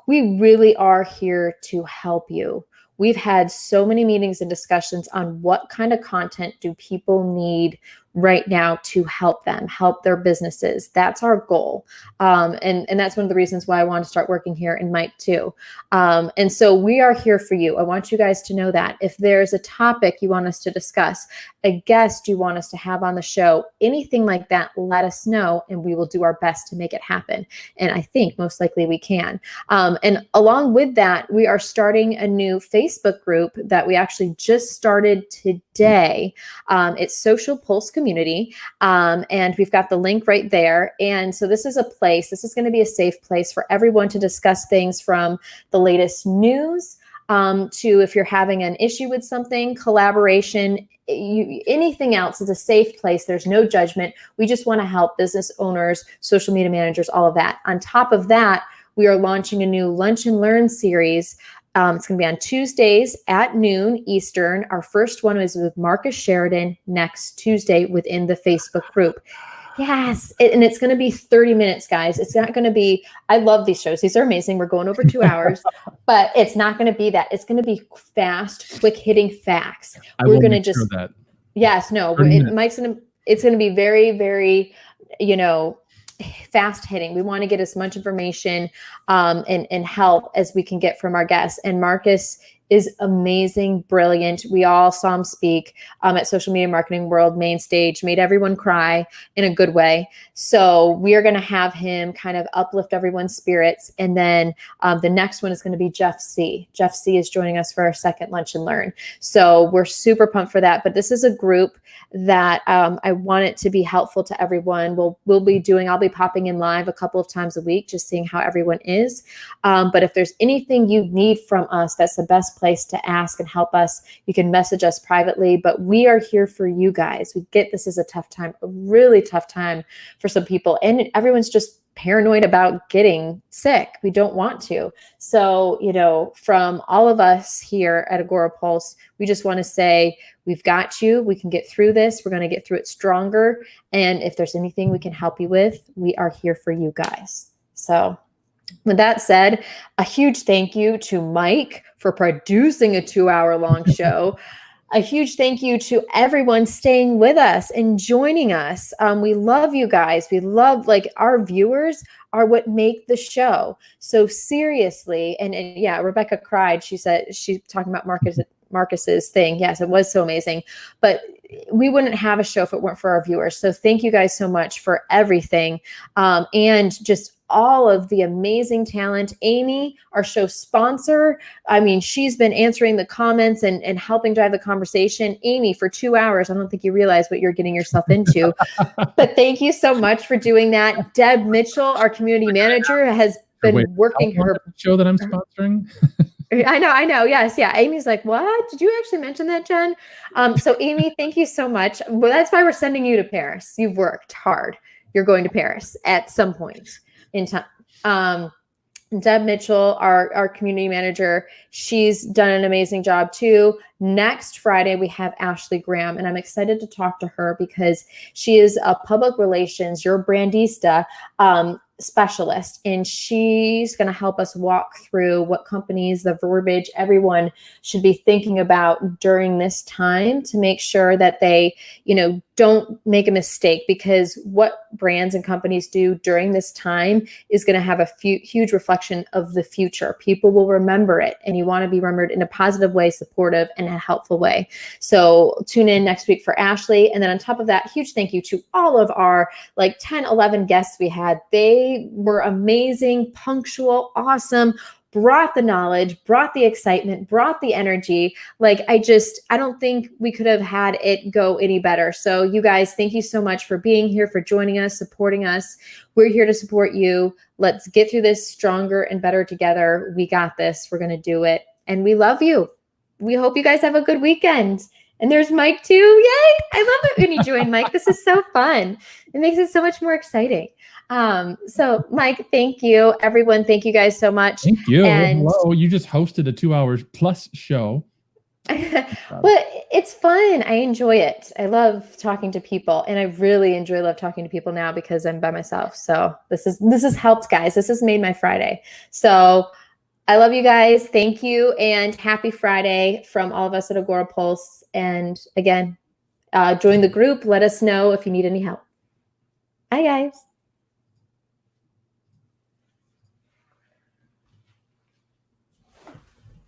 we really are here to help you. We've had so many meetings and discussions on what kind of content do people need right now to help them, help their businesses. That's our goal. And that's one of the reasons why I want to start working here, and Mike too. And so we are here for you. I want you guys to know that if there's a topic you want us to discuss, a guest you want us to have on the show, anything like that, let us know and we will do our best to make it happen. And I think most likely we can. And along with that, we are starting a new Facebook group that we actually just started today. It's Social Pulse Community. And we've got the link right there. And so this is a place, this is going to be a safe place for everyone to discuss things from the latest news to if you're having an issue with something, collaboration, anything else is a safe place. There's no judgment. We just want to help business owners, social media managers, all of that. On top of that, we are launching a new Lunch and Learn series. It's going to be on Tuesdays at noon Eastern. Our first one is with Marcus Sheridan next Tuesday within the Facebook group. Yes. And it's going to be 30 minutes, guys. It's not going to be, I love these shows. These are amazing. We're going over 2 hours, but it's not going to be that. It's going to be fast, quick hitting facts. We're going to just, that. Yes, no, it's going to be very, very, fast hitting. We want to get as much information and help as we can get from our guests. And Marcus is amazing, brilliant. We all saw him speak at Social Media Marketing World main stage, made everyone cry in a good way. So we are going to have him kind of uplift everyone's spirits. And then the next one is going to be Jeff C. Jeff C is joining us for our second Lunch and Learn. So we're super pumped for that. But this is a group that I want it to be helpful to everyone. I'll be popping in live a couple of times a week, just seeing how everyone is. But if there's anything you need from us, that's the best place to ask and help us. You can message us privately, but we are here for you guys. We get this is a tough time, a really tough time for some people, and everyone's just paranoid about getting sick. We don't want to. So, from all of us here at Agora Pulse, we just want to say, we've got you. We can get through this. We're going to get through it stronger. And if there's anything we can help you with, we are here for you guys. So with that said, a huge thank you to Mike for producing a 2-hour-long show. A huge thank you to everyone staying with us and joining us. We love you guys. We love, our viewers are what make the show. So seriously, and yeah, Rebecca cried. She said, she's talking about Marcus's thing. Yes, it was so amazing. But we wouldn't have a show if it weren't for our viewers. So thank you guys so much for everything. And just all of the amazing talent. Amy, our show sponsor, she's been answering the comments and helping drive the conversation. Amy, for 2 hours, I don't think you realize what you're getting yourself into. But thank you so much for doing that. Deb Mitchell, our community manager, has been working her show that I'm sponsoring. I know. Yes. Yeah. Amy's like, what? Did you actually mention that, Jen? So Amy, thank you so much. Well, that's why we're sending you to Paris. You've worked hard. You're going to Paris at some point in time. Deb Mitchell, our community manager, she's done an amazing job too. Next Friday, we have Ashley Graham, and I'm excited to talk to her because she is a public relations, your brandista, specialist, and she's going to help us walk through what companies, the verbiage, everyone should be thinking about during this time to make sure that they, don't make a mistake, because what brands and companies do during this time is going to have a huge reflection of the future. People will remember it, and you want to be remembered in a positive way, supportive, and a helpful way. So tune in next week for Ashley. And then on top of that, huge thank you to all of our 10, 11 guests we had. They were amazing, punctual, awesome, brought the knowledge, brought the excitement, brought the energy. I don't think we could have had it go any better. So you guys, thank you so much for being here, for joining us, supporting us. We're here to support you. Let's get through this stronger and better together. We got this. We're going to do it. And we love you. We hope you guys have a good weekend. And there's Mike too. Yay. I love it when you join, Mike. This is so fun. It makes it so much more exciting. So Mike, thank you. Everyone, thank you guys so much. Thank you. And hello. You just hosted a 2 hours plus show. Well, it's fun. I enjoy it. I love talking to people, and I really love talking to people now because I'm by myself. So this has helped, guys. This has made my Friday. So I love you guys. Thank you. And happy Friday from all of us at Agora Pulse. And again, Join the group. Let us know if you need any help. Bye, guys.